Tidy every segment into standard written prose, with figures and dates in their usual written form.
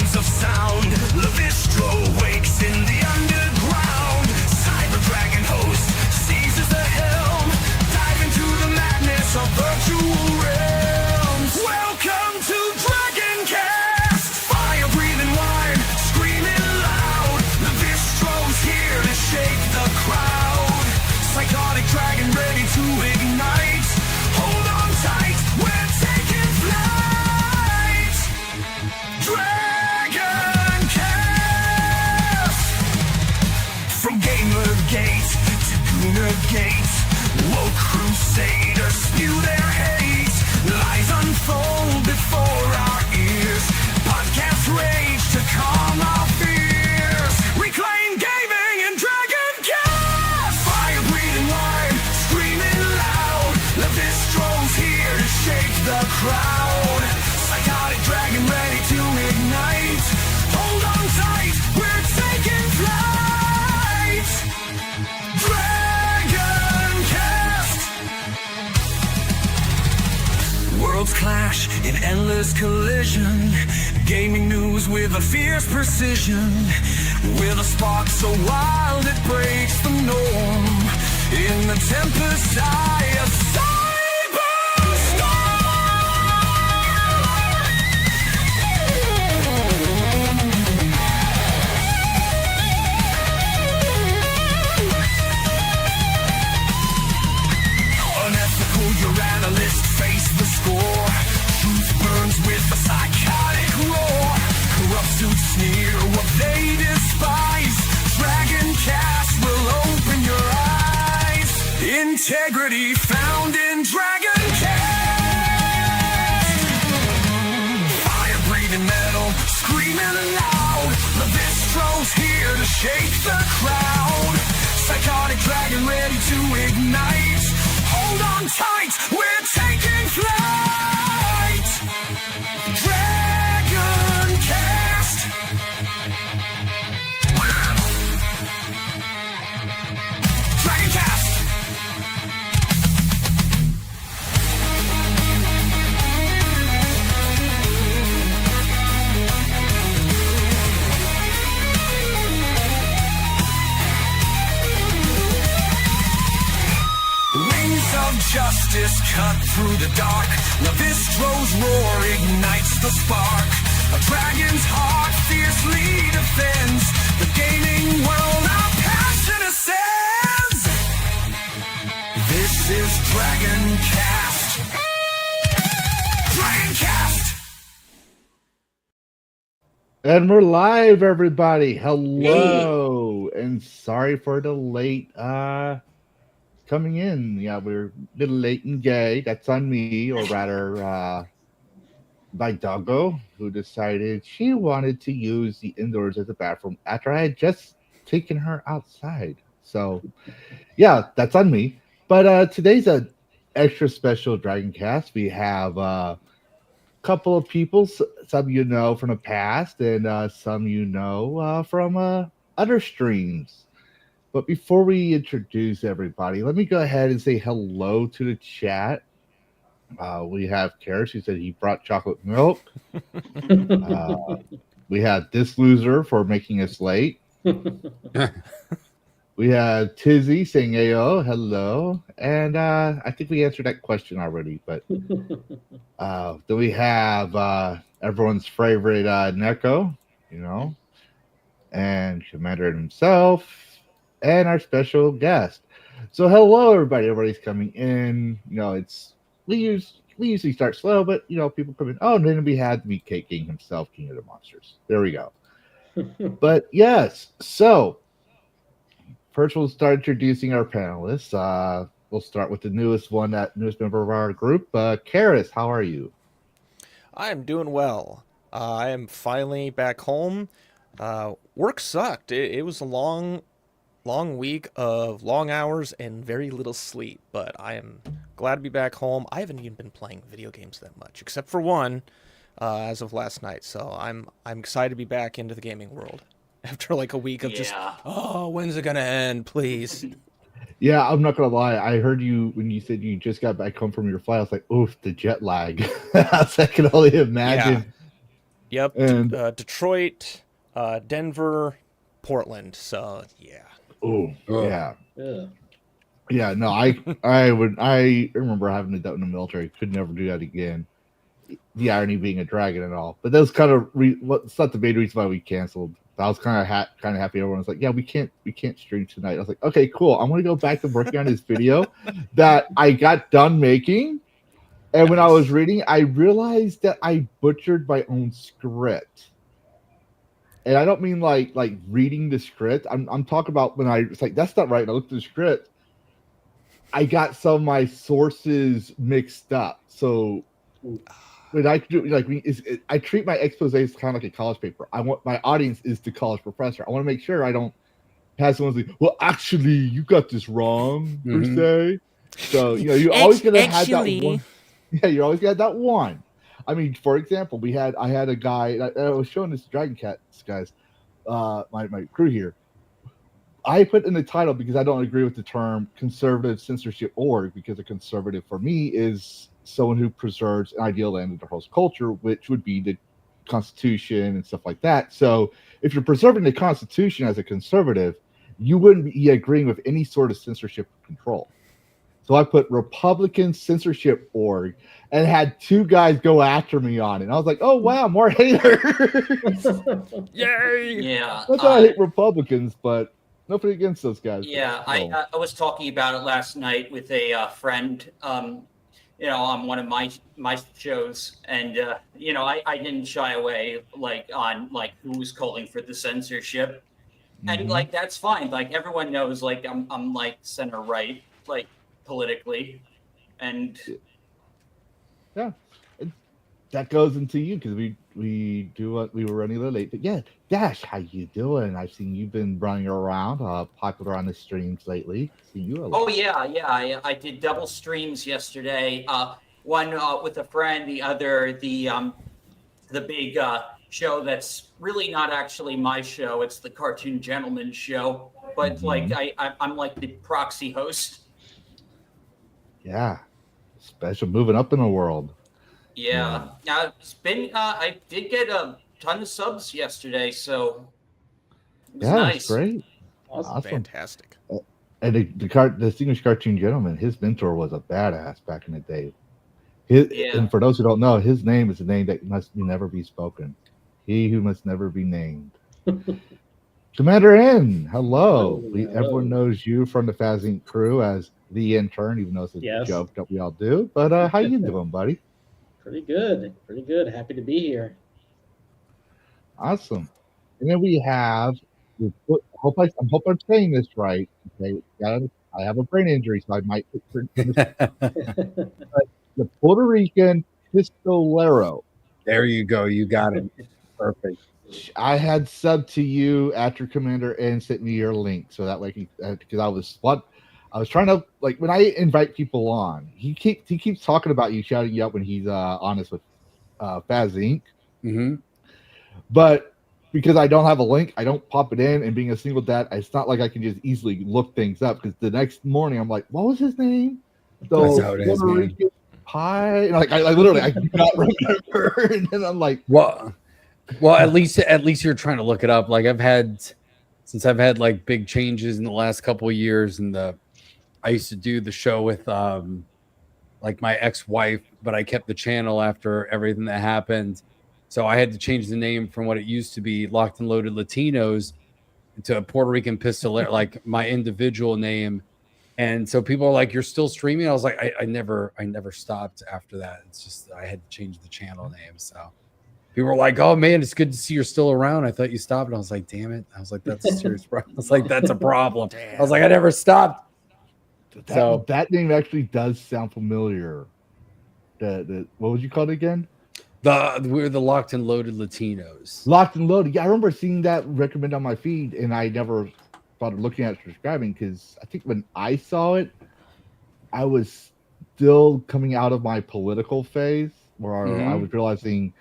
Of sound, Lavistro wakes in the underground. Cyber dragon host seizes the helm, dive into the madness of virtual realms. Welcome to DragonCast. Fire breathing wide, screaming loud. Lavistro's here to shake the crowd. Psychotic dragon ready to ignite. Hold on tight, we're taking flight. From gamergate to gamergate, woke crusaders spew their hate. Lies unfold before our ears. Podcast rage to calm our fears. Reclaim gaming in DragonCast. Fire breathing wide, screaming loud. Lavistro's here to shake the crowd. Psychotic dragon ready to ignite. Hold on tight, we're taking flight. Worlds clash in endless collision. Gaming news with a fierce precision. With a spark so wild it breaks the norm. In the tempest's eye of your analyst face the score. Truth burns with a psychotic roar. Corrupt suits sneer what they despise. DragonCast will open your eyes. Integrity found in DragonCast. Fire breathing metal, screaming loud. Lavistro's here to shake the crowd. Psychotic dragon ready to ignite. Hold on tight, we're taking flight. DragonCast. DragonCast. Of justice cut through the dark. Lavistro's roar ignites the spark. A dragon's heart fiercely defends the gaming world. Our passion ascends. This is DragonCast. DragonCast. And we're live, everybody. Hello, and sorry for the late coming in. Yeah, we're a little late and gay. That's on me, or rather, my doggo, who decided she wanted to use the indoors as a bathroom after I had just taken her outside. So, yeah, that's on me. But today's an extra special DragonCast. We have a couple of people, some you know from the past, and some you know from other streams. But before we introduce everybody, let me go ahead and say hello to the chat. We have Karrus, who said he brought chocolate milk. We have this loser for making us late. We have Tizzy saying "Ayo, hello," and I think we answered that question already. But then we have everyone's favorite Neko, and Commander himself. And our special guest. So hello, everybody. Everybody's coming in. We usually start slow, but people come in. Oh, and then we had the Cake King himself, King of the Monsters. There we go. But yes, so first we'll start introducing our panelists. We'll start with the newest member of our group, Karrus. How are you? I am doing well. I am finally back home. Work sucked. It was a long week of long hours and very little sleep, but I am glad to be back home. I haven't even been playing video games that much, except for one, as of last night. So I'm excited to be back into the gaming world after like a week of just, oh, when's it gonna end, please? Yeah, I'm not gonna lie. I heard you when you said you just got back home from your flight. I was like, oof, the jet lag. I can only imagine. Yeah. Yep. And Detroit, Denver, Portland. So yeah. oh yeah. Yeah. Yeah, no, I remember having to do that in the military. Could never do that again. The irony being a dragon and all, but that was kind of it's not the main reason why we canceled. I was kind of happy. Everyone was like, "Yeah, we can't stream tonight." I was like, "Okay, cool. I'm gonna go back to working on this video that I got done making." And when I was reading, I realized that I butchered my own script. And I don't mean like reading the script. I'm talking about when it's like that's not right. And I looked at the script. I got some of my sources mixed up. So when I do I treat my expose as kind of like a college paper. I want my audience is the college professor. I want to make sure I don't have someone say, "Well, actually, you got this wrong," per se. So you're always gonna have that one. Yeah, you're always gonna have that one. I mean, for example, I had a guy. I was showing this DragonCast guys, my crew here. I put in the title because I don't agree with the term conservative censorship org, because a conservative for me is someone who preserves an ideal land of the host culture, which would be the Constitution and stuff like that. So if you're preserving the Constitution as a conservative, you wouldn't be agreeing with any sort of censorship control. So I put Republican censorship org and had 2 guys go after me on it. And I was like, oh, wow, more haters. Yay! Yeah. That's why I hate Republicans, but nothing against those guys. Yeah, I was talking about it last night with a friend, on one of my shows, and I didn't shy away on who was calling for the censorship, and that's fine. Like everyone knows, I'm like center right, politically, and yeah, that goes into you because we do what we were running a little late. But yeah, Dash, how you doing? I've seen you've been running around, popular on the streams lately. Seen you a lot. Oh yeah. I did double streams yesterday. One with a friend, the other the big show that's really not actually my show. It's the Cartoon Gentleman show, but I'm like the proxy host. Yeah, special moving up in the world. Yeah. It's been. I did get a ton of subs yesterday, so it was nice. That's great. Awesome. Fantastic. And the Distinguished Cartoon Gentleman, his mentor was a badass back in the day. And for those who don't know, his name is a name that must never be spoken. He who must never be named. Commander N, hello. Everyone knows you from the Fazink crew as the intern, even though it's a joke that we all do. But how you doing, buddy? Pretty good. Happy to be here. Awesome. And then we have, I hope I'm saying this right. Okay, I have a brain injury, so I might the Puerto Rican Pistolero. There you go. You got it. Perfect. I had subbed to you after Commander N sent me your link, so that way, because I was trying to, when I invite people on, he keeps talking about you, shouting you up when he's honest with Fazink. But because I don't have a link, I don't pop it in, and being a single dad, it's not like I can just easily look things up, because the next morning I'm like, what was his name? So that's how it is, man. Pie, and I literally I do not remember, and then I'm like, well, at least you're trying to look it up. I've had big changes in the last couple of years, and I used to do the show with my ex-wife, but I kept the channel after everything that happened. So I had to change the name from what it used to be, Locked and Loaded Latinos, to Puerto Rican Pistolero, like my individual name. And so people are like, "You're still streaming?" I was like, I never stopped after that. It's just I had to change the channel name. So people were like, "Oh man, it's good to see you're still around. I thought you stopped." And I was like, "Damn it!" I was like, "That's a serious problem." I was like, "That's a problem." I was like, "I never stopped." That name actually does sound familiar. The what was you called again? We're the Locked and Loaded Latinos. Locked and Loaded. Yeah, I remember seeing that recommended on my feed, and I never bothered looking at it, subscribing, because I think when I saw it, I was still coming out of my political phase where I Mhm. was realizing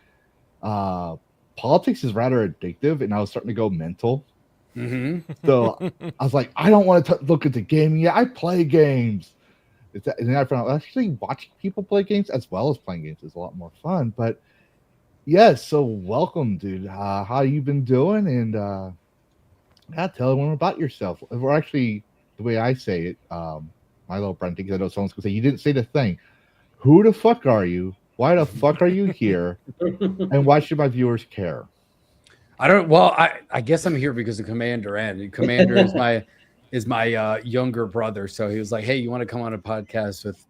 politics is rather addictive, and I was starting to go mental. So I was like, I don't want to look at the gaming. Yeah, I play games. And then I found out actually watching people play games as well as playing games is a lot more fun. But yeah, so welcome, dude. How you been doing? And yeah, tell everyone about yourself. Or actually, the way I say it, my little friend thinks I know someone's gonna say you didn't say the thing. Who the fuck are you? Why the fuck are you here? And why should my viewers care? I don't. Well, I guess I'm here because of Commander, and Commander is my younger brother. So he was like, "Hey, you want to come on a podcast with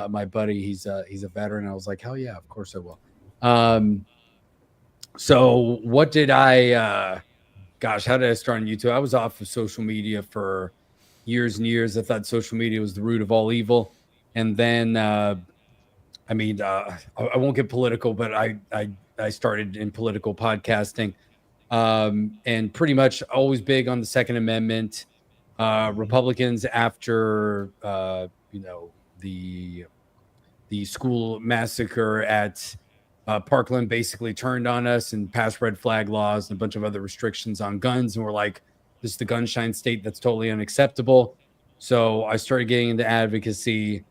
my buddy? He's a veteran." I was like, "Hell yeah, of course I will." So what did I? Gosh, how did I start on YouTube? I was off of social media for years and years. I thought social media was the root of all evil, and then I mean, I won't get political, but I started in political podcasting. And pretty much always big on the Second Amendment. Republicans after the school massacre at Parkland basically turned on us and passed red flag laws and a bunch of other restrictions on guns, and we're like, this is the gunshine state, that's totally unacceptable. So I started getting into advocacy.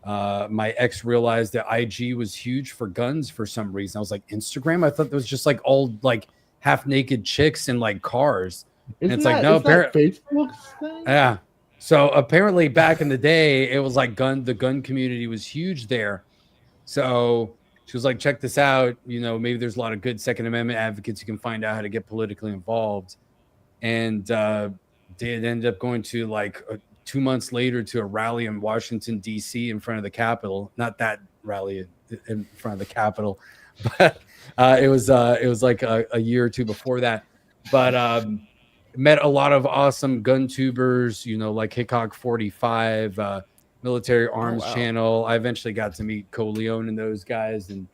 My ex realized that IG was huge for guns for some reason. I was like, Instagram? I thought that was just like all like half naked chicks in like cars. And it's like, no, Facebook's thing? yeah. So apparently back in the day, it was like the gun community was huge there. So she was like, check this out. You know, maybe there's a lot of good Second Amendment advocates who can find out how to get politically involved. And did end up going to like 2 months later to a rally in Washington, D.C. in front of the Capitol. Not that rally in front of the Capitol, but it was like a year or two before that. But met a lot of awesome gun tubers, you know, like Hickok 45, Military Arms Channel. I eventually got to meet Coleon and those guys, and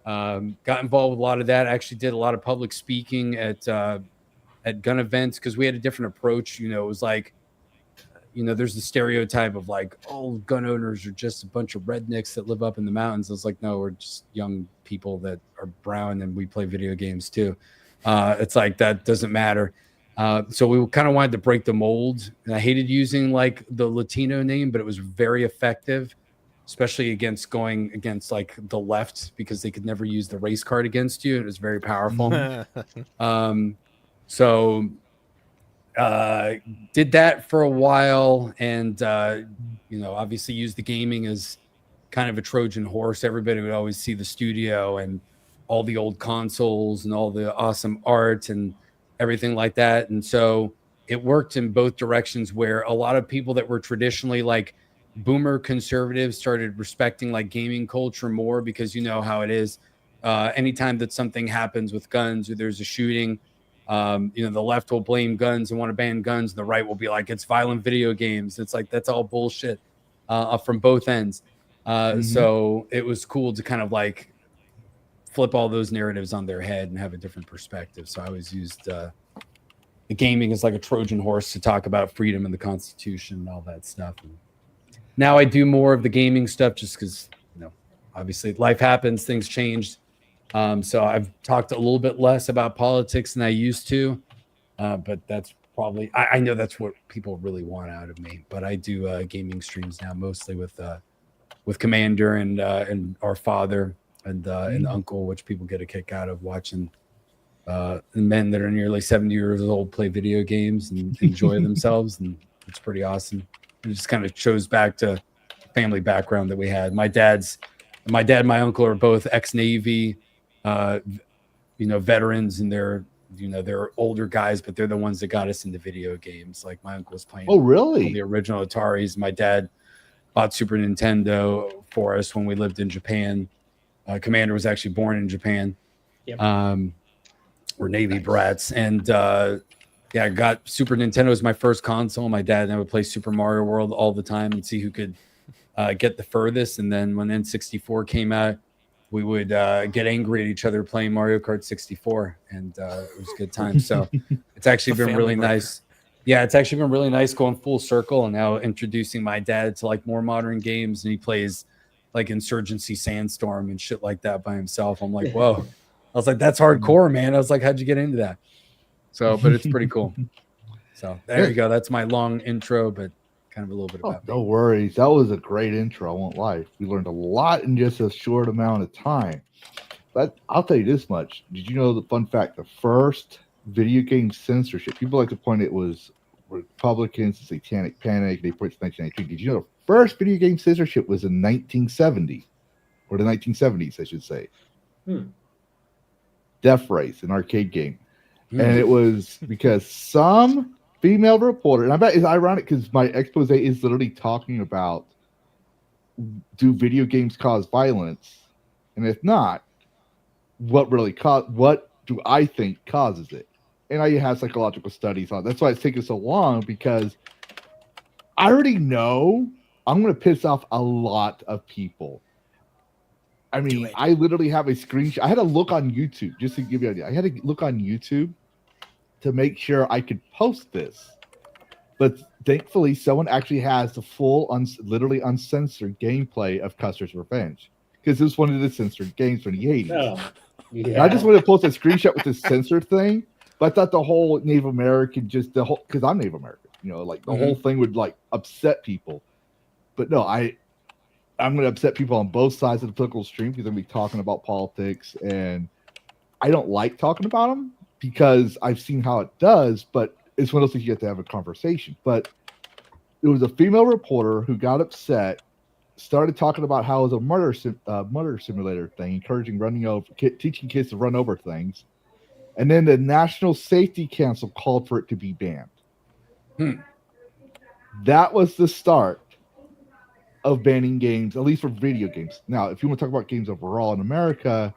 got involved with a lot of that. I actually did a lot of public speaking at gun events because we had a different approach. You know, it was like, you know, there's the stereotype of like, oh, gun owners are just a bunch of rednecks that live up in the mountains. I was like, no, we're just young people that are brown and we play video games too. It's like, that doesn't matter. So we kind of wanted to break the mold. And I hated using like the Latino name, but it was very effective, especially going against like the left, because they could never use the race card against you. It was very powerful. So did that for a while, and you know, obviously used the gaming as kind of a Trojan horse. Everybody would always see the studio and all the old consoles and all the awesome art and everything like that. And so it worked in both directions, where a lot of people that were traditionally like boomer conservatives started respecting like gaming culture more, because you know how it is. Anytime that something happens with guns or there's a shooting, you know, the left will blame guns and want to ban guns, and the right will be like, it's violent video games. It's like, that's all bullshit from both ends. So it was cool to kind of like flip all those narratives on their head and have a different perspective. So I always used the gaming as like a Trojan horse to talk about freedom and the Constitution and all that stuff. And now I do more of the gaming stuff just because, you know, obviously life happens, things changed. So I've talked a little bit less about politics than I used to, but that's probably, I know that's what people really want out of me. But I do gaming streams now, mostly with Commander and our father and uncle, which people get a kick out of watching men that are nearly 70 years old play video games and enjoy themselves, and it's pretty awesome. It just kind of shows back to family background that we had. My dad and my uncle are both ex-Navy, you know, veterans, and they're older guys, but they're the ones that got us into video games. Like my uncle was playing all the original Ataris. My dad bought Super Nintendo for us when we lived in Japan. Commander was actually born in Japan. Yep. We're Navy brats, and yeah, I got Super Nintendo as my first console. My dad and I would play Super Mario World all the time and see who could get the furthest. And then when N64 came out, we would get angry at each other playing Mario Kart 64, and it was a good time. So it's actually been really nice. Yeah, it's actually been really nice going full circle and now introducing my dad to like more modern games, and he plays like Insurgency Sandstorm and shit like that by himself. I'm like, whoa. I was like, that's hardcore, man. I was like, how'd you get into that? So, but it's pretty cool. So there you go. That's my long intro, but kind of a little bit about no worries. That was a great intro. I won't lie. We learned a lot in just a short amount of time. But I'll tell you this much. Did you know the fun fact? The first video game censorship, people like to point it was Republicans, the Satanic Panic, they put 1993. Did you know the first video game censorship was in 1970? Or the 1970s, I should say. Death Race, an arcade game. And it was because some female reporter, and I bet it's ironic because my expose is literally talking about, do video games cause violence? And if not, what do I think causes it? And I have psychological studies on it. That's why it's taking so long, because I already know I'm going to piss off a lot of people. I mean, I literally have a screenshot. I had to look on YouTube, just to give you an idea. I had to look on YouTube to make sure I could post this. But thankfully, someone actually has the full, literally uncensored gameplay of Custer's Revenge. Because it was one of the censored games from the 80s. Oh, yeah. And I just wanted to post a screenshot with the censored thing, but I thought the whole Native American, because I'm Native American, like the whole thing would like upset people. But no, I'm going to upset people on both sides of the political stream, because I'm going to be talking about politics, and I don't like talking about them because I've seen how it does, but it's one of those things you have to have a conversation. But it was a female reporter who got upset, started talking about how it was a murder simulator thing, encouraging teaching kids to run over things. And then the National Safety Council called for it to be banned. That was the start of banning games, at least for video games. Now, if you want to talk about games overall in America,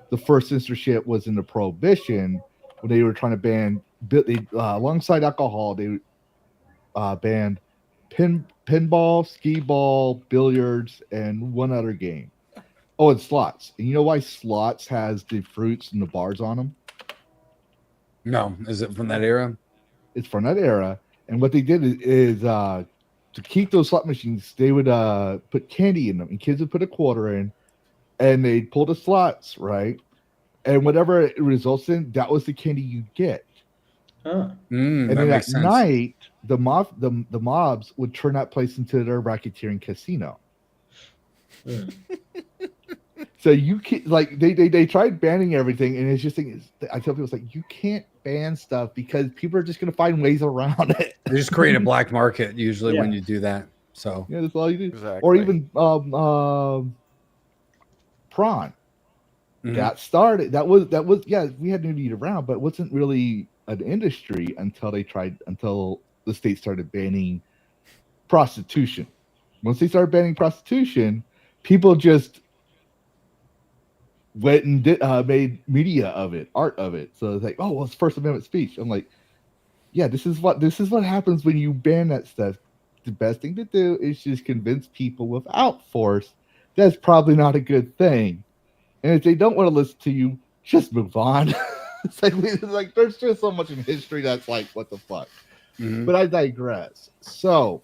the first censorship was in the Prohibition, when they were trying to ban, alongside alcohol, they banned pinball, skee ball, billiards, and one other game. Oh, and slots. And you know why slots has the fruits and the bars on them? No, is it from that era? It's from that era. And what they did is to keep those slot machines, they would put candy in them, and kids would put a quarter in, and they'd pull the slots, right? And whatever it results in, that was the candy you'd get. And then at night, the mobs would turn that place into their racketeering casino. So you can't, like, they tried banning everything, and it's just I tell people, it's like, you can't ban stuff because people are just going to find ways around it. They just create a black market usually when you do that. So yeah, that's all you do. Exactly. Or even prawn. That started. That was yeah. We had nudity around, but it wasn't really an industry until the state started banning prostitution. Once they started banning prostitution, people just went and made media of it, art of it. So it's like, oh, well, it's First Amendment speech. I'm like, yeah, this is what happens when you ban that stuff. The best thing to do is just convince people without force that's probably not a good thing. And if they don't want to listen to you, just move on. It's like there's just so much in history that's like, what the fuck? But I digress. So,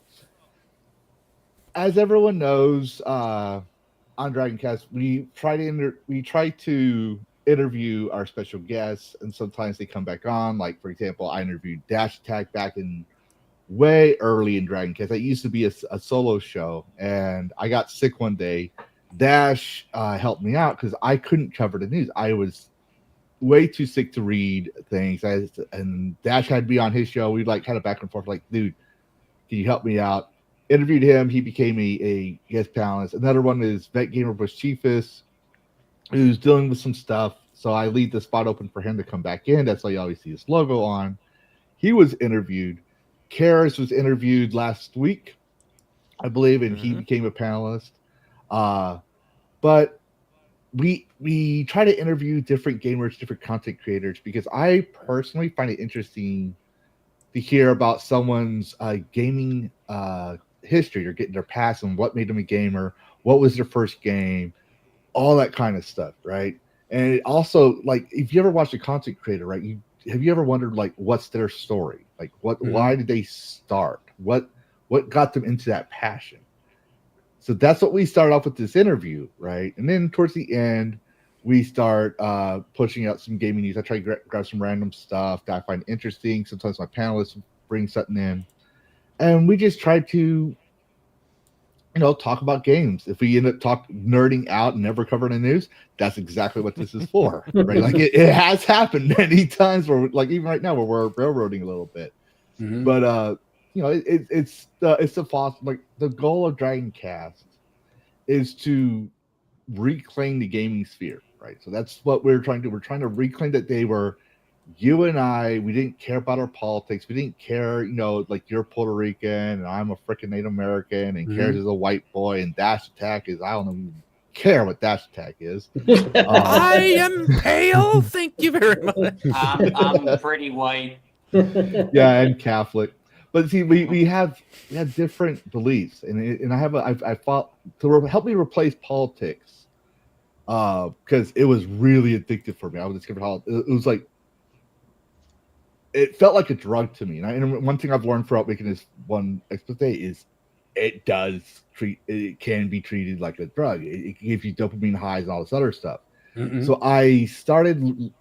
as everyone knows, on DragonCast, we try to interview our special guests, and sometimes they come back on. Like, for example, I interviewed Dash Attack back in way early in DragonCast. That used to be a solo show, and I got sick one day. Dash helped me out because I couldn't cover the news. I was way too sick to read things. And Dash had me on his show. We had a back and forth, like, dude, can you help me out? Interviewed him. He became a guest panelist. Another one is VetGamerBoceifus, who's dealing with some stuff. So I leave the spot open for him to come back in. That's why you always see his logo on. He was interviewed. Karrus was interviewed last week, I believe, and he became a panelist. But we try to interview different gamers, different content creators, because I personally find it interesting to hear about someone's gaming history, or getting their past, and what made them a gamer, what was their first game, all that kind of stuff, right? And it also, like, if you ever watch a content creator, right, you have you ever wondered like what's their story? Like why did they start? What got them into that passion? So that's what we started off with this interview, right? And then towards the end, we start pushing out some gaming news. I try to grab some random stuff that I find interesting. Sometimes my panelists bring something in, and we just try to, talk about games. If we end up nerding out and never covering the news, that's exactly what this is for, right? Like it has happened many times where, like even right now, where we're railroading a little bit. Mhm. But it's like the goal of DragonCast is to reclaim the gaming sphere, right? So that's what we're trying to do. We're trying to reclaim that they were you and I. We didn't care about our politics. We didn't care, like you're Puerto Rican and I'm a freaking Native American, and Cares is a white boy, and Dash Attack is I don't even care what Dash Attack is. I am pale. Thank you very much. I'm pretty white. Yeah, and Catholic. But see, we have different beliefs, and I fought to help me replace politics, because it was really addictive for me. I was discovered how it was like. It felt like a drug to me, and one thing I've learned throughout making this one expose is, it can be treated like a drug. It gives you dopamine highs and all this other stuff. Mhm. So I started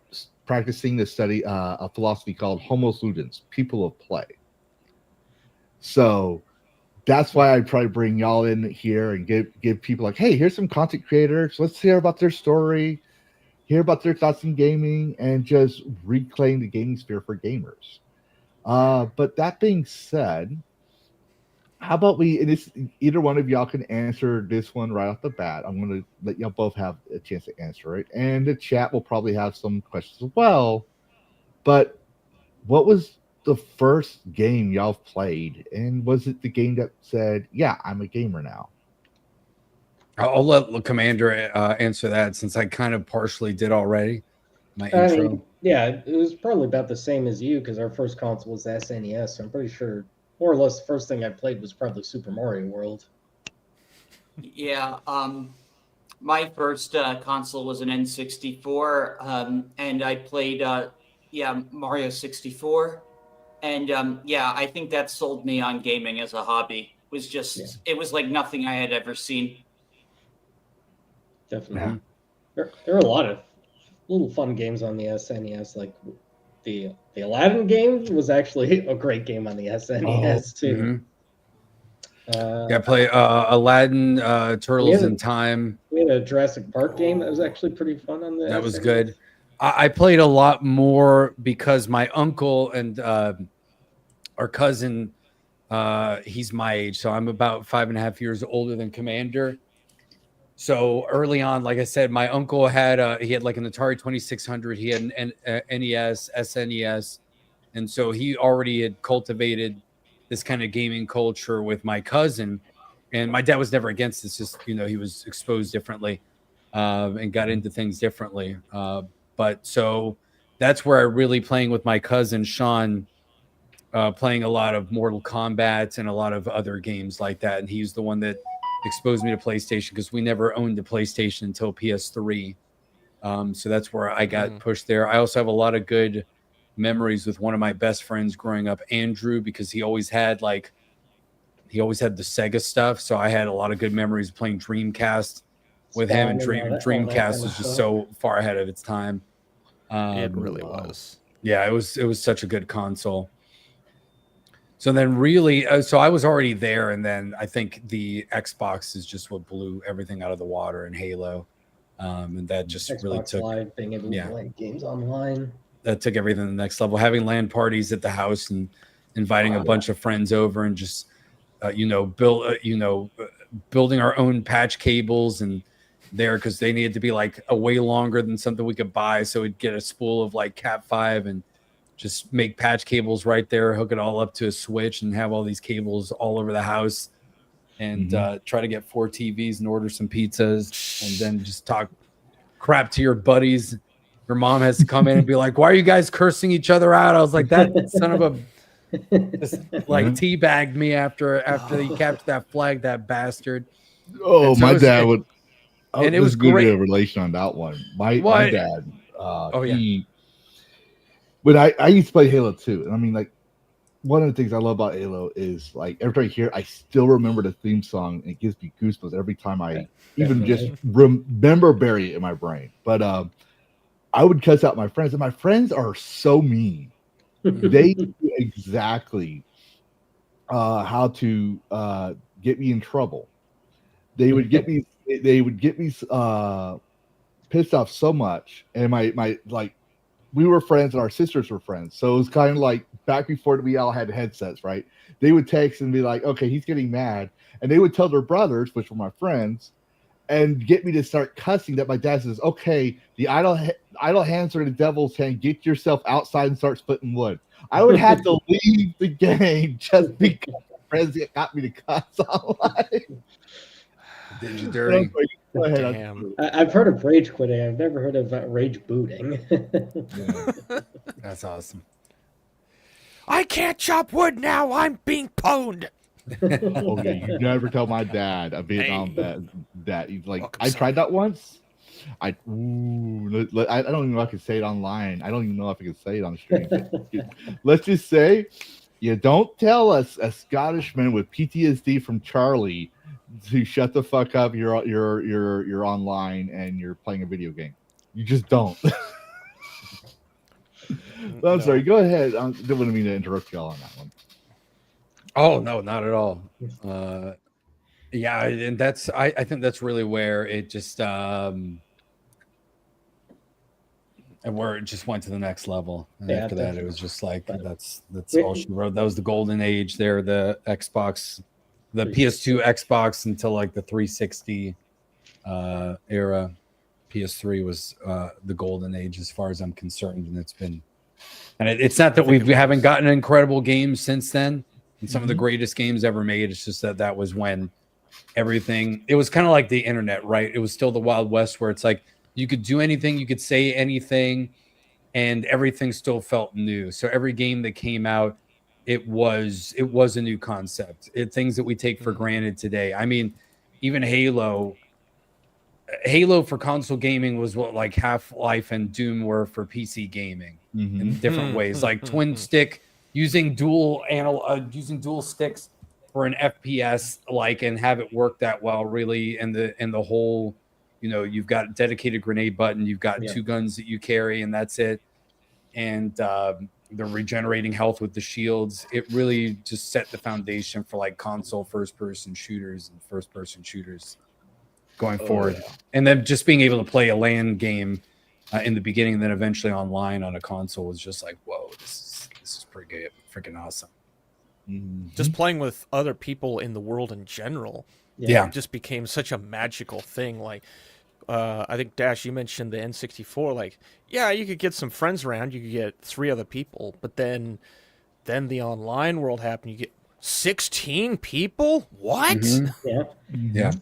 practicing this study, a philosophy called Homo Ludens, people of play. So that's why I try to bring y'all in here and give people like, hey, here's some content creators. Let's hear about their story, hear about their thoughts in gaming, and just reclaim the gaming sphere for gamers. But that being said, how about either one of y'all can answer this one right off the bat. I'm going to let y'all both have a chance to answer it. And the chat will probably have some questions as well. But what was the first game y'all played? And was it the game that said, yeah, I'm a gamer now? I'll let Commander answer that, since I kind of partially did already my intro. Yeah, it was probably about the same as you, because our first console was the SNES. So I'm pretty sure more or less the first thing I played was probably Super Mario World. Yeah, my first console was an N64, and I played Mario 64, and I think that sold me on gaming as a hobby. It was like nothing I had ever seen. Definitely. There are a lot of little fun games on the SNES, like the Aladdin game was actually a great game on the SNES too. I play Aladdin, Turtles in Time. We had a Jurassic Park game that was actually pretty fun on the That was SNES. good. I played a lot more because my uncle and our cousin, he's my age, so I'm about 5.5 years older than Commander. So early on, like I said, my uncle had like an Atari 2600. He had an NES, SNES, and so he already had cultivated this kind of gaming culture with my cousin. And my dad was never against this. Just he was exposed differently and got into things differently. But so that's where I really playing with my cousin Sean, playing a lot of Mortal Kombat and a lot of other games like that. And he's the one that exposed me to PlayStation, because we never owned a PlayStation until PS3. So that's where I got pushed there. I also have a lot of good memories with one of my best friends growing up, Andrew, because he always had the Sega stuff. So I had a lot of good memories of playing Dreamcast with him, and Dreamcast was just so far ahead of its time. It really was. Yeah, it was such a good console. So then really, so I was already there, and then I think the Xbox is just what blew everything out of the water, and Halo, and that just Xbox really took Live, being able to play games online. That took everything to the next level. Having LAN parties at the house and inviting a bunch of friends over, and just building our own patch cables and there, because they needed to be like a way longer than something we could buy, so we'd get a spool of like Cat 5 and just make patch cables right there, hook it all up to a switch, and have all these cables all over the house, and try to get 4 TVs and order some pizzas, and then just talk crap to your buddies. Your mom has to come in and be like, "Why are you guys cursing each other out?" I was like, "That son of a just like teabagged me after he captured that flag, that bastard." Oh, my dad would. And it was good great relation on that one. My dad. But I used to play Halo 2, and I mean, like, one of the things I love about Halo is, like, every time I hear it, I still remember the theme song, and it gives me goosebumps every time I even just remember bury it in my brain. But I would cuss out my friends, and my friends are so mean. They knew exactly how to get me in trouble. They would get me. They would get me pissed off so much, and my like, we were friends and our sisters were friends, so it was kind of like back before we all had headsets, right? They would text and be like, "Okay, he's getting mad," and they would tell their brothers, which were my friends, and get me to start cussing. That my dad says, "Okay, the idle hands are the devil's hand. Get yourself outside and start splitting wood." I would have to leave the game just because my friends got me to cuss online. Did you dirty? Go ahead. Damn. I've heard of rage quitting. I've never heard of rage booting. That's awesome. I can't chop wood now. I'm being pwned. Okay, you never tell my dad a Vietnam that he's like, I tried that once. I don't even know if I can say it online. I don't even know if I can say it on the stream. Let's just say, you don't tell us a Scottishman with PTSD from Charlie to shut the fuck up. You're online and you're playing a video game. You just don't. Well, I'm sorry. Go ahead. I didn't want me to interrupt y'all on that one. Oh no, not at all. Yeah, and that's I think that's really where it just and where it just went to the next level. And Yeah, after that, definitely. it was just like that's all she wrote. That was the golden age there, the Xbox, the PS2 Xbox until like the 360 era. PS3 was the golden age as far as I'm concerned, and it's been. And it's not that we haven't gotten incredible games since then, and some of the greatest games ever made. It's just that was when everything. It was kind of like the internet, right? It was still the Wild West, where it's like you could do anything, you could say anything, and everything still felt new. So every game that came out, it was a new concept. Things that we take for granted today. I mean, even Halo for console gaming was what like Half-Life and Doom were for PC gaming in different ways, like twin stick using dual sticks for an FPS, like, and have it work that well, really. And the whole, you've got a dedicated grenade button, you've got two guns that you carry, and that's it. And the regenerating health with the shields, it really just set the foundation for like console first-person shooters going forward. And then just being able to play a LAN game in the beginning and then eventually online on a console was just like, whoa, this is pretty good, freaking awesome. Just playing with other people in the world in general, it just became such a magical thing. Like, I think Dash, you mentioned the N64. Like, yeah, you could get some friends around, you could get 3 other people, but then the online world happened. You get 16 people. What? Yeah.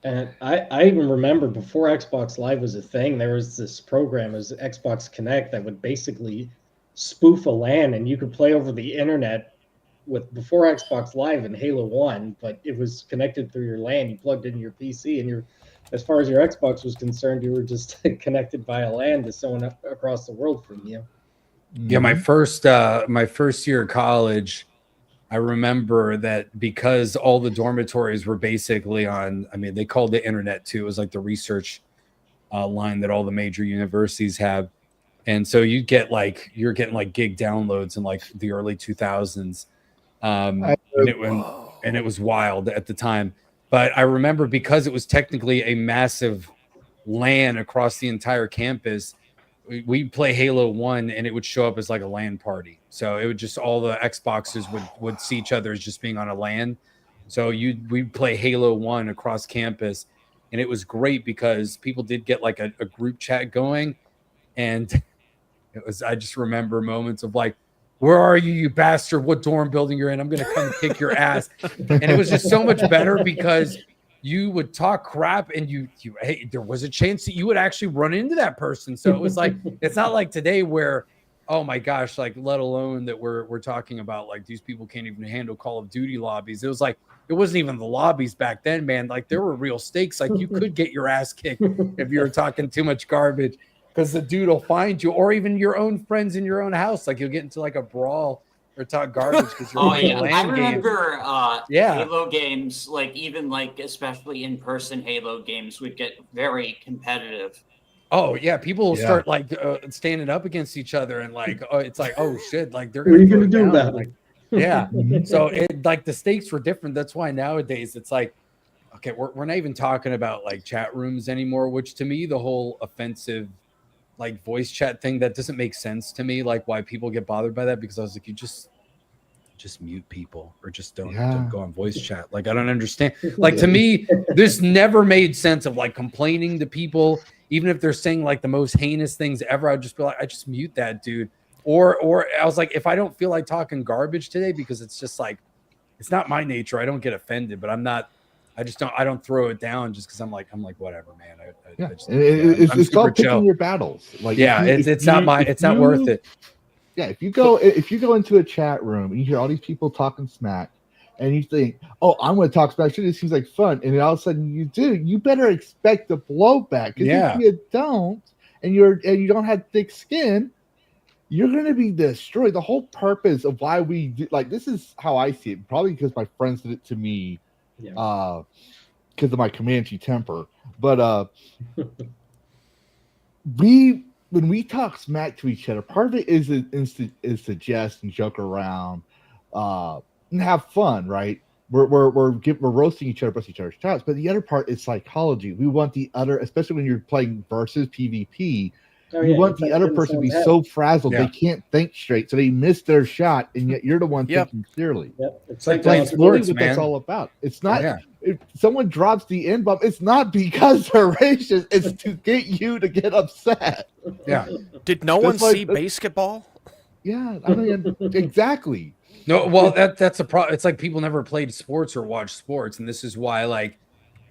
And I even remember before Xbox Live was a thing, there was this program as Xbox Connect that would basically spoof a LAN, and you could play over the internet before Xbox Live and Halo 1, but it was connected through your LAN. You plugged in your PC, and as far as your Xbox was concerned, you were just connected by a LAN to someone across the world from you. Yeah, my first year of college, I remember that because all the dormitories were basically on, I mean, they called the internet too. It was like the research line that all the major universities have. And so you're getting like gig downloads in like the early 2000s. And it was wild at the time. But I remember because it was technically a massive LAN across the entire campus, we'd play Halo 1 and it would show up as like a LAN party. So it would just, all the Xboxes would see each other as just being on a LAN. So we'd play Halo 1 across campus, and it was great because people did get like a group chat going. And I just remember moments of like, where are you, you bastard? What dorm building you're in? I'm going to come kick your ass. And it was just so much better because you would talk crap and hey, there was a chance that you would actually run into that person. So it was like, it's not like today where, oh my gosh, like, let alone that we're talking about like these people can't even handle Call of Duty lobbies. It was like, it wasn't even the lobbies back then, man. Like, there were real stakes. Like, you could get your ass kicked if you were talking too much garbage. because the dude will find you, or even your own friends in your own house. Like you'll get into like a brawl or talk garbage because you're playing a I LAN game. remember Yeah. Halo games, like even like especially in-person Halo games would get very competitive. Oh yeah, people will Yeah. start like standing up against each other, and like it's like, oh shit, like they're What are you gonna gonna throw do it down. about Like, it? yeah. So it like the stakes were different. That's why nowadays it's like, okay, we're not even talking about like chat rooms anymore, which to me the whole offensive like voice chat thing, that doesn't make sense to me, like why people get bothered by that, because I was like, you just mute people or just don't go on voice chat. Like I don't understand. Like to me, this never made sense of like complaining to people, even if they're saying like the most heinous things ever. I'd just be like, I just mute that dude. Or I was like, if I don't feel like talking garbage today, because it's just like, it's not my nature, I don't get offended, but I don't throw it down just because I'm like whatever, man. It's called picking your battles. Like it's not worth it. Yeah, if you go into a chat room and you hear all these people talking smack, and you think, "Oh, I'm going to talk smack. It seems like fun," and then all of a sudden you do, you better expect the blowback. Because if you don't, and you don't have thick skin, you're going to be destroyed. The whole purpose of why we do, like, this is how I see it. Probably because my friends did it to me, because of my Comanche temper. But when we talk smack to each other, part of it is to jest and joke around, and have fun, right? We're roasting each other, busting each other's chops. But the other part is psychology. We want the other, especially when you're playing versus PvP, you want the other person to be so frazzled they can't think straight, so they miss their shot, and yet you're the one thinking clearly. It's like playing sports, what man. that's all about. It's not. If someone drops the N bomb, it's not because they're racist. It's to get you to get upset. Yeah. Did no one see basketball? Yeah, I mean, exactly. No, well, that's a problem. It's like people never played sports or watched sports, and this is why like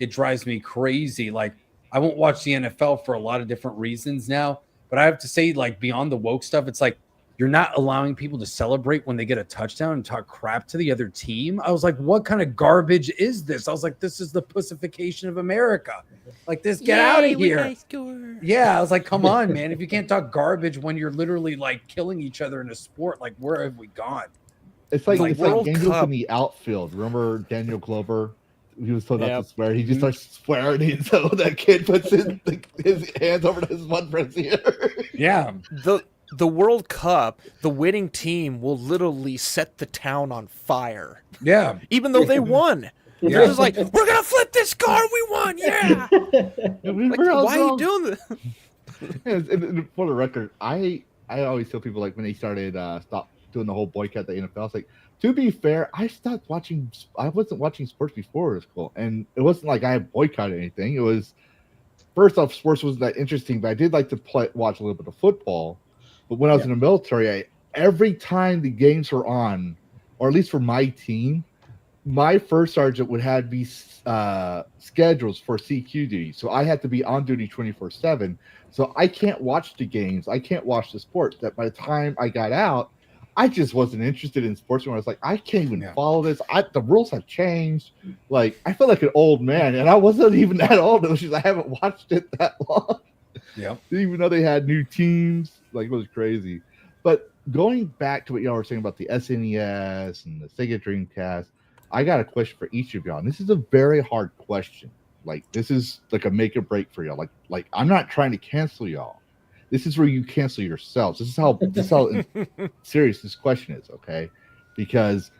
it drives me crazy. Like I won't watch the NFL for a lot of different reasons now, but I have to say, like beyond the woke stuff, it's like you're not allowing people to celebrate when they get a touchdown and talk crap to the other team. I was like, what kind of garbage is this? I was like, this is the pussification of America. Like this, get out of here. Yeah, I was like, come on, man. If you can't talk garbage when you're literally like killing each other in a sport, like where have we gone? It's like World Angels Cup. in the outfield. Remember Daniel Glover? He was told not to swear. He just starts swearing, and so that kid puts his hands over his one brassiere. Yeah. The World Cup, the winning team will literally set the town on fire. Yeah. Even though they won. Yeah. They're just like, we're going to flip this car. We won. Yeah. Like, why are you doing this? And for the record, I always tell people, like, when they started stop doing the whole boycott the NFL, it's like, to be fair, I wasn't watching sports before it was cool. And it wasn't like I boycotted anything. It was, first off, sports wasn't that interesting, but I did like to watch a little bit of football. But when I was in the military, every time the games were on, or at least for my team, my first sergeant would have these schedules for CQ duty. So I had to be on duty 24/7. So I can't watch the games. I can't watch the sports. That by the time I got out, I just wasn't interested in sports. When I was like, I can't even follow this. The rules have changed. Like, I felt like an old man, and I wasn't even that old. It was just I haven't watched it that long. Yeah. Even though they had new teams, like, it was crazy. But going back to what y'all were saying about the SNES and the Sega Dreamcast, I got a question for each of y'all. And this is a very hard question. Like, this is like a make or break for y'all. Like I'm not trying to cancel y'all. This is where you cancel yourselves. This is how serious this question is, okay? Because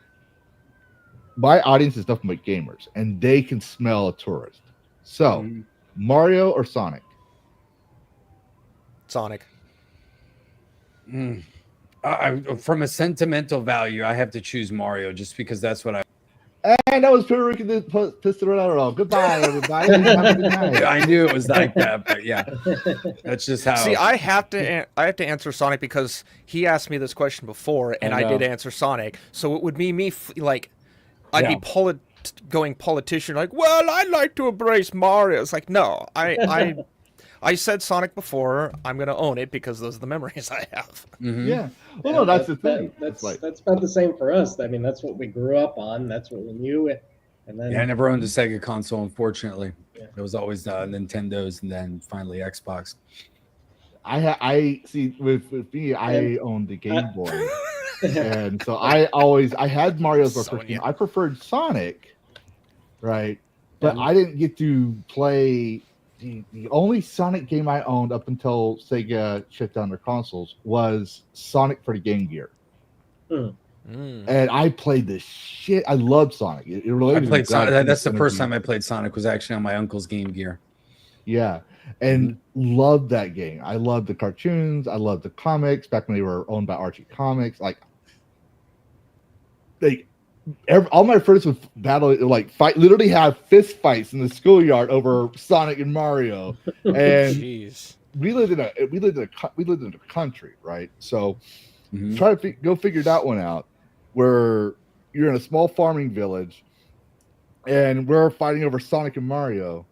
my audience is nothing but gamers, and they can smell a tourist. So, Mario or Sonic? Sonic. From a sentimental value, I have to choose Mario just because that's what I. And that was Puerto Rican Pistolero. Goodbye, everybody. Have a good night. I knew it was like that, but yeah, that's just how. See, I have to answer Sonic because he asked me this question before, and I did answer Sonic. So it would be me, like, I'd be going politician, like, well, I like to embrace Mario. It's like, no, I said Sonic before. I'm going to own it because those are the memories I have. Mm-hmm. Yeah. Well, no, that's the thing. That's about the same for us. I mean, that's what we grew up on. That's what we knew. And then I never owned a Sega console, unfortunately. It was always Nintendo's and then finally Xbox. I see with me, I And owned the Game Boy, and so I had Mario's my first game. I preferred Sonic, right? But I didn't get to play the only Sonic game I owned up until Sega shut down their consoles was Sonic for the Game Gear. And I played the shit. I loved Sonic. It I related played to Sonic. That's the first time I played Sonic was actually on my uncle's Game Gear. Yeah, and loved that game. I loved the cartoons. I loved the comics back when they were owned by Archie Comics. Like, all my friends would battle, like fight, literally have fist fights in the schoolyard over Sonic and Mario. And we lived in a country, right? So try to go figure that one out, where you're in a small farming village, and we're fighting over Sonic and Mario.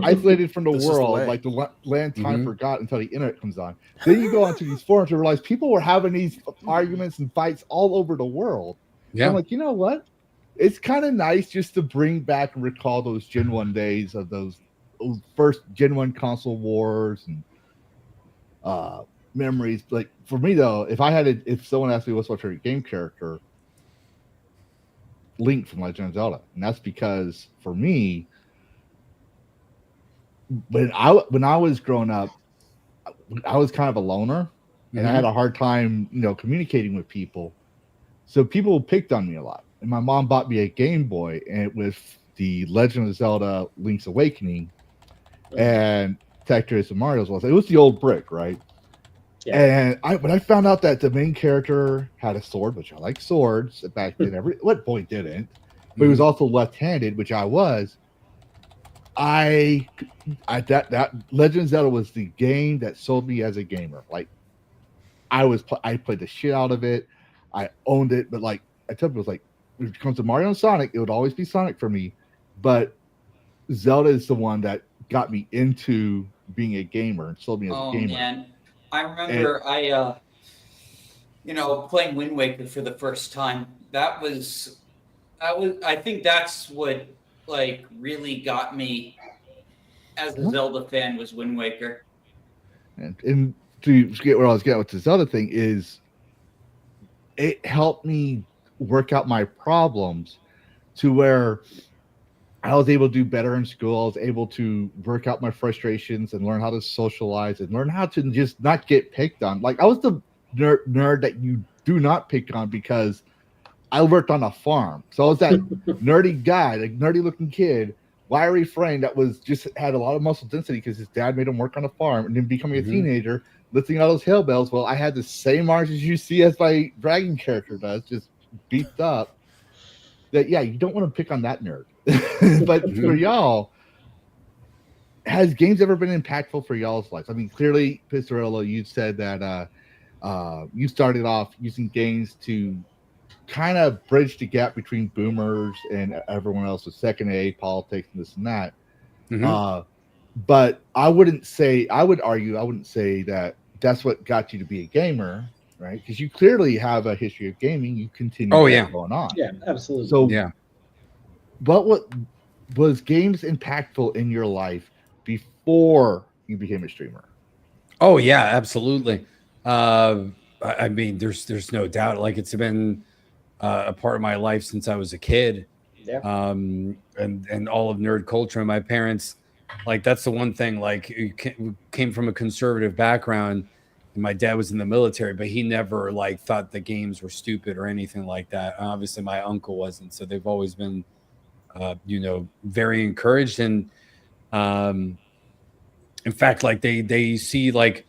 Isolated from the world, like the land time forgot until the internet comes on. Then you go onto these forums and realize people were having these arguments and fights all over the world. Yeah, so I'm like, you know what? It's kind of nice just to bring back and recall those Gen 1 days of those first Gen 1 console wars and memories. Like for me though, if someone asked me what's my favorite game character, Link from Legend of Zelda, and that's because for me, when I was growing up, I was kind of a loner, and I had a hard time, communicating with people. So people picked on me a lot. And my mom bought me a Game Boy, and it was the Legend of Zelda: Link's Awakening, and Tetris and Mario's was. It was the old brick, right? Yeah. And when I found out that the main character had a sword, which I like swords back then, what boy didn't? But he was also left-handed, which I was. That Legend of Zelda was the game that sold me as a gamer. Like I played the shit out of it. I owned it, but like I tell people, like when it comes to Mario and Sonic, it would always be Sonic for me. But Zelda is the one that got me into being a gamer and sold me as a gamer. Oh man, I remember playing Wind Waker for the first time. I think that's what like really got me as a Zelda fan was Wind Waker. And to get where I was getting with this other thing is it helped me work out my problems to where I was able to do better in school. I was able to work out my frustrations and learn how to socialize and learn how to just not get picked on. Like I was the nerd that you do not pick on because I worked on a farm. So I was that nerdy guy, like nerdy looking kid, wiry frame that had a lot of muscle density because his dad made him work on a farm, and then becoming a teenager, lifting all those hail bells. Well, I had the same arms as you see as my dragon character does, just beefed up. That you don't want to pick on that nerd. But for y'all, has games ever been impactful for y'all's lives? I mean, clearly, Pistolero, you said that you started off using games to kind of bridge the gap between boomers and everyone else with second A politics and this and that. But I would argue that that's what got you to be a gamer, right? Because you clearly have a history of gaming. You continue going on. Yeah, absolutely. So what was games impactful in your life before you became a streamer? Oh yeah, absolutely. I mean, there's no doubt. Like it's been a part of my life since I was a kid. Yeah. And all of nerd culture. And my parents, like that's the one thing. Like we came from a conservative background, and my dad was in the military, but he never like thought the games were stupid or anything like that. Obviously, my uncle wasn't. So they've always been, very encouraged. And in fact, like they see like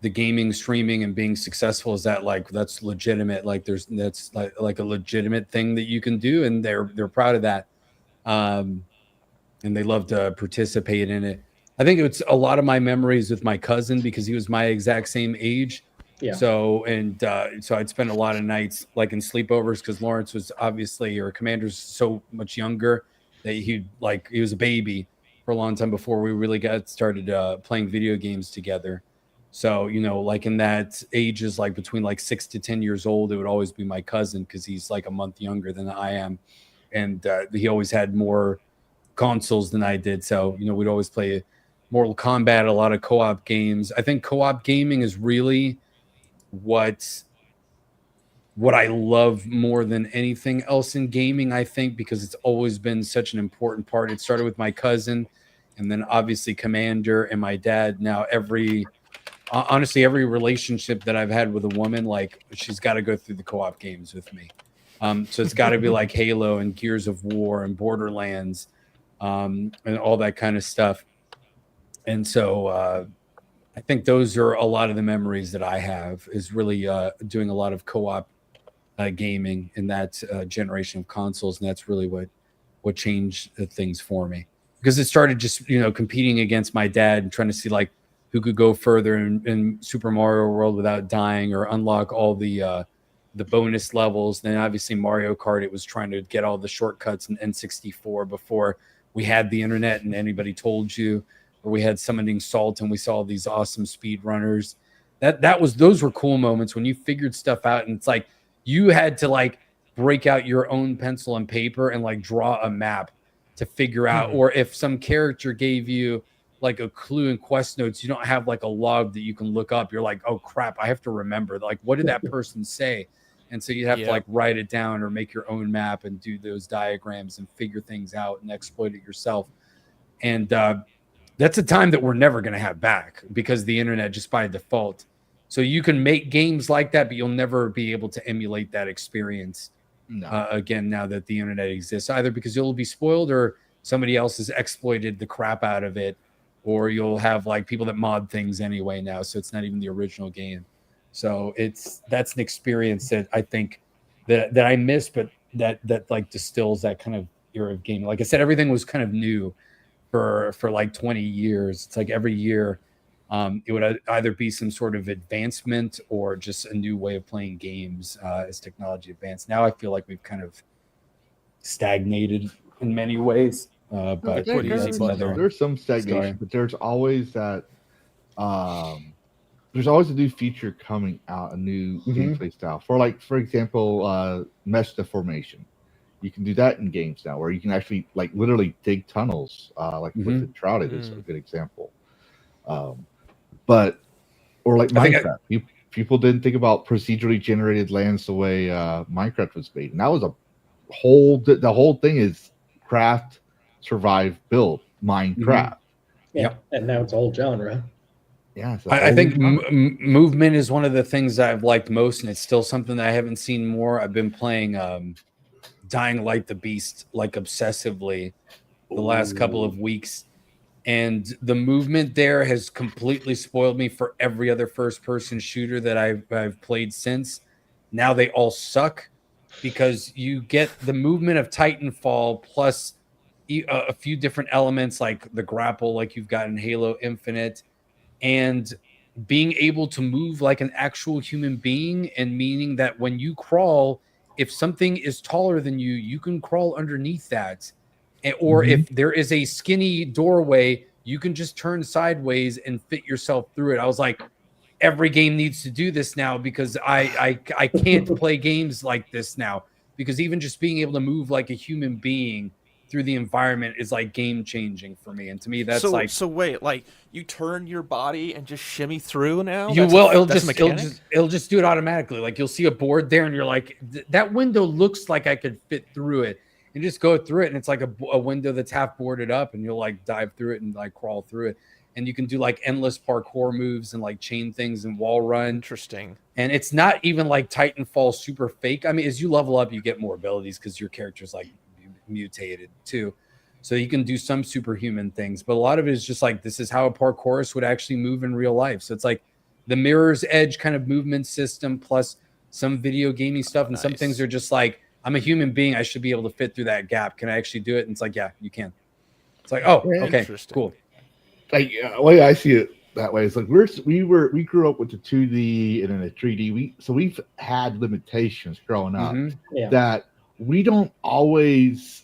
the gaming, streaming, and being successful is that like that's legitimate. Like that's like a legitimate thing that you can do, and they're proud of that, and they love to participate in it. I think it's a lot of my memories with my cousin because he was my exact same age. Yeah. So I'd spend a lot of nights like in sleepovers because Lawrence was obviously, or Commander's so much younger that he was a baby for a long time before we really got started playing video games together. So, like in that age is like between like 6 to 10 years old, it would always be my cousin because he's like a month younger than I am. And he always had more consoles than I did. So, we'd always play, Mortal Kombat, a lot of co-op games. I think co-op gaming is really what I love more than anything else in gaming, I think, because it's always been such an important part. It started with my cousin, and then obviously Commander and my dad. Now honestly, every relationship that I've had with a woman, like, she's got to go through the co-op games with me. So it's got to be like Halo and Gears of War and Borderlands, and all that kind of stuff. And so I think those are a lot of the memories that I have, is really doing a lot of co-op gaming in that generation of consoles. And that's really what changed things for me, because it started just, competing against my dad and trying to see like who could go further in Super Mario World without dying, or unlock all the bonus levels. Then obviously Mario Kart, it was trying to get all the shortcuts in N64 before we had the internet and anybody told you, or we had Summoning Salt and we saw these awesome speed runners. Those were cool moments when you figured stuff out, and it's like you had to like break out your own pencil and paper and like draw a map to figure out. Or if some character gave you like a clue in quest notes, you don't have like a log that you can look up. You're like, oh crap, I have to remember, like, what did that person say? And so you have to like write it down or make your own map and do those diagrams and figure things out and exploit it yourself. And that's a time that we're never going to have back, because the internet just by default. So you can make games like that, but you'll never be able to emulate that experience again, now that the internet exists, either because you'll be spoiled or somebody else has exploited the crap out of it, or you'll have like people that mod things anyway now. So it's not even the original game. So that's an experience that I think that I miss, but that like distills that kind of era of gaming. Like I said, everything was kind of new for like 20 years. It's like every year it would either be some sort of advancement or just a new way of playing games as technology advanced. Now I feel like we've kind of stagnated in many ways. But there's some stagnation, but there's always that there's always a new feature coming out, a new gameplay style. For example, mesh deformation. You can do that in games now, where you can actually like literally dig tunnels, like with the Shrouded is a good example. But or like Minecraft, people didn't think about procedurally generated lands the way Minecraft was made, and that was the whole thing is craft, survive, build Minecraft. Yeah, and now it's a whole genre. Yeah, I think movement is one of the things that I've liked most, and it's still something that I haven't seen more. I've been playing Dying Light the Beast like obsessively the last couple of weeks, and the movement there has completely spoiled me for every other first-person shooter that I've played since. Now they all suck, because you get the movement of Titanfall plus a few different elements like the grapple, like you've got in Halo Infinite, and being able to move like an actual human being, and meaning that when you crawl, if something is taller than you, you can crawl underneath that. Or if there is a skinny doorway, you can just turn sideways and fit yourself through it. I was like, every game needs to do this now, because I can't play games like this now, because even just being able to move like a human being through the environment is like game changing for me. And to me, that's so wait, like you turn your body and just shimmy through now? It'll just do it automatically. Like you'll see a board there and you're like, that window looks like I could fit through it, and just go through it. And it's like a window that's half boarded up, and you'll like dive through it and like crawl through it. And you can do like endless parkour moves and like chain things and wall run. Interesting. And it's not even like Titanfall super fake. I mean, as you level up, you get more abilities because your character's like mutated too. So you can do some superhuman things, but a lot of it is just like, this is how a parkourist would actually move in real life. So it's like the Mirror's Edge kind of movement system plus some video gaming stuff. And some things are just like, I'm a human being, I should be able to fit through that gap. Can I actually do it? And it's like, yeah, you can. It's like, oh, okay, cool. Like the way I see it that way is like we grew up with the 2D and then the 3D. We've had limitations growing up that we don't always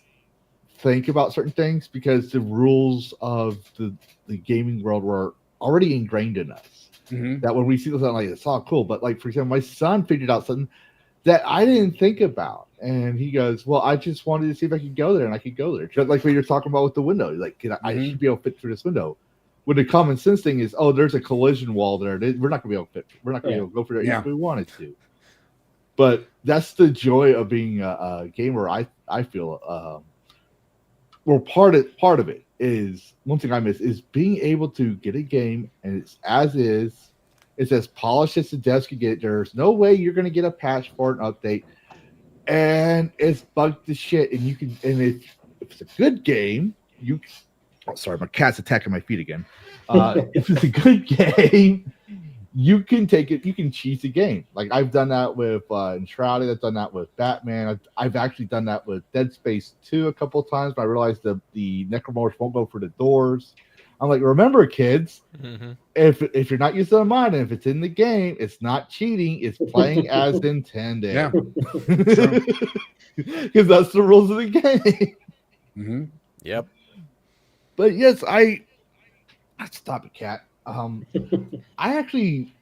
think about certain things because the rules of the gaming world were already ingrained in us. That when we see something like it's all cool, but like for example, my son figured out something that I didn't think about. And he goes, well, I just wanted to see if I could go there, and I could go there. Just like what you're talking about with the window. Like, I should be able to fit through this window. when the common sense thing is, oh, there's a collision wall there. We're not gonna be able to fit. We're not gonna be able to go for that Yeah. if we wanted to. But that's the joy of being a gamer. I feel. Well, part of it is one thing I miss is being able to get a game and it's as is. It's as polished as the desk can get. There's no way you're gonna get a patch for an update, and it's bugged to shit. And you can, and if it's a good game, you. Oh, sorry, my cat's attacking my feet again. If it's a good game, you can take it. You can cheat the game. Like I've done that with Enshrouded. I've done that with Batman. I've actually done that with Dead Space 2 a couple of times. But I realized the necromorphs won't go for the doors. I'm like, remember, kids, if you're not using the mind, and if it's in the game, it's not cheating. It's playing as intended. Yeah, because that's the rules of the game. Yep. But yes, I stop it, cat. I actually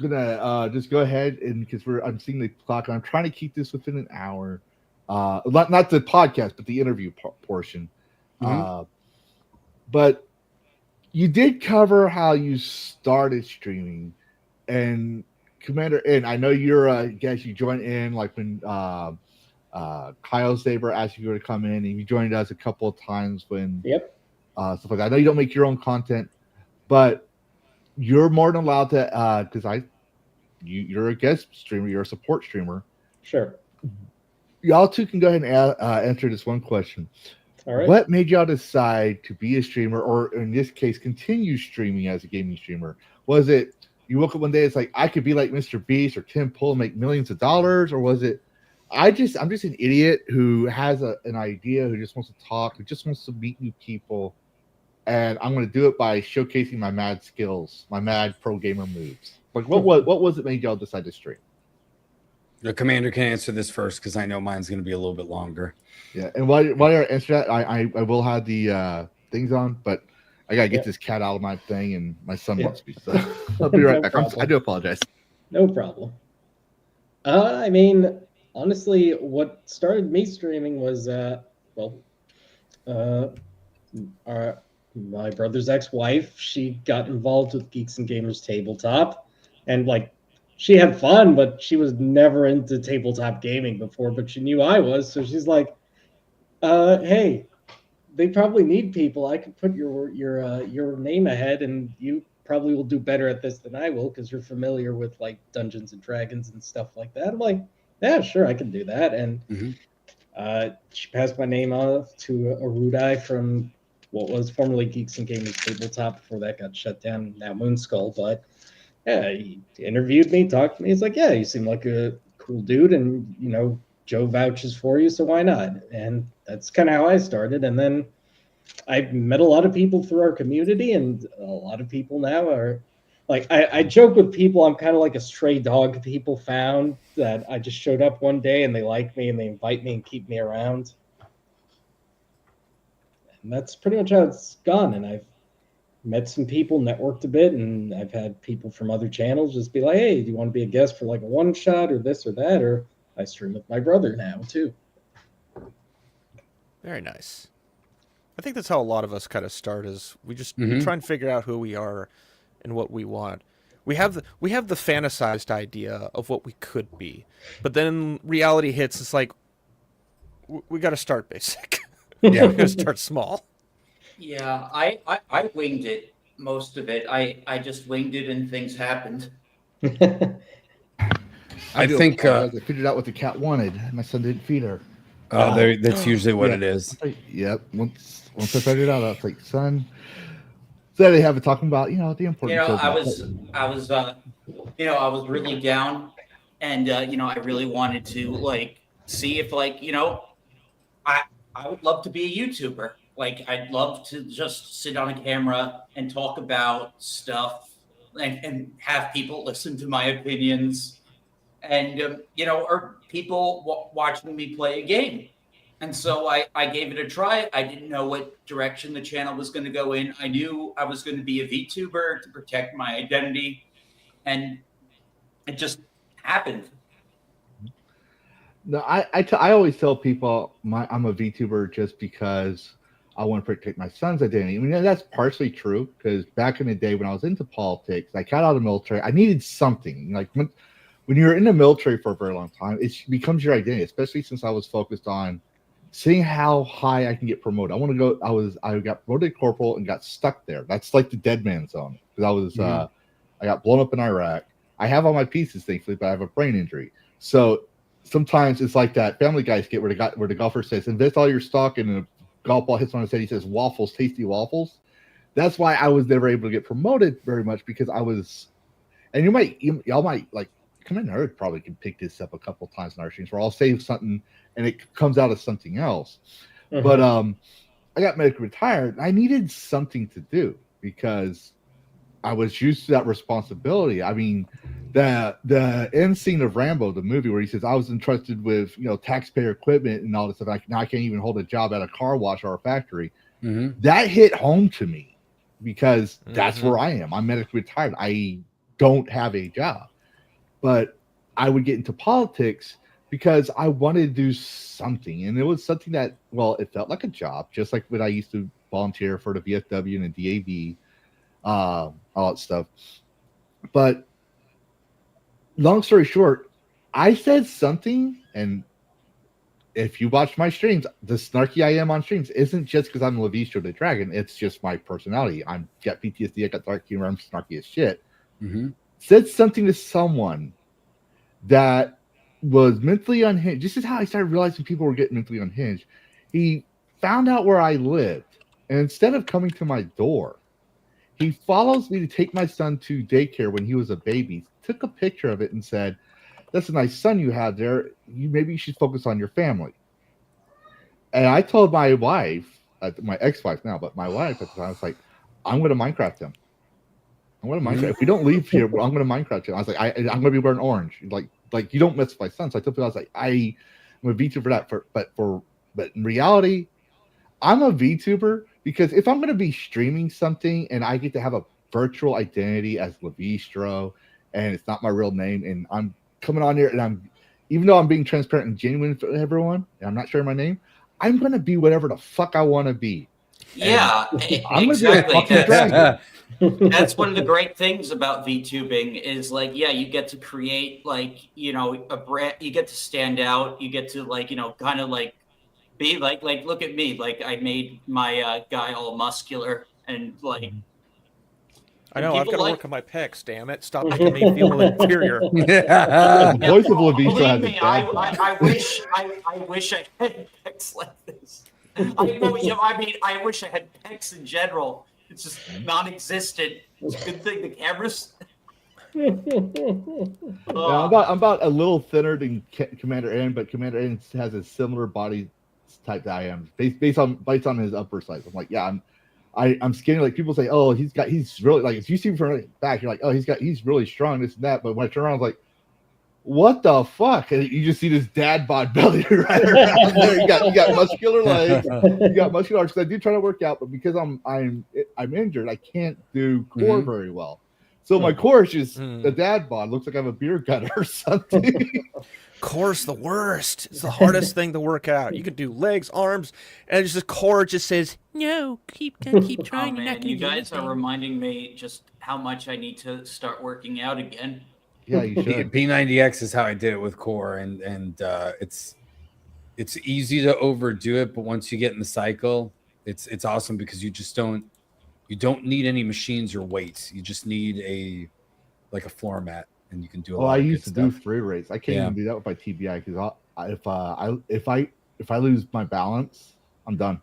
gonna just go ahead and because I'm seeing the clock and I'm trying to keep this within an hour. Not the podcast, but the interview portion. But you did cover how you started streaming, and Commander. And I know you're a guest. You joined in like when Kyle Saber asked you to come in, and you joined us a couple of times when stuff like that. I know you don't make your own content, but you're more than allowed to because you're a guest streamer, you're a support streamer. Sure. Y'all two can go ahead and answer this one question. All right. What made y'all decide to be a streamer, or in this case, continue streaming as a gaming streamer? Was it you woke up one day, it's like I could be like Mr. Beast or Tim Pool and make millions of dollars, or was it I'm just an idiot who has an idea, who just wants to talk, who just wants to meet new people, and I'm going to do it by showcasing my mad skills, my mad pro gamer moves. Like, what was it made y'all decide to stream? The Commander can answer this first because I know mine's going to be a little bit longer. Yeah, and while I answer that, I will have the things on, but I gotta get this cat out of my thing, and my son wants me, so I'll be right back. I do apologize. No problem. I mean, honestly, what started me streaming was my brother's ex-wife. She got involved with Geeks and Gamers Tabletop, and like she had fun, but she was never into tabletop gaming before. But she knew I was, so she's like, "Hey, they probably need people. I could put your name ahead, and you probably will do better at this than I will because you're familiar with like Dungeons and Dragons and stuff like that." I'm like, "Yeah, sure, I can do that." And she passed my name off to Arudai from what was formerly Geeks and Gamers Tabletop before that got shut down, now Moonskull. But yeah, he interviewed me, talked to me. He's like, "Yeah, you seem like a cool dude, and you know, Joe vouches for you, so why not?" And that's kind of how I started. And then I've met a lot of people through our community, and a lot of people now are like, I joke with people, I'm kind of like a stray dog people found that I just showed up one day and they like me and they invite me and keep me around. And that's pretty much how it's gone. And I've met some people, networked a bit, and I've had people from other channels just be like, "Hey, do you want to be a guest for like a one shot or this or that?" Or I stream with my brother now too. Very nice. I think that's how a lot of us kind of start, is we just we try and figure out who we are and what we want. We have the fantasized idea of what we could be, but then reality hits. It's like we got to start basic. Yeah, we got to start small. Yeah, I winged it, most of it. I just winged it and things happened. I think I figured out what the cat wanted. My son didn't feed her. That's usually what it is. Yep. Once I figured it out, I was like, "Son." So they have it talking about the important. I was I was really down, and I really wanted to like see if I would love to be a YouTuber. Like I'd love to just sit on a camera and talk about stuff and have people listen to my opinions, and or people watching me play a game. And so I gave it a try. I didn't know what direction the channel was going to go in. I knew I was going to be a VTuber to protect my identity, and it just happened. No, I always tell people I'm a VTuber just because I want to protect my son's identity. I mean, that's partially true because back in the day when I was into politics, I got out of the military. I needed something. Like when you're in the military for a very long time, it becomes your identity, especially since I was focused on seeing how high I can get promoted. I want to go. I got promoted to corporal and got stuck there. That's like the dead man zone because I was I got blown up in Iraq. I have all my pieces, thankfully, but I have a brain injury. So sometimes it's like that Family Guy skit where the golfer says, "Invest all your stock," and the golf ball hits on his head. He says, "Waffles, tasty waffles." That's why I was never able to get promoted very much because I was. And y'all might like. Commander Nerd probably can pick this up a couple times in our streams where I'll say something and it comes out as something else. But I got medically retired. I needed something to do because I was used to that responsibility. I mean, the end scene of Rambo, the movie where he says, I was entrusted with, taxpayer equipment and all this stuff. Now I can't even hold a job at a car wash or a factory. That hit home to me because that's where I am. I'm medically retired. I don't have a job. But I would get into politics because I wanted to do something. And it was something that, well, it felt like a job, just like when I used to volunteer for the VFW and the DAV, all that stuff. But long story short, I said something, and if you watch my streams, the snarky I am on streams isn't just because I'm Lavistro the Dragon. It's just my personality. I'm got PTSD, I got dark humor, I'm snarky as shit. Said something to someone that was mentally unhinged. This is how I started realizing people were getting mentally unhinged. He found out where I lived, and instead of coming to my door, he follows me to take my son to daycare when he was a baby, took a picture of it and said, "That's a nice son you have there. Maybe you should focus on your family." And I told my wife, my ex-wife now, but my wife at the time, I was like, "I'm going to Minecraft him. I'm going to Minecraft. If we don't leave here, I'm going to Minecraft him." I was like, I'm going to be wearing orange. Like you don't mess with my son. So I told people, I was like, I'm a VTuber for that. But in reality, I'm a VTuber because if I'm going to be streaming something and I get to have a virtual identity as Lavistro and it's not my real name, and I'm coming on here and even though I'm being transparent and genuine for everyone, and I'm not sharing my name, I'm going to be whatever the fuck I want to be. Yeah, I'm exactly. That's one of the great things about VTubing is like, yeah, you get to create like, a brand, you get to stand out, you get to like, kind of like be like look at me, like I made my guy all muscular and like. I know, I've got to work on my pecs, damn it. Stop making me feel inferior. The voice of Lavistro has me, I wish I had pecs like this. I wish I had pecs in general. It's just non-existent. It's a good thing the cameras. I'm about a little thinner than Commander Aaron, but Commander Aaron has a similar body type that I am, based on his upper size. I'm like, yeah, I'm skinny. Like people say, oh, he's really like. If you see him from the back, you're like, oh, he's really strong, this and that. But when I turn around, I was like, what the fuck? And you just see this dad bod belly right around there. You got muscular legs, you got muscular arms. I do try to work out, but because I'm injured, I can't do core very well. So my core is just a dad bod. Looks like I have a beer gut or something. Core's the worst. It's the hardest thing to work out. You can do legs, arms, and it's just core just says no. Keep trying. Oh, man, you guys are reminding me just how much I need to start working out again. Yeah, you should. P90X is how I did it with core, and it's easy to overdo it, but once you get in the cycle, it's awesome because you don't need any machines or weights. You just need a floor mat, and you can do a lot. I used to do free rates. I can't even do that with my TBI because if I lose my balance, I'm done.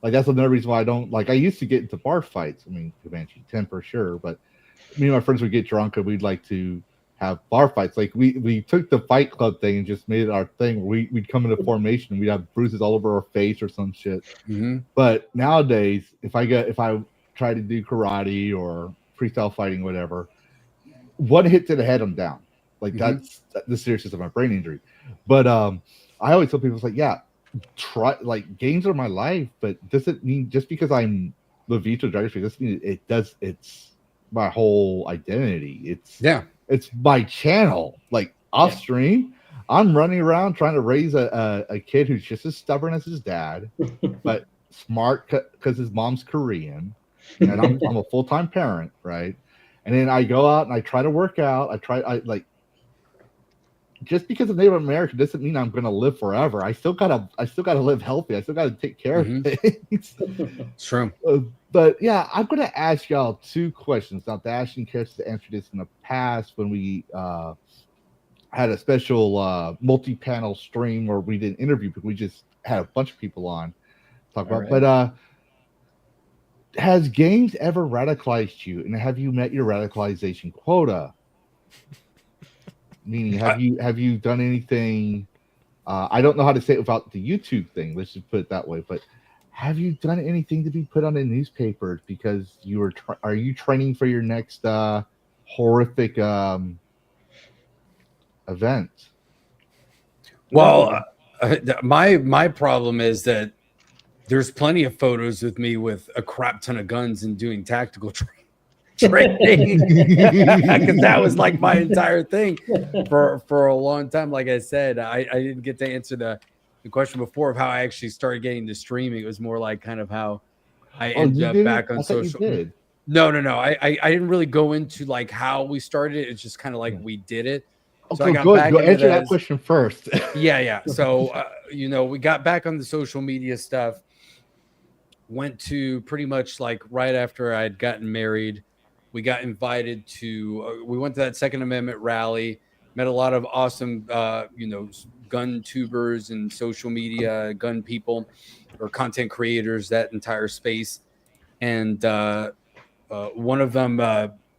Like that's another reason why I don't like. I used to get into bar fights. I mean, Comanche 10 for sure, but me and my friends would get drunk and we'd like to have bar fights. Like we took the Fight Club thing and just made it our thing. We'd come into formation and we'd have bruises all over our face or some shit. But nowadays, if I try to do karate or freestyle fighting, whatever, one hit to the head, I'm down. Like that's the seriousness of my brain injury. But I always tell people, it's like, yeah, try, like games are my life, but doesn't mean just because I'm Lavistro Dragon doesn't mean it's my whole identity. It's my channel. Like off stream, I'm running around trying to raise a kid who's just as stubborn as his dad, but smart because his mom's Korean, and I'm a full-time parent, right? And then I go out and I try to work out. I like, just because I'm Native American doesn't mean I'm gonna live forever. I still gotta live healthy. I still gotta take care of things. It's true. But yeah, I'm gonna ask y'all 2 questions. Now, Dash and Chris answered this in the past when we had a special multi-panel stream where we didn't interview people. We just had a bunch of people on talk about. Right. But has games ever radicalized you, and have you met your radicalization quota? Meaning, have you done anything? I don't know how to say it without the YouTube thing. Let's just put it that way. But have you done anything to be put on the newspapers because you were? Are you training for your next horrific event? Well, my problem is that there's plenty of photos with me with a crap ton of guns and doing tactical training, because that was like my entire thing for a long time. Like I said, I didn't get to answer the question before of how I actually started getting to streaming. It was more like kind of how I ended up back on social. No. I didn't really go into like how we started it. It's just kind of like we did it. So I got back go answer that question first. Yeah. So, we got back on the social media stuff, went to pretty much like right after I'd gotten married. We got invited to, we went to that Second Amendment rally, met a lot of awesome, gun tubers and social media gun people or content creators, that entire space. And one of them,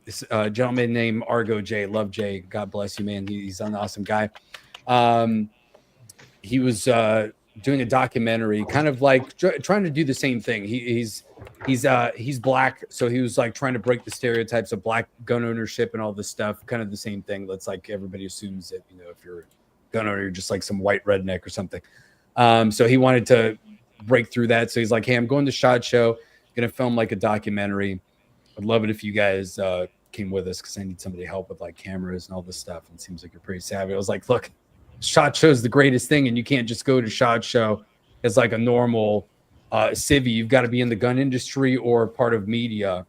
this gentleman named Argo J, Love J, God bless you, man. He's an awesome guy. He was doing a documentary, kind of like trying to do the same thing. He's black, so he was like trying to break the stereotypes of black gun ownership and all this stuff. Kind of the same thing. That's like everybody assumes that if you're a gun owner, you're just like some white redneck or something. So he wanted to break through that. So he's like, "Hey, I'm going to SHOT Show, gonna film like a documentary. I'd love it if you guys came with us because I need somebody to help with like cameras and all this stuff. And it seems like you're pretty savvy." I was like, "Look, SHOT Show is the greatest thing, and you can't just go to SHOT Show as like a normal civvy. You've got to be in the gun industry or part of media,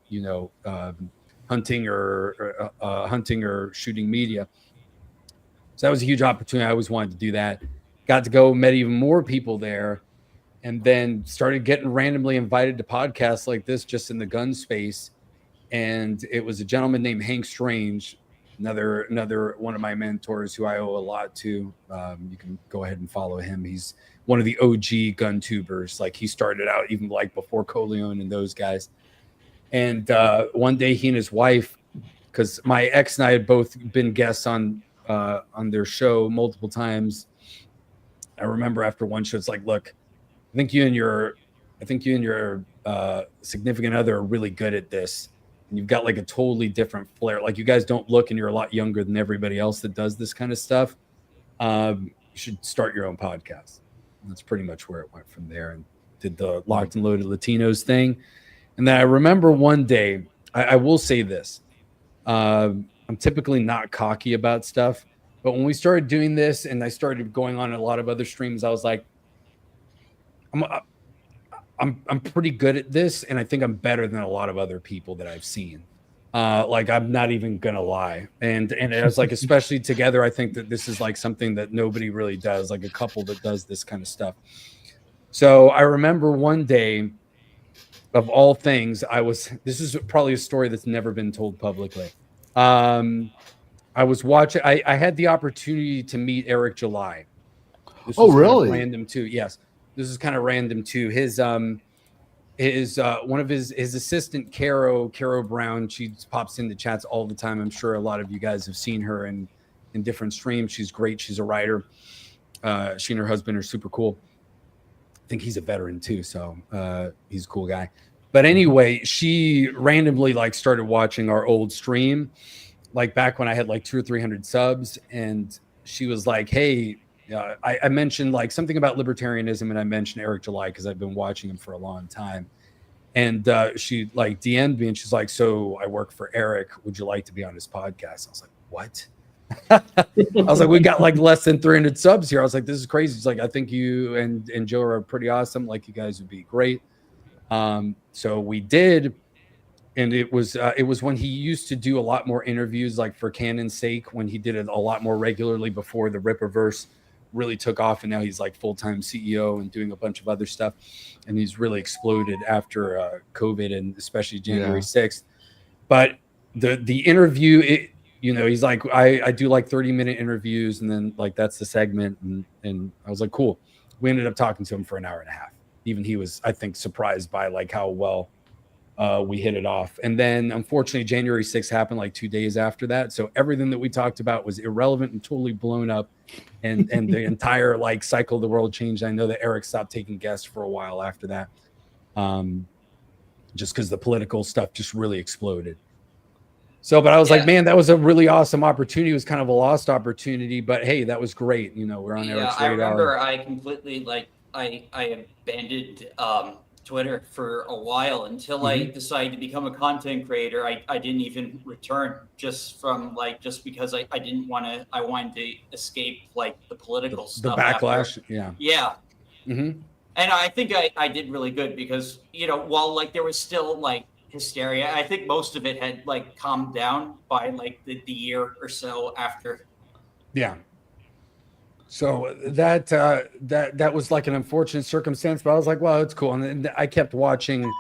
hunting or shooting media." So that was a huge opportunity. I always wanted to do that. Got to go, met even more people there, and then started getting randomly invited to podcasts like this just in the gun space. And it was a gentleman named Hank Strange, another one of my mentors who I owe a lot to. You can go ahead and follow him. He's one of the OG gun tubers. Like he started out even like before Coleon and those guys. And one day he and his wife, because my ex and I had both been guests on their show multiple times. I remember after one show, it's like, "Look, I think you and your significant other are really good at this. And you've got like a totally different flair. Like you guys don't look, and you're a lot younger than everybody else that does this kind of stuff. You should start your own podcast." And that's pretty much where it went from there, and did the Locked and Loaded Latinos thing. And then I remember one day, I will say this. I'm typically not cocky about stuff, but when we started doing this and I started going on a lot of other streams, I was like, I'm pretty good at this, and I think I'm better than a lot of other people that I've seen. Like I'm not even gonna lie, and it was like, especially together, I think that this is like something that nobody really does, like a couple that does this kind of stuff. So I remember one day, of all things, this is probably a story that's never been told publicly. I was watching. I had the opportunity to meet Eric July. This was really? Random too. Yes. This is kind of random too. His one of his assistant, Caro Brown, she pops into chats all the time. I'm sure a lot of you guys have seen her in different streams. She's great. She's a writer. She and her husband are super cool. I think he's a veteran too, so he's a cool guy. But anyway, she randomly like started watching our old stream, like back when I had like 200 or 300 subs, and she was like, "Hey." I mentioned like something about libertarianism, and I mentioned Eric July because I've been watching him for a long time. And she like DM'd me, and she's like, "So I work for Eric. Would you like to be on his podcast?" I was like, "What?" I was like, "We got like less than 300 subs here." I was like, "This is crazy." She's like, "I think you and Joe are pretty awesome. Like you guys would be great." So we did, and it was when he used to do a lot more interviews, like for Canon's sake, when he did it a lot more regularly before the Ripperverse really took off, and now he's like full-time CEO and doing a bunch of other stuff, and he's really exploded after COVID and especially January 6th. But the interview, he's like, I do like 30-minute interviews, and then like that's the segment, and I was like, cool. We ended up talking to him for an hour and a half. Even he was, I think, surprised by like how well we hit it off. And then unfortunately January 6th happened like 2 days after that, so everything that we talked about was irrelevant and totally blown up, and the entire like cycle of the world changed. I know that Eric stopped taking guests for a while after that, just because the political stuff just really exploded. So, but I was like, man, that was a really awesome opportunity. It was kind of a lost opportunity, but hey, that was great. We're on Eric's radar. I remember I completely I abandoned Twitter for a while until I decided to become a content creator. I didn't even return just because I didn't want to. I wanted to escape like the political stuff, the backlash. After. Yeah. And I think I did really good because while like there was still like hysteria, I think most of it had like calmed down by like the year or so after. Yeah. So that was like an unfortunate circumstance, but I was like, well, it's cool. And then I kept watching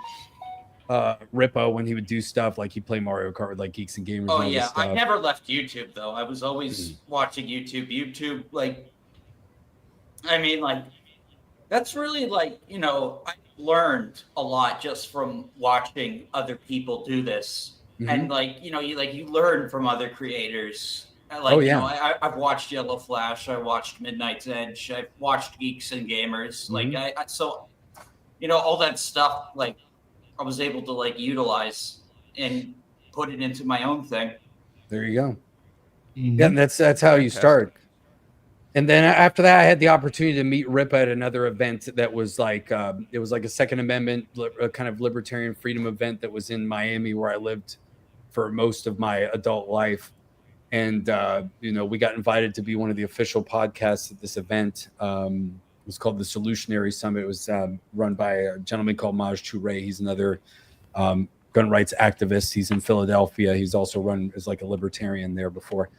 Rippo when he would do stuff like he'd play Mario Kart with like Geeks and Gamers. Oh and yeah, I never left YouTube though. I was always watching YouTube, like, I mean, like, that's really like, I learned a lot just from watching other people do this. And like, you learn from other creators. Like, I've watched Yellow Flash, I watched Midnight's Edge, I've watched Geeks and Gamers. Like, so all that stuff, like, I was able to like utilize and put it into my own thing. There you go. Yeah, and that's how you start. And then after that, I had the opportunity to meet Rip at another event that was like, it was like a Second Amendment, kind of libertarian freedom event that was in Miami, where I lived for most of my adult life. And, we got invited to be one of the official podcasts at this event. It was called the Solutionary Summit. It was run by a gentleman called Maj Toure. He's another gun rights activist. He's in Philadelphia. He's also run as like a libertarian there before.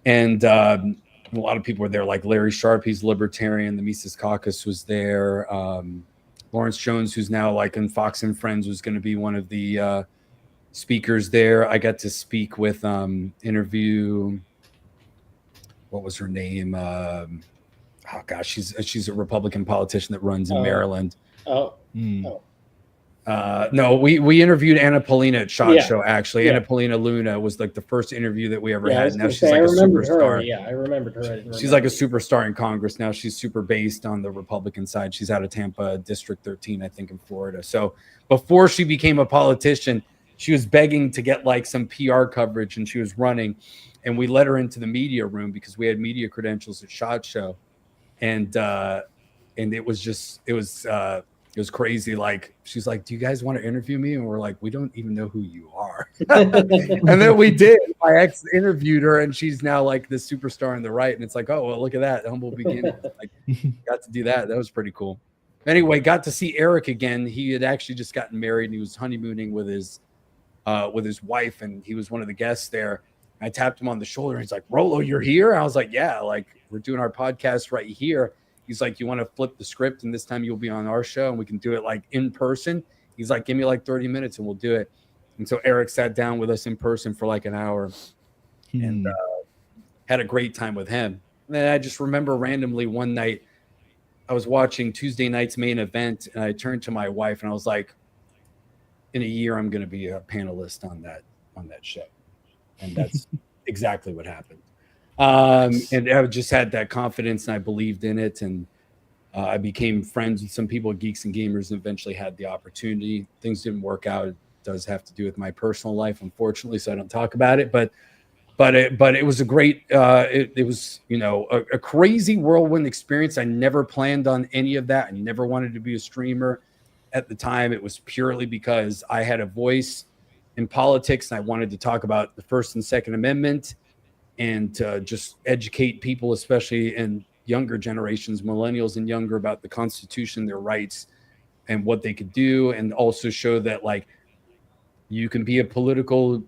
And a lot of people were there, like Larry Sharp, he's libertarian. The Mises Caucus was there. Lawrence Jones, who's now like in Fox and Friends, was going to be one of the speakers there. I got to speak with interview, what was her name? She's a Republican politician that runs in Maryland. No, we interviewed Anna Paulina at SHOT Show, actually. Anna Paulina Luna was like the first interview that we ever had. Now she's like a superstar. I remembered her. She's like a superstar in Congress now. She's super based on the Republican side. She's out of Tampa, District 13, I think, in Florida. So before she became a politician, she was begging to get like some PR coverage, and she was running. And we let her into the media room because we had media credentials at SHOT Show. And it was crazy. Like, she's like, do you guys want to interview me? And we're like, we don't even know who you are. And then we did. My ex interviewed her, and she's now like the superstar on the right. And it's like, oh, well, look at that. Humble beginnings. Like, got to do that. That was pretty cool. Anyway, got to see Eric again. He had actually just gotten married, and he was honeymooning with his wife, and he was one of the guests there. I tapped him on the shoulder, and he's like, Rolo, you're here? I was like, yeah, like, we're doing our podcast right here. He's like, you want to flip the script, and this time you'll be on our show, and we can do it like in person. He's like, give me like 30 minutes and we'll do it. And so Eric sat down with us in person for like an hour and had a great time with him. And then I just remember randomly one night I was watching Tuesday night's main event, and I turned to my wife and I was like, in a year, I'm going to be a panelist on that show. And that's exactly what happened. And I just had that confidence, and I believed in it. And I became friends with some people at Geeks and Gamers, and eventually had the opportunity. Things didn't work out. It does have to do with my personal life, unfortunately, so I don't talk about it. But it was a great, it was, a crazy whirlwind experience. I never planned on any of that. I never wanted to be a streamer at the time. It was purely because I had a voice in politics, and I wanted to talk about the First and Second Amendment, and just educate people, especially in younger generations, millennials and younger, about the Constitution, their rights, and what they could do, and also show that like you can be a political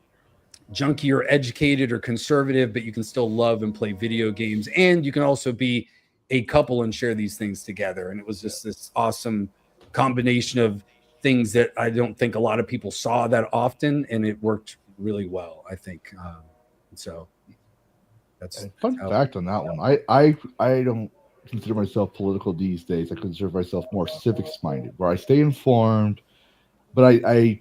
junkie or educated or conservative, but you can still love and play video games, and you can also be a couple and share these things together. And it was just this awesome combination of things that I don't think a lot of people saw that often, and it worked really well, I think. So that's fun fact on that one. I don't consider myself political these days. I consider myself more civics minded, where I stay informed, but I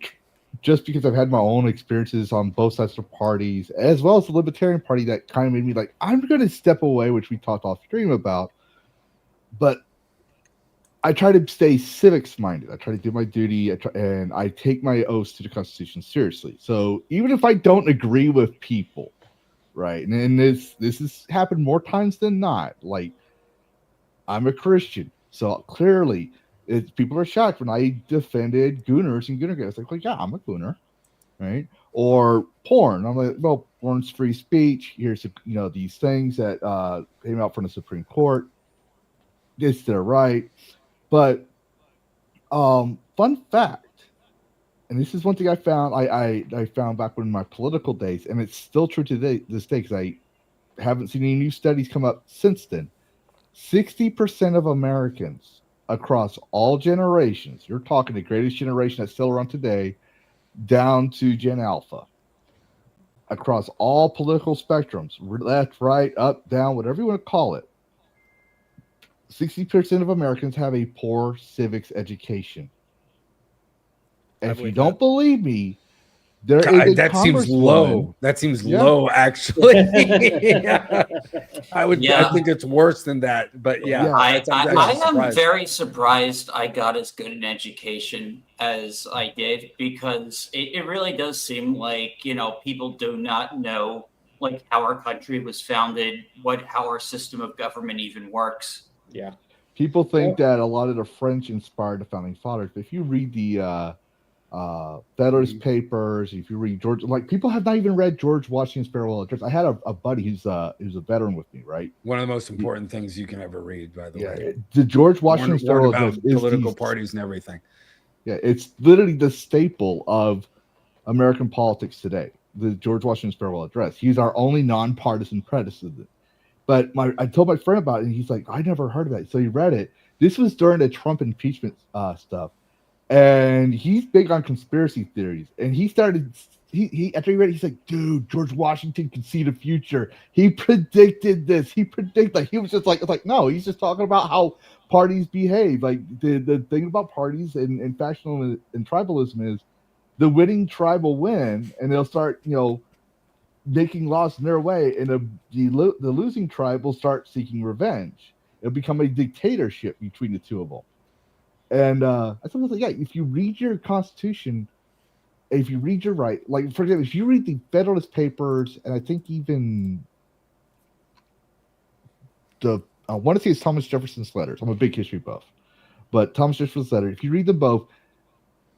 just because I've had my own experiences on both sides of parties, as well as the Libertarian Party, that kind of made me like, I'm going to step away, which we talked off stream about. But I try to stay civics minded. I try to do my duty, and I take my oaths to the Constitution seriously. So even if I don't agree with people, right, and this has happened more times than not. Like, I'm a Christian, so clearly people are shocked when I defended Gooners and Gooner guys. Like, well, yeah, I'm a Gooner, right? Or porn. I'm like, well, porn's free speech. Here's these things that came out from the Supreme Court. It's their right. But fun fact, and this is one thing I found I found back when my political days, and it's still true today this day because I haven't seen any new studies come up since then. 60% of Americans across all generations, you're talking the greatest generation that's still around today, down to Gen Alpha, across all political spectrums, left, right, up, down, whatever you want to call it, 60% of Americans have a poor civics education. And if you don't believe me, there is a that seems low. That seems low, actually. I think it's worse than that. But I am very surprised I got as good an education as I did, because it really does seem like, people do not know like how our country was founded, how our system of government even works. Yeah. People think that a lot of the French inspired the founding fathers, but if you read the Federalist Papers, if you read George, like, people have not even read George Washington's farewell address. I had a buddy who's a veteran with me, right? One of the most important things you can ever read, by the way. The George Washington's farewell address is political parties and everything. Yeah, it's literally the staple of American politics today. The George Washington's farewell address. He's our only nonpartisan president. But I told my friend about it, and he's like, I never heard of that. So he read it. This was during the Trump impeachment stuff. And he's big on conspiracy theories. And he started, after he read it, he's like, dude, George Washington can see the future. He predicted this. He was just like, no, he's just talking about how parties behave. Like, the thing about parties and factional and tribalism is the winning tribe will win, and they'll start, making laws in their way, and the losing tribe will start seeking revenge. It'll become a dictatorship between the two of them. And I was like, yeah, if you read your Constitution, if you read your right, like, for example, if you read the Federalist Papers, and I think even I want to say it's Thomas Jefferson's letters. I'm a big history buff, but Thomas Jefferson's letter, if you read them both,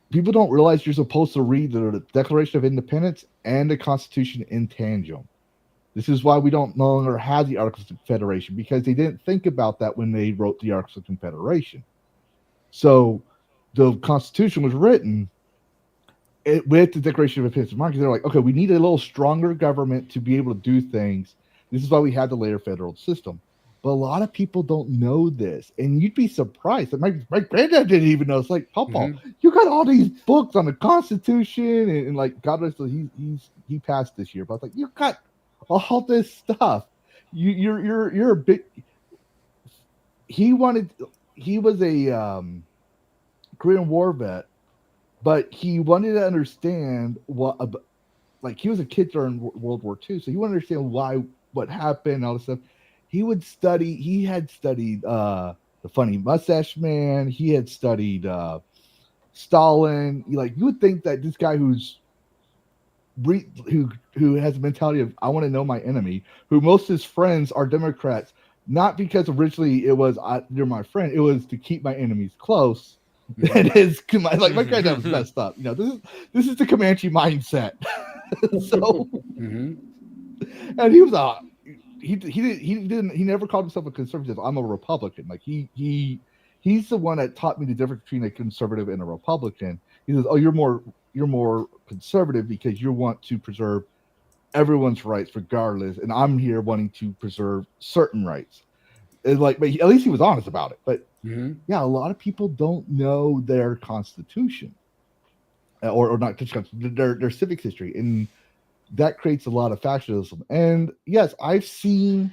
people don't realize you're supposed to read the Declaration of Independence and the Constitution in tandem. This is why we don't no longer have the Articles of Confederation, because they didn't think about that when they wrote the Articles of Confederation. So the Constitution was written with the Declaration of Independence in mind, because they're like, okay, we need a little stronger government to be able to do things. This is why we had the later federal system. But a lot of people don't know this, and you'd be surprised that my granddad didn't even know. It's like, Papa, you got all these books on the Constitution, and like, God bless him, he passed this year, but I was like, you got all this stuff. You're a big. He was a Korean War vet, but he wanted to understand like, he was a kid during World War II, so he wanted to understand what happened, all this stuff. He had studied the Funny Mustache Man. He had studied Stalin. You would think that this guy who has a mentality of, I want to know my enemy, who most of his friends are Democrats, not because originally it was you're my friend, it was to keep my enemies close. And my granddad was messed up. This is the Comanche mindset. So, and he was he never called himself a conservative. I'm a Republican. Like, he he's the one that taught me the difference between a conservative and a Republican. He says, "Oh, you're more conservative because you want to preserve everyone's rights regardless, and I'm here wanting to preserve certain rights." And but at least he was honest about it. But yeah, a lot of people don't know their constitution, or not their civic history, and that creates a lot of factionalism. And yes, I see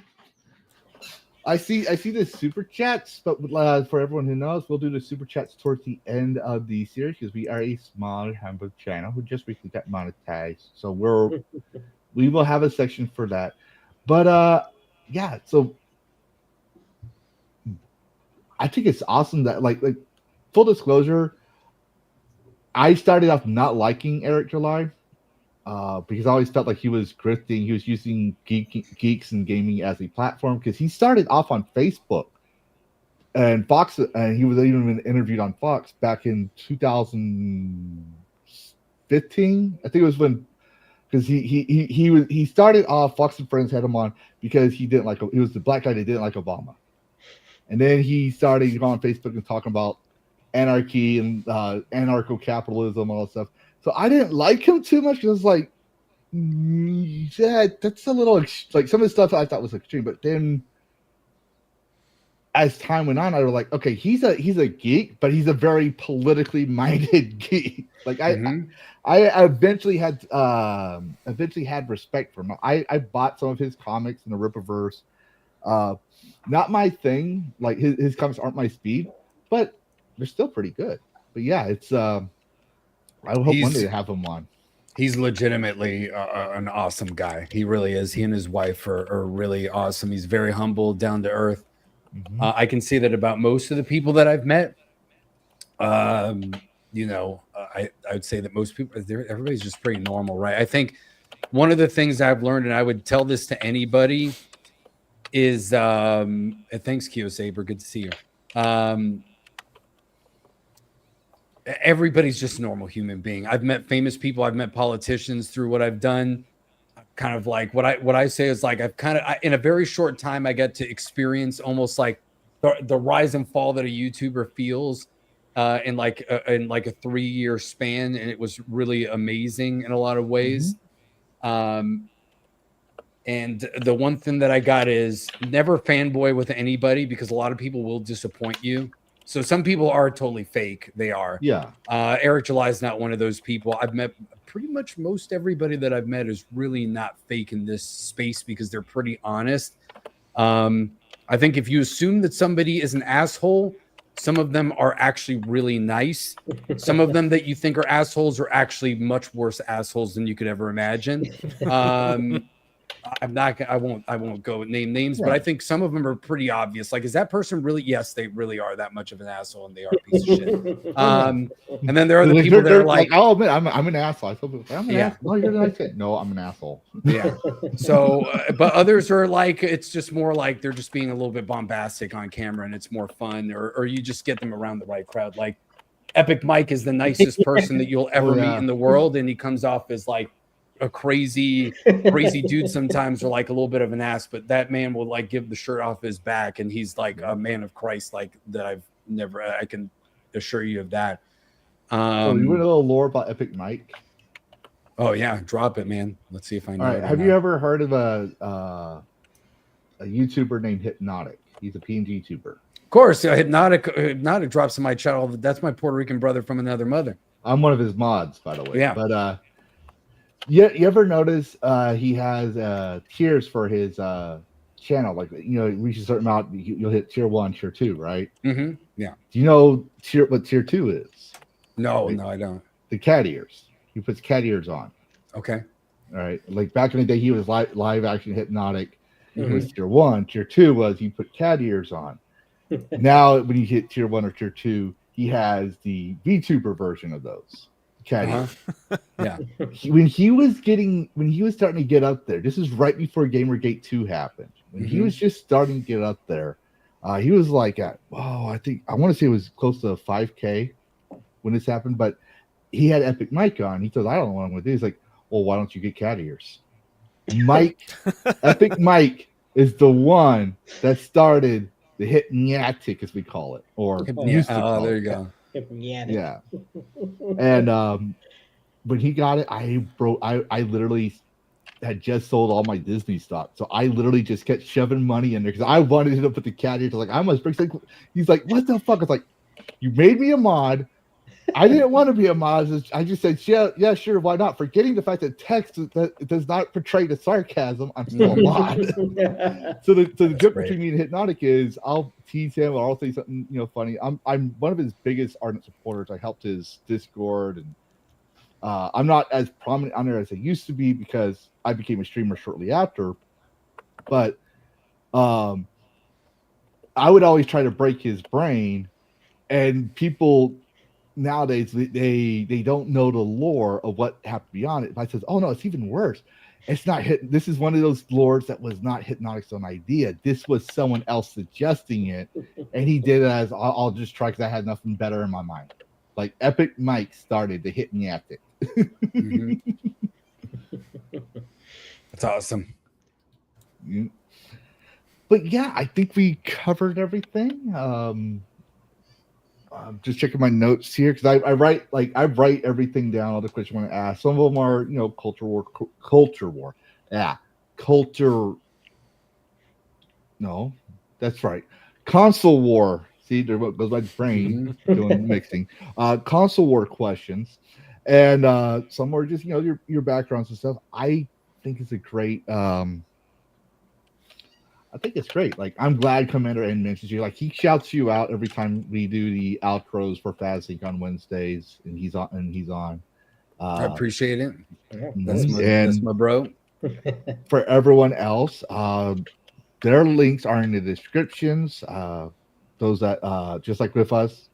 the super chats, but for everyone who knows, we'll do the super chats towards the end of the series because we are a small, humble channel who just recently got monetized. So we will have a section for that. But yeah, so I think it's awesome that like full disclosure, I started off not liking Eric July. Because I always felt like he was grifting. He was using geeks and gaming as a platform because he started off on Facebook and Fox, and he was even been interviewed on Fox back in 2015. I think it was when because he started off. Fox and Friends had him on because he was the black guy that didn't like Obama, and then he started going on Facebook and talking about anarchy and anarcho-capitalism and all that stuff. So I didn't like him too much because like, yeah, that's a little like some of the stuff I thought was extreme. But then, as time went on, I was like, okay, he's a geek, but he's a very politically minded geek. Like I eventually had respect for him. I bought some of his comics in the Rippaverse. Not my thing. Like his comics aren't my speed, but they're still pretty good. But yeah, it's I hope one day to have him on. He's legitimately an awesome guy. He really is. He and his wife are really awesome. He's very humble, down to earth. I can say that about most of the people that I've met. I would say that most people, everybody's just pretty normal, right? I think one of the things I've learned, and I would tell this to anybody, is thanks, Kyo Saber. Good to see you. Everybody's just a normal human being. I've met famous people. I've met politicians through what I've done. Kind of like what I say is like in a very short time I get to experience almost like the rise and fall that a YouTuber feels in like a 3-year span, and it was really amazing in a lot of ways. And the one thing that I got is never fanboy with anybody because a lot of people will disappoint you. So some people are totally fake. They are. Yeah. Eric July is not one of those people. I've met pretty much most everybody that I've met is really not fake in this space because they're pretty honest. I think if you assume that somebody is an asshole, some of them are actually really nice. Some of them that you think are assholes are actually much worse assholes than you could ever imagine. I won't go name names, but I think some of them are pretty obvious. Like, is that person really? Yes, they really are that much of an asshole, and they are a piece of shit. And then there are the people that are like, I'll admit, I'm an asshole. I feel I'm an asshole. Oh, you're like it. No, I'm an asshole. Yeah. So, but others are like, it's just more like they're just being a little bit bombastic on camera, and it's more fun, or you just get them around the right crowd. Like, Epic Mike is the nicest person that you'll ever meet in the world, and he comes off as like a crazy dude sometimes, or like a little bit of an ass, but that man will like give the shirt off his back, and he's like a man of Christ, like that I can assure you of that. You want a little lore about Epic Mike? Oh yeah, drop it, man. Let's see if I know. All right, have you ever heard of a YouTuber named Hypnotic? He's a PNG YouTuber. Of course, Hypnotic drops in my channel. That's my Puerto Rican brother from another mother. I'm one of his mods, by the way. Yeah, but you ever notice he has tiers for his channel? Like, you know, reach a certain amount, you'll hit tier 1, tier 2, right? Mm-hmm. Yeah. Do you know what tier 2 is? No, I don't. The cat ears. He puts cat ears on. Okay. All right. Like back in the day, he was live action Hypnotic. It was tier 1. Tier 2 was he put cat ears on. Now, when you hit tier 1 or tier 2, he has the VTuber version of those. Yeah. When he was starting to get up there, this is right before Gamergate 2 happened. When he was just starting to get up there, he was like I want to say it was close to 5K when this happened, but he had Epic Mike on. He says, I don't know what I'm gonna do. He's like, well, why don't you get cat ears? Epic Mike is the one that started the hypniatic, as we call it, or Yeah. used to Oh, call there it. you go. Yeah. And when he got it, I literally had just sold all my Disney stock, so I literally just kept shoving money in there because I wanted to put the cat here. Like, I must bring. He's like, what the fuck? It's like, you made me a mod. I didn't want to be a mod. I just said, yeah, sure, why not? Forgetting the fact that text that it does not portray the sarcasm, I'm still a mod. So the difference between me and Hypnotic is I'll tease him or I'll say something funny. I'm one of his biggest ardent supporters. I helped his Discord, and I'm not as prominent on there as I used to be because I became a streamer shortly after. But I would always try to break his brain, and people nowadays they don't know the lore of what happened beyond it. If I says, oh no, it's even worse. It's not hit. This is one of those lores that was not Hypnotic's own idea. This was someone else suggesting it, and he did it as I'll just try because I had nothing better in my mind. Like Epic Mike started the Hypniatic. That's awesome. But yeah, I think we covered everything. I'm just checking my notes here because I write everything down, all the questions I want to ask. Some of them are culture war. Yeah, culture. No, that's right. Console war. See, there goes my brain doing mixing. Console war questions, and some are just your backgrounds and stuff. I think it's a great. I think it's great. Like, I'm glad Commander N mentions you. Like, he shouts you out every time we do the outros for FastSync on Wednesdays, and he's on. I appreciate it. That's my bro. For everyone else, their links are in the descriptions. Those that just like with us.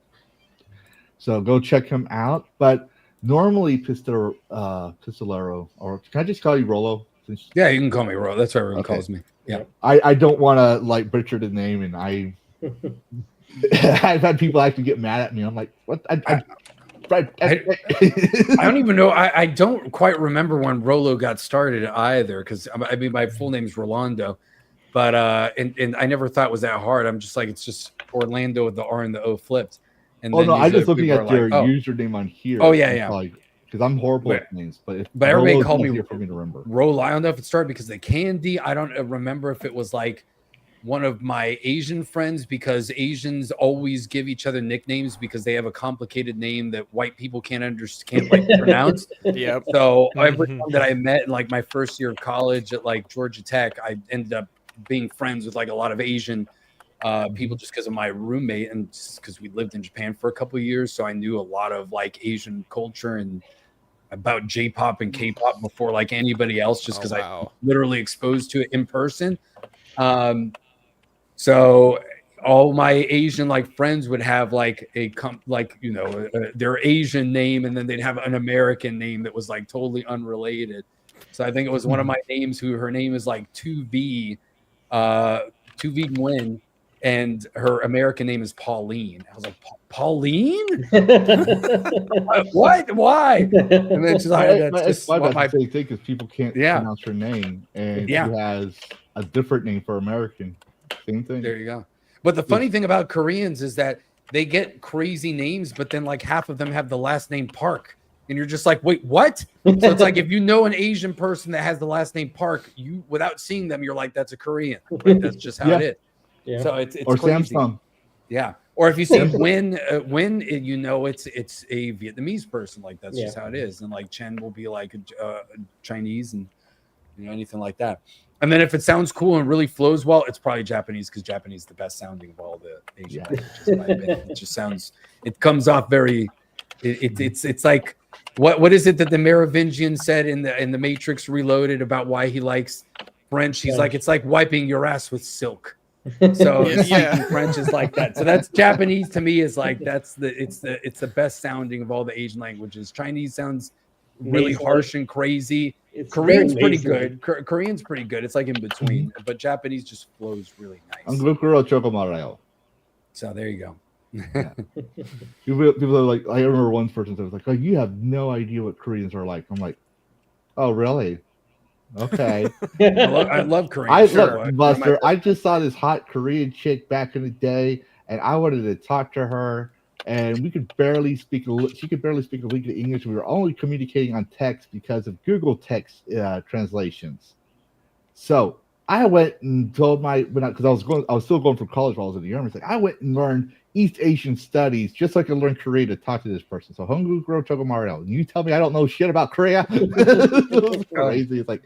So go check him out. But normally, Pistolero, or can I just call you Rolo? Yeah, you can call me Rolo. That's what everyone calls me. Yeah, I don't want to butcher the name, and I've had people actually get mad at me. I'm like, what? I don't even know. I don't quite remember when Rolo got started either, because I mean my full name's Rolando, but and I never thought it was that hard. I'm just like, it's just Orlando with the R and the O flipped. And no, I'm just looking at their username on here. Oh yeah. Because I'm horrible at names, but everybody called me for me to remember. Rolo. I don't know if it started because of the candy. I don't remember if it was like one of my Asian friends, because Asians always give each other nicknames because they have a complicated name that white people can't pronounce. Yep. So every time that I met in like my first year of college at like Georgia Tech, I ended up being friends with like a lot of Asian people just because of my roommate and just because we lived in Japan for a couple of years. So I knew a lot of like Asian culture and about J-pop and K-pop before like anybody else, just because I literally exposed to it in person. So all my Asian like friends would have like their Asian name, and then they'd have an American name that was like totally unrelated. So I think it was one of my names her name is like 2V Nguyen, and her American name is Pauline. I was like, Pauline? What? Why? And then she's like, that's just my thing, because people can't pronounce her name, and she has a different name for American. Same thing. There you go. But the funny thing about Koreans is that they get crazy names, but then like half of them have the last name Park. And you're just like, wait, what? So it's like, if you know an Asian person that has the last name Park, you, without seeing them, you're like, that's a Korean. Right? That's just how it is. Yeah. So it's or crazy. Samsung. Yeah. Or if you see when you know it's a Vietnamese person, like that's just how it is. And like Chen will be like Chinese, and anything like that. And then if it sounds cool and really flows well, it's probably Japanese, because Japanese is the best sounding of all the Asian languages, in my opinion. It just sounds, it comes off very, it's like, what is it that the Merovingian said in the Matrix Reloaded about why he likes French? He's like, it's like wiping your ass with silk. So French is like that. So that's Japanese to me is like, it's the best sounding of all the Asian languages. Chinese sounds really harsh and crazy. Korean's pretty good. Korean's pretty good. It's like in between, but Japanese just flows really nice. So there you go. People are like, I remember one person that was like, "Oh, you have no idea what Koreans are like." I'm like, "Oh, really?" Okay. I love Korean. I Sure, look, why Buster. not? I just saw this hot Korean chick back in the day, and I wanted to talk to her. And we could barely speak. She could barely speak a lick of English. We were only communicating on text because of Google text translations. So I went and told because I was still going for college while I was in the army. Like I went and learned East Asian studies just so I could learn Korean to talk to this person. So Hongu Gro Chogo Mario, you tell me I don't know shit about Korea? It was crazy. It's like,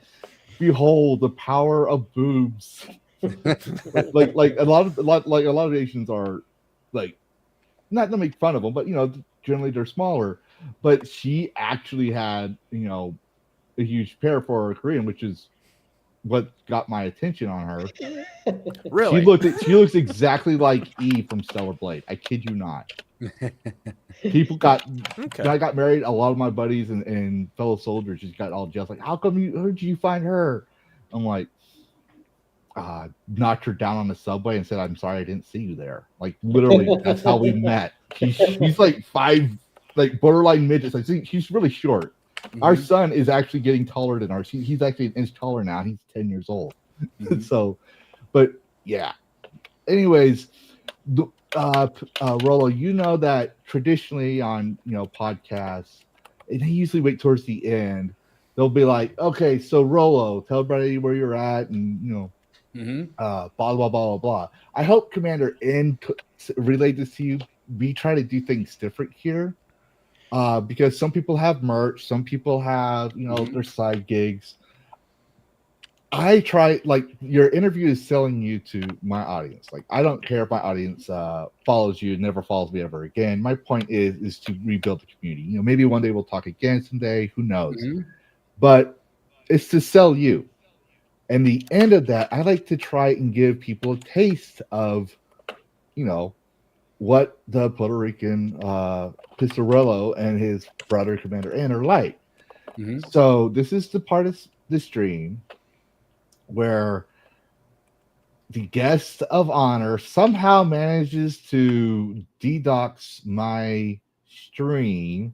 behold the power of boobs. like a lot of Asians are like, not to make fun of them, but generally they're smaller. But she actually had a huge pair for her Korean, which is what got my attention on her. Really? She looks exactly like Eve from Stellar Blade. I kid you not. People when I got married, a lot of my buddies and fellow soldiers just got all jealous. Like, how come where'd you find her? I'm like, knocked her down on the subway and said, "I'm sorry, I didn't see you there." Like literally, that's how we met. She's like 5, like borderline midget. Like she's really short. Mm-hmm. Our son is actually getting taller than ours. He's actually an inch taller now. He's 10 years old. Mm-hmm. So, but yeah. Anyways, Rollo, you know that traditionally on podcasts, and they usually wait towards the end. They'll be like, "Okay, so Rollo, tell everybody where you're at," and blah blah blah blah blah. I hope Commander N relayed this to you. We try to do things different here. Because some people have merch, some people have, their side gigs. I try, like, your interview is selling you to my audience. Like, I don't care if my audience follows you, never follows me ever again. My point is to rebuild the community. Maybe one day we'll talk again someday. Who knows? Mm-hmm. But it's to sell you. And the end of that, I like to try and give people a taste of, what the Puerto Rican Pistolero and his brother Commander N are like. Mm-hmm. So this is the part of the stream where the guest of honor somehow manages to DDoS my stream,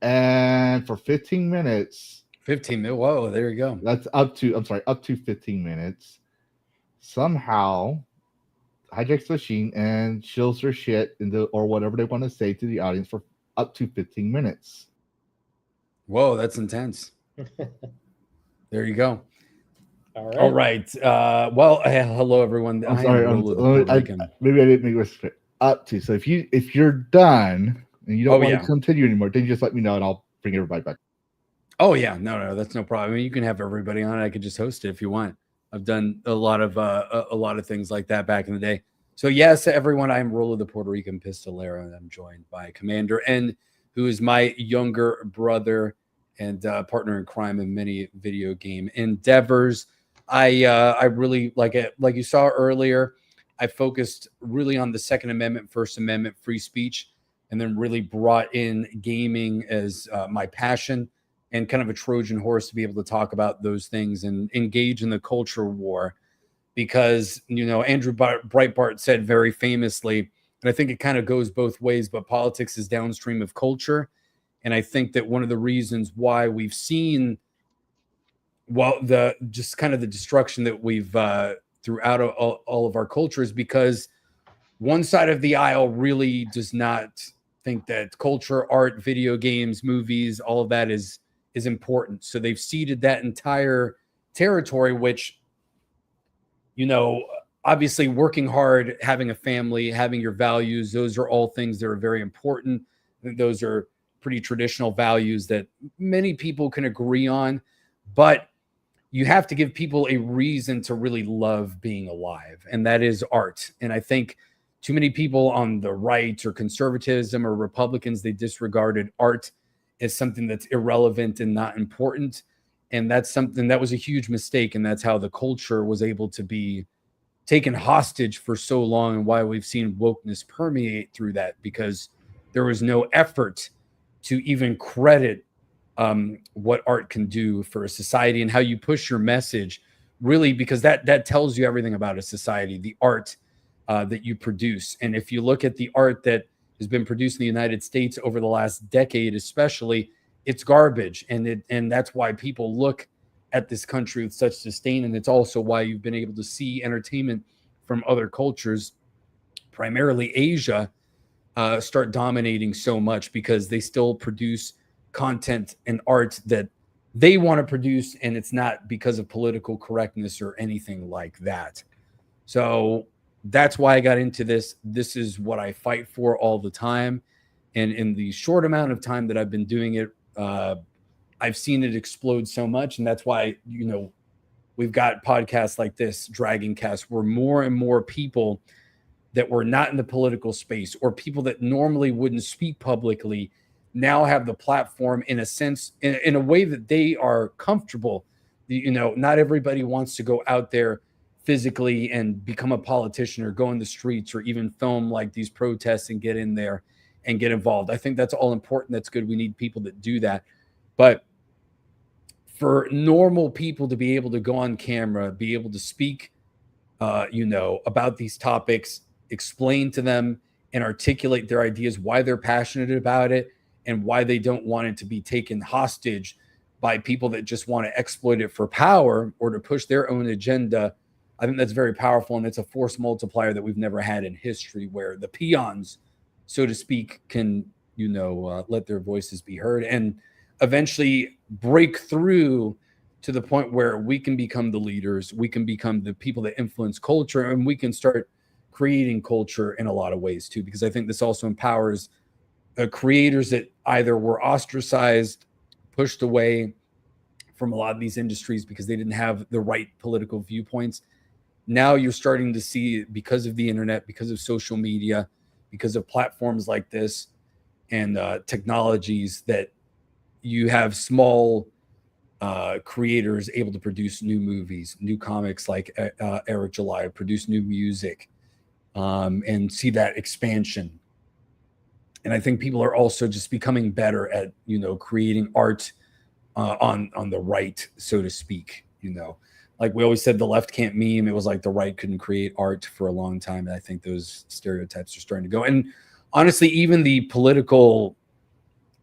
and for 15 minutes. 15 minutes. Whoa, there you go. That's up to 15 minutes. Somehow hijacks the machine and shills their shit or whatever they want to say to the audience for up to 15 minutes. Whoa, that's intense. There you go. All right. Well, hello everyone. I'm sorry. Maybe I didn't make it up to. So if you're done and you don't want to continue anymore, then you just let me know and I'll bring everybody back. Oh yeah, no, that's no problem. I mean, you can have everybody on it. I could just host it if you want. I've done a lot of things like that back in the day. So yes, everyone, I'm Rollo the Puerto Rican Pistolero, and I'm joined by Commander N, who is my younger brother and partner in crime in many video game endeavors. I really like it. Like you saw earlier, I focused really on the Second Amendment, First Amendment, free speech, and then really brought in gaming as my passion and kind of a Trojan horse to be able to talk about those things and engage in the culture war. Because, Andrew Breitbart said very famously, and I think it kind of goes both ways, but politics is downstream of culture. And I think that one of the reasons why we've seen, the destruction that we've throughout all of our culture is because one side of the aisle really does not think that culture, art, video games, movies, all of that is important. So they've ceded that entire territory, which, obviously working hard, having a family, having your values, those are all things that are very important. Those are pretty traditional values that many people can agree on, but you have to give people a reason to really love being alive, and that is art. And I think too many people on the right or conservatism or Republicans, they disregarded art as something that's irrelevant and not important. And that's something that was a huge mistake. And that's how the culture was able to be taken hostage for so long, and why we've seen wokeness permeate through that, because there was no effort to even credit what art can do for a society and how you push your message, really, because that tells you everything about a society, the art that you produce. And if you look at the art that has been produced in the United States over the last decade, especially, it's garbage. And that's why people look at this country with such disdain. And it's also why you've been able to see entertainment from other cultures, primarily Asia, start dominating so much, because they still produce content and art that they want to produce, and it's not because of political correctness or anything like that. So that's why I got into this. This is what I fight for all the time. And in the short amount of time that I've been doing it, I've seen it explode so much. And that's why, you know, we've got podcasts like this, DragonCast, where more and more people that were not in the political space, or people that normally wouldn't speak publicly, now have the platform in a sense, in a way that they are comfortable. You know, not everybody wants to go out there physically and become a politician or go in the streets or even film like these protests and get in there and get involved. I think that's all important. That's good. We need people that do that. But for normal people to be able to go on camera, be able to speak, you know, about these topics, explain to them and articulate their ideas, why they're passionate about it, and why they don't want it to be taken hostage by people that just want to exploit it for power or to push their own agenda. I think that's very powerful, and it's a force multiplier that we've never had in history, where the peons, so to speak, can, you know, let their voices be heard and eventually break through to the point where we can become the leaders, we can become the people that influence culture, and we can start creating culture in a lot of ways too, because I think this also empowers creators that either were ostracized, pushed away from a lot of these industries because they didn't have the right political viewpoints. Now you're starting to see, because of the internet, because of social media, because of platforms like this and technologies, that you have small creators able to produce new movies, new comics, like Eric July, produce new music, and see that expansion. And I think people are also just becoming better at, you know, creating art on the right, so to speak. You know, like we always said, the left can't meme. It was like the right couldn't create art for a long time. And I think those stereotypes are starting to go. And honestly, even the political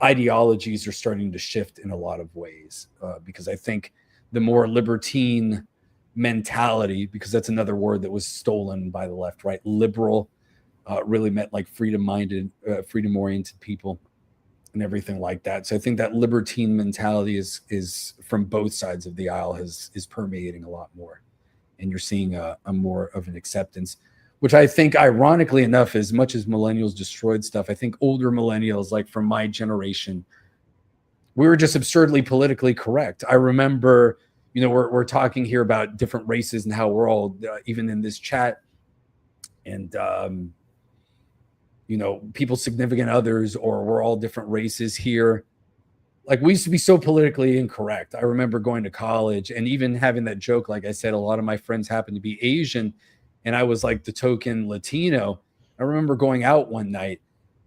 ideologies are starting to shift in a lot of ways, because I think the more libertine mentality, because that's another word that was stolen by the left, right? Liberal really meant like freedom-minded, freedom-oriented people and everything like that. So I think that libertine mentality is from both sides of the aisle is permeating a lot more. And you're seeing a more of an acceptance, which I think, ironically enough, as much as millennials destroyed stuff, I think older millennials, like from my generation, we were just absurdly politically correct. I remember, you know, we're talking here about different races and how we're all, even in this chat, and you know, people's significant others, or we're all different races here. Like, we used to be so politically incorrect. I remember going to college and even having that joke. Like I said, a lot of my friends happened to be Asian, and I was like the token Latino. I remember going out one night,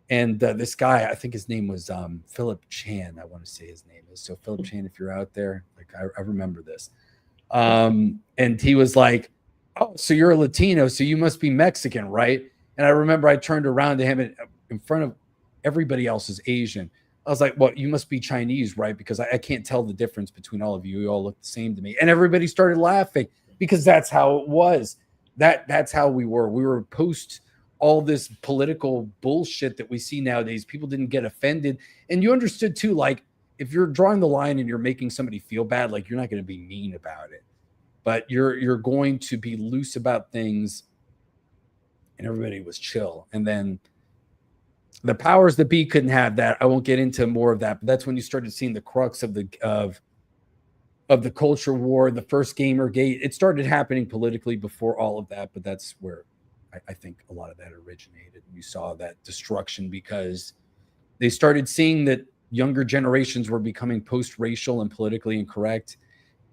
and this guy, I think his name was Philip Chan. I want to say his name is. So Philip Chan, if you're out there, like I remember this. And he was like, "Oh, so you're a Latino, so you must be Mexican, right?" And I remember I turned around to him, and in front of everybody else is Asian. I was like, "Well, you must be Chinese, right? Because I can't tell the difference between all of you. You all look the same to me." And everybody started laughing, because that's how it was. That's how we were. We were post all this political bullshit that we see nowadays. People didn't get offended. And you understood too, like, if you're drawing the line and you're making somebody feel bad, like, you're not going to be mean about it, but you're going to be loose about things. And everybody was chill. And then the powers that be couldn't have that. I won't get into more of that, but that's when you started seeing the crux of the culture war, the first Gamergate. It started happening politically before all of that, but that's where I think a lot of that originated. You saw that destruction because they started seeing that younger generations were becoming post-racial and politically incorrect,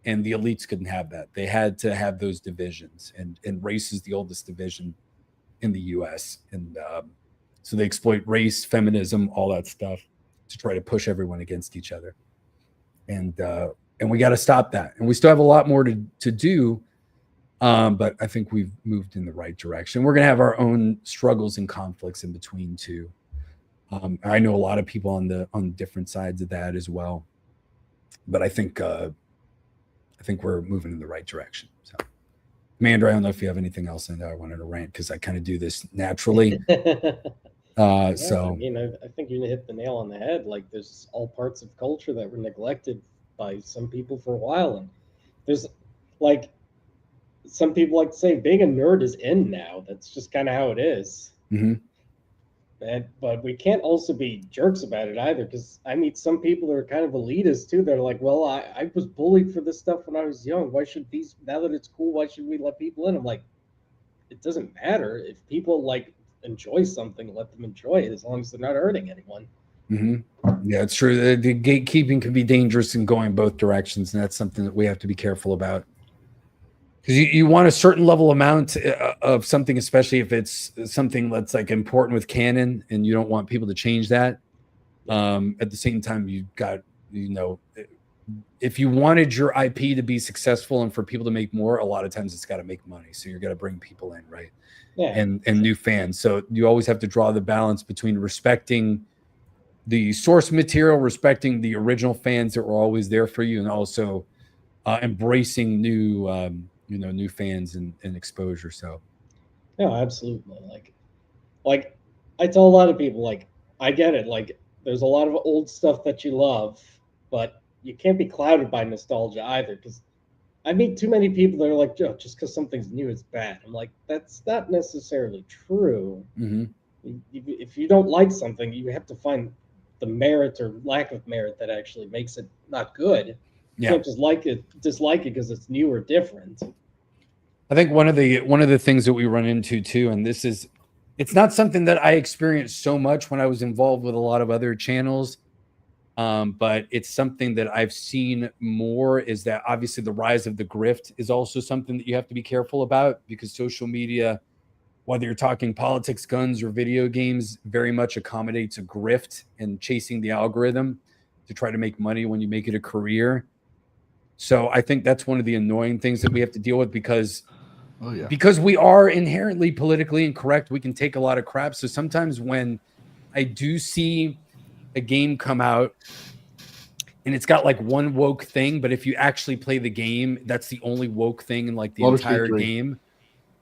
and the elites couldn't have that. They had to have those divisions, and race is the oldest division in the US. And so they exploit race, feminism, all that stuff to try to push everyone against each other. And we got to stop that. And we still have a lot more to do. But I think we've moved in the right direction. We're going to have our own struggles and conflicts in between too. I know a lot of people on different sides of that as well. But I think I think we're moving in the right direction. So, Commander, I don't know if you have anything else in there. I wanted to rant because I kind of do this naturally. Yeah, So I mean, I think you hit the nail on the head. Like, there's all parts of culture that were neglected by some people for a while, and there's like some people like to say being a nerd is in now. That's just kind of how it is. mhm. But we can't also be jerks about it either, because I meet some people that are kind of elitist too. They're like, well, I was bullied for this stuff when I was young. Why should these, now that it's cool, why should we let people in? I'm like, it doesn't matter. If people like enjoy something, let them enjoy it as long as they're not hurting anyone. Yeah, it's true. The gatekeeping can be dangerous in going both directions, and that's something that we have to be careful about. Because you want a certain level amount of something, especially if it's something that's like important with canon, and you don't want people to change that. At the same time, you've got, if you wanted your IP to be successful and for people to make more, a lot of times it's got to make money. So you're going to bring people in, right? Yeah. And new fans. So you always have to draw the balance between respecting the source material, respecting the original fans that were always there for you, and also embracing new new fans and exposure. So No, absolutely. Like I tell a lot of people, like, I get it. Like, there's a lot of old stuff that you love, but you can't be clouded by nostalgia either. Because I meet too many people that are like, "Joe, just because something's new, it's bad." I'm like, that's not necessarily true. If you don't like something, you have to find the merit or lack of merit that actually makes it not good. You can't just dislike it because it's new or different. I think one of the things that we run into too, and it's not something that I experienced so much when I was involved with a lot of other channels, but it's something that I've seen more, is that obviously the rise of the grift is also something that you have to be careful about, because social media, whether you're talking politics, guns, or video games, very much accommodates a grift and chasing the algorithm to try to make money when you make it a career. So I think that's one of the annoying things that we have to deal with, because we are inherently politically incorrect. We can take a lot of crap. So sometimes when I do see a game come out and it's got like one woke thing, but if you actually play the game, that's the only woke thing in like the entire game.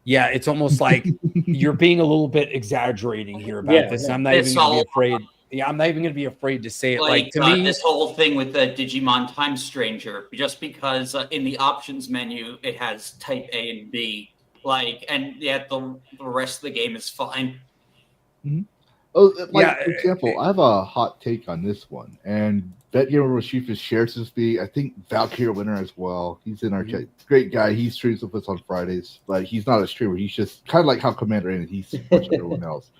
Yeah, it's almost like you're being a little bit exaggerating here about this. I'm not even going to be afraid. Yeah, I'm not even going to be afraid to say it. Like to me, this whole thing with the Digimon Time Stranger, just because in the options menu it has type A and B, and yet the rest of the game is fine. Oh, for example, I have a hot take on this one, and VetGamerBoceifus shares this with me. I think Valkyrie winner as well. He's in our chat. Great guy. He streams with us on Fridays, but he's not a streamer. He's just kind of like how Commander ended. He supports everyone else.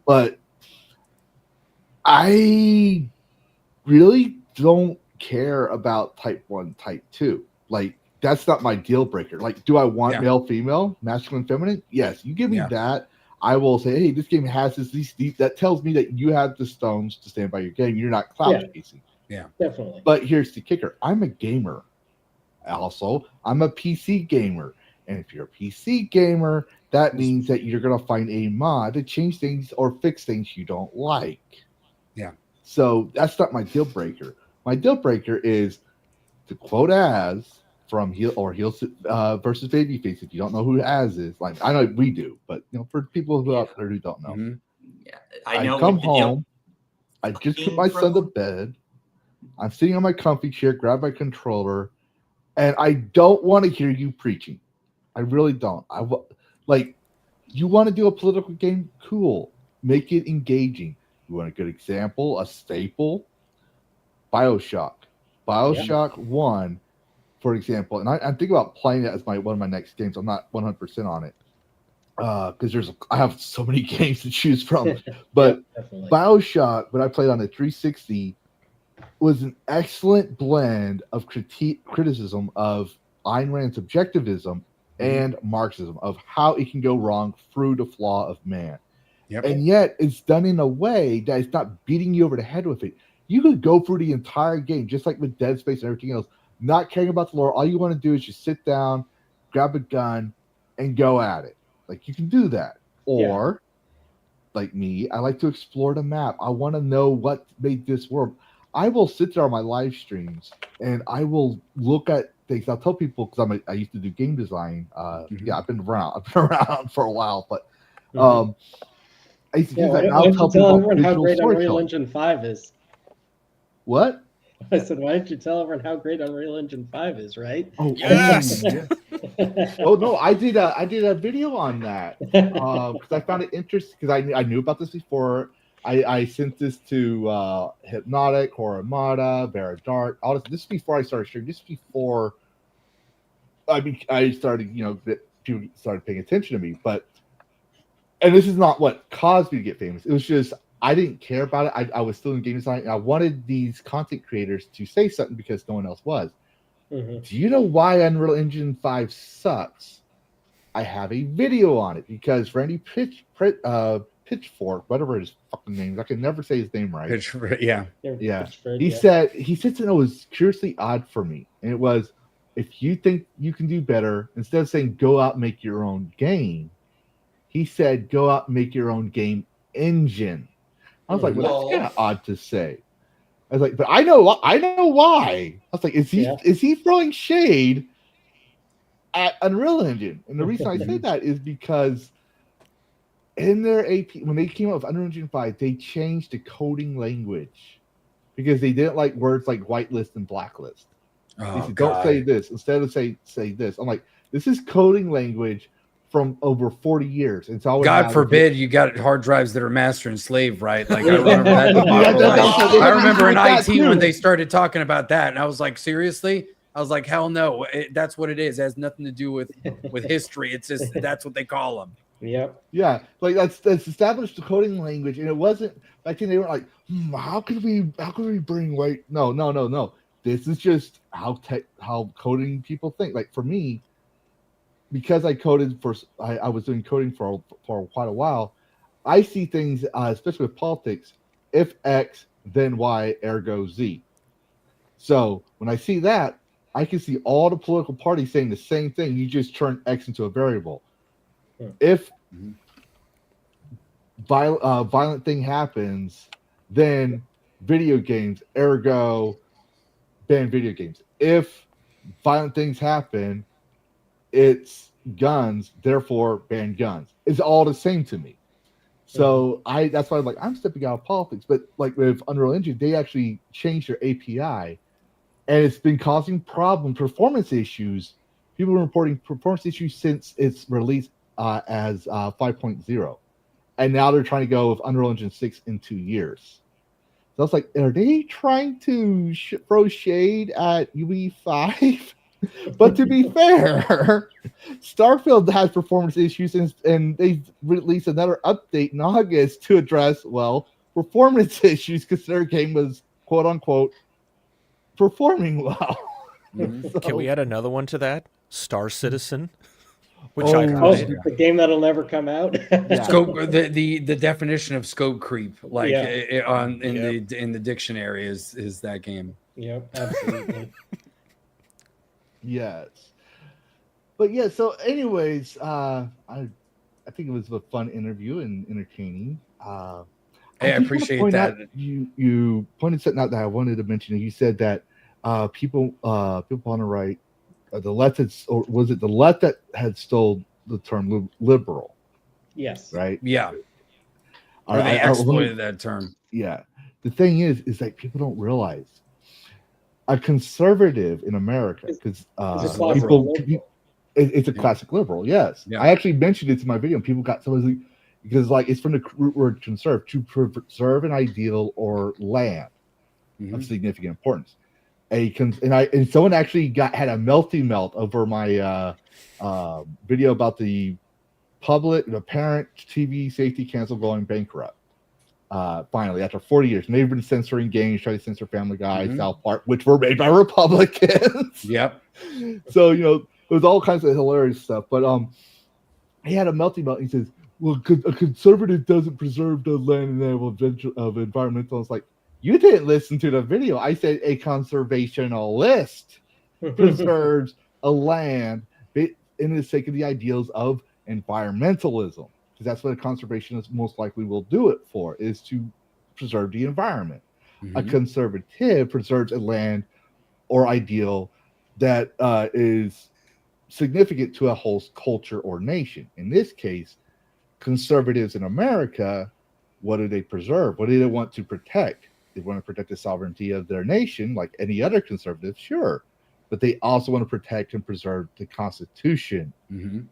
But I really don't care about type 1, type 2. Like, that's not my deal breaker. Like, do I want male, female, masculine, feminine? Yes. You give me that, I will say, hey, this game has these deep. That tells me that you have the stones to stand by your game. You're not cloud chasing. Yeah, definitely. But here's the kicker. I'm a gamer. Also, I'm a PC gamer. And if you're a PC gamer, that means that you're going to find a mod to change things or fix things you don't like. Yeah. So that's not my deal breaker. My deal breaker is, to quote Az from Heel versus Babyface. If you don't know who Az is, like, I know we do, but for people who out there who don't know, I know. I come home, I just put my son to bed. I'm sitting on my comfy chair, grab my controller, and I don't want to hear you preaching. I really don't. You want to do a political game? Cool. Make it engaging. You want a good example, a staple? BioShock. BioShock 1, for example, and I'm thinking about playing it as one of my next games. I'm not 100% on it because I have so many games to choose from. But BioShock, when I played on the 360, was an excellent blend of criticism of Ayn Rand's objectivism and Marxism, of how it can go wrong through the flaw of man. And yet it's done in a way that it's not beating you over the head with it. You could go through the entire game, just like with Dead Space and everything else, not caring about the lore. All you want to do is just sit down, grab a gun, and go at it. Like, you can do that. Or, like me, I like to explore the map. I want to know what made this world. I will sit there on my live streams, and I will look at things. I'll tell people because I used to do game design. Yeah, I've been around for a while, but I used to Yeah, use that. And why I'll don't tell you tell people everyone how visual great Unreal storytelling. Engine 5 is? What? I said, why don't you tell everyone how great Unreal Engine 5 is, right? Oh, Yes! yeah. Oh no, I did a video on that because I found it interesting because I knew about this before. I sent this to Hypnotic, Horrormata, Vera Dark, all this. This is before I started streaming. This is before I started, people started paying attention to me. And this is not what caused me to get famous. It was just I didn't care about it. I was still in game design, and I wanted these content creators to say something because no one else was. Do you know why Unreal Engine 5 sucks? I have a video on it because Randy Pitchfork, whatever his fucking name is, I can never say his name right. Yeah. He said something that was curiously odd for me, and it was, if you think you can do better, instead of saying go out and make your own game, he said go out and make your own game engine. I was like, well, that's kind of odd to say. I was like, but I know why. I was like, is he throwing shade at Unreal Engine? And the reason I say that is because in their AP, when they came up with Unreal Engine 5, they changed the coding language because they didn't like words like whitelist and blacklist. They said, don't say this. Instead of say this. I'm like, this is coding language from over 40 years. And so God forbid you got hard drives that are master and slave, right? Like I remember that. I remember in IT when they started talking about that, and I was like, seriously? I was like, hell no, that's what it is. It has nothing to do with history. It's just that's what they call them. Yep. Yeah, like that's established the coding language, and it wasn't back then. They weren't like, how could we bring white? No. This is just how coding people think. Like for me, because I coded I was doing coding for quite a while. I see things, especially with politics, if X, then Y, ergo Z. So when I see that, I can see all the political parties saying the same thing. You just turn X into a variable. If violent thing happens, then video games, ergo ban video games. If violent things happen, it's guns, therefore ban guns. It's all the same to me. So that's why I'm like, I'm stepping out of politics. But like with Unreal Engine, they actually changed their API, and it's been causing performance issues. People are reporting performance issues since its release as 5.0, and now they're trying to go with Unreal Engine 6 in 2 years. So I was like, are they trying to throw shade at UE5? But to be fair, Starfield has performance issues, and they released another update in August to address, performance issues because their game was, quote unquote, performing well. So, can we add another one to that? Star Citizen, which Oh, I played. the game that'll never come out. Yeah. Scope the definition of scope creep, like Yeah. in the dictionary is that game. Yep, absolutely. Yes. But yeah, so anyways, I think it was a fun interview and entertaining. Hey, I appreciate that. You pointed something out that I wanted to mention. You said that people on the right, the left or was it the left that had stole the term liberal? Yes. Right? Yeah. Or they exploited that term. Yeah. The thing is like people don't realize a conservative in America, because it's a classic liberal. Yes, I actually mentioned it in my video, and people got some because like it's from the root word conserve, to preserve an ideal or land of significant importance. And someone actually had a melty melt over my video about the parent TV safety council going bankrupt. Finally, after 40 years, and they've been censoring games, trying to censor Family Guy, South Park, which were made by Republicans. Yep. So it was all kinds of hilarious stuff. But he had a melting melt. And he says, "Well, a conservative doesn't preserve the land and of environmental." It's like, you didn't listen to the video. I said a conservationalist preserves a land in the sake of the ideals of environmentalism. Because that's what a conservationist most likely will do it for, is to preserve the environment. A conservative preserves a land or ideal that is significant to a whole culture or nation. In this case, conservatives in America, what do they preserve? What do they want to protect? They want to protect the sovereignty of their nation, like any other conservative, sure. But they also want to protect and preserve the Constitution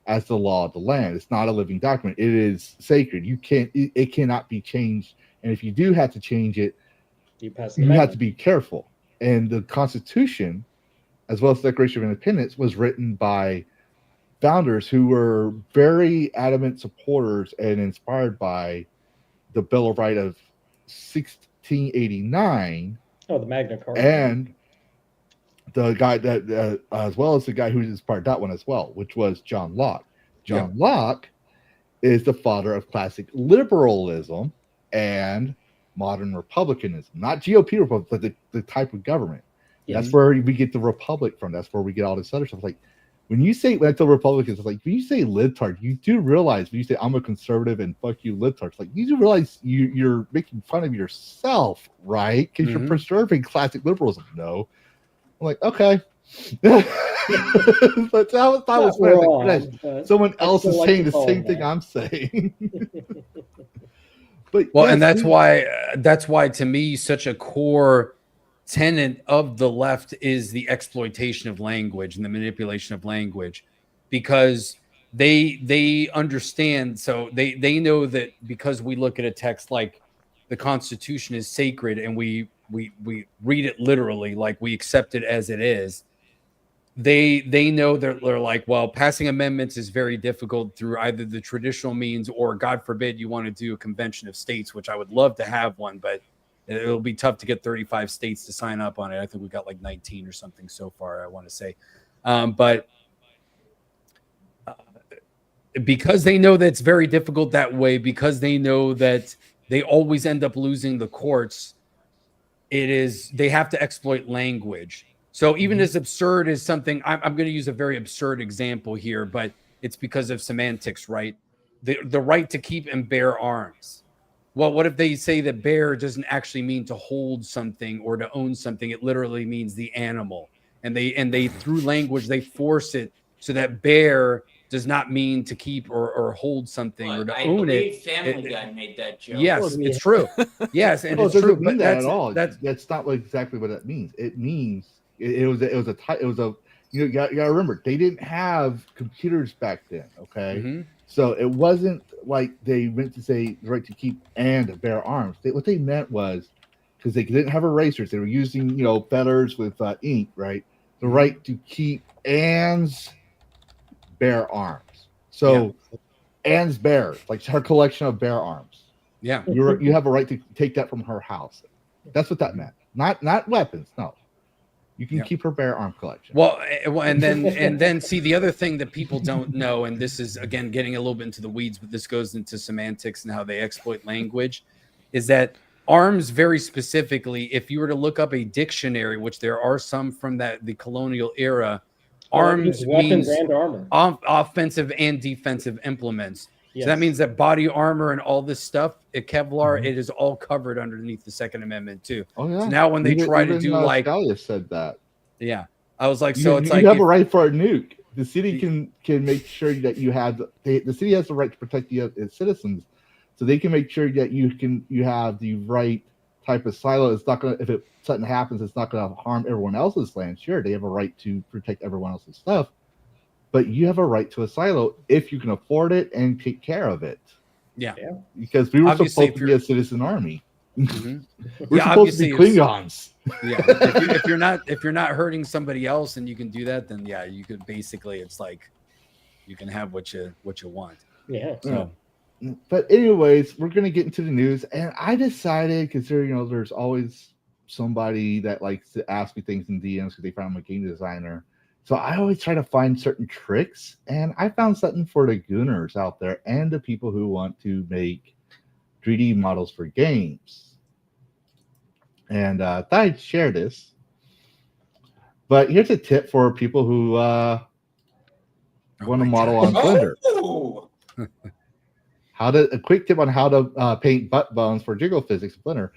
as the law of the land. It's not a living document. It is sacred. It cannot be changed. And if you do have to change it, you have to be careful. And the Constitution, as well as the Declaration of Independence, was written by founders who were very adamant supporters and inspired by the Bill of Rights of 1689. Oh, the Magna Carta. And the guy that, as well as the guy who inspired that one as well, which was John Locke. John Locke is the father of classic liberalism and modern republicanism, not GOP republic, but the type of government. That's where we get the republic from. That's where we get all this other stuff. Like when I tell Republicans, it's like when you say libtard, you do realize when you say I'm a conservative and fuck you libtards, like you do realize you're making fun of yourself, right? Because you're preserving classic liberalism. No, I'm like, okay. But that was like, someone else is saying the same thing I'm saying. But well, and that's why to me such a core tenet of the left is the exploitation of language and the manipulation of language, because they understand. So they know that because we look at a text like the Constitution is sacred and we read it literally, like we accept it as it is. They know that they're like, well, passing amendments is very difficult through either the traditional means or, God forbid, you want to do a convention of states, which I would love to have one, but it'll be tough to get 35 states to sign up on it. I think we got like 19 or something so far, I want to say. But because they know that it's very difficult that way, because they know that they always end up losing the courts, they have to exploit language. So even as absurd as something, I'm going to use a very absurd example here, but it's because of semantics, right? The right to keep and bear arms. Well, what if they say that bear doesn't actually mean to hold something or to own something? It literally means the animal. And they through language, they force it so that bear does not mean to keep or hold something or to own it. Family Guy made that joke. Yes, it's true. Yes, and it's true. But that's at all. That's not exactly what that means. It means you gotta remember, they didn't have computers back then. Okay, so it wasn't like they meant to say the right to keep and bear arms. What they meant was, because they didn't have erasers, they were using feathers with ink, right? The right to keep and bear arms. So Anne's bear, like her collection of bear arms. Yeah, you have a right to take that from her house. That's what that meant. Not weapons. No, you can keep her bear arm collection. Well, and then see the other thing that people don't know, and this is again getting a little bit into the weeds, but this goes into semantics and how they exploit language, is that arms very specifically, if you were to look up a dictionary, which there are some from the colonial era, arms weapons means and armor, offensive and defensive implements. Yes. So that means that body armor and all this stuff, Kevlar, it is all covered underneath the Second Amendment too. Oh yeah. So now when they try to do like, Scalia said that. Yeah, I was like, you have a right for a nuke. The city can make sure that you have the city has the right to protect its citizens, so they can make sure that you have the right type of silo. It's not gonna, if something happens, it's not gonna harm everyone else's land. Sure, they have a right to protect everyone else's stuff, but you have a right to a silo if you can afford it and take care of it. Yeah. Because we were supposed to be a citizen army. Mm-hmm. We're supposed to be Klingons. Yeah. if you're not hurting somebody else and you can do that, then yeah, you could basically, it's like you can have what you want. Yeah. So. But anyways, we're gonna get into the news, and I decided, because there's always somebody that likes to ask me things in DMs because they found I'm a game designer. So I always try to find certain tricks, and I found something for the gooners out there and the people who want to make 3D models for games. And I thought I'd share this. But here's a tip for people who want to model on Blender. Oh! A quick tip on how to paint butt bones for jiggle physics in Blender.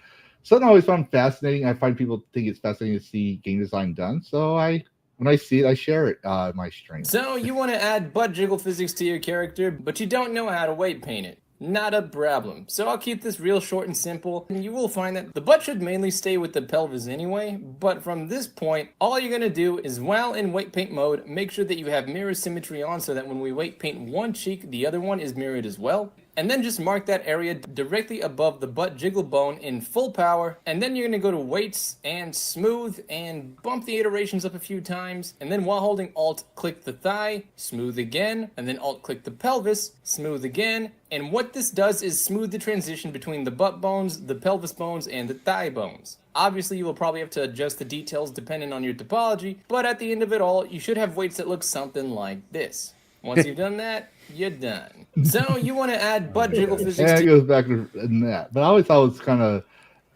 Something I always found fascinating. I find people think it's fascinating to see game design done. So I when I see it, I share it in my stream. So you want to add butt jiggle physics to your character, but you don't know how to weight paint it. Not a problem. So I'll keep this real short and simple, and you will find that the butt should mainly stay with the pelvis anyway, but from this point, all you're going to do is while in weight paint mode, make sure that you have mirror symmetry on so that when we weight paint one cheek, the other one is mirrored as well. And then just mark that area directly above the butt jiggle bone in full power, and then you're going to go to weights and smooth and bump the iterations up a few times, and then while holding Alt, click the thigh, smooth again, and then Alt click the pelvis, smooth again, and what this does is smooth the transition between the butt bones, the pelvis bones, and the thigh bones. Obviously, you will probably have to adjust the details depending on your topology, but at the end of it all, you should have weights that look something like this. Once you've done that, you're done. So you want to add butt jiggle physics. Yeah, it goes back in that. But I always thought it was kind of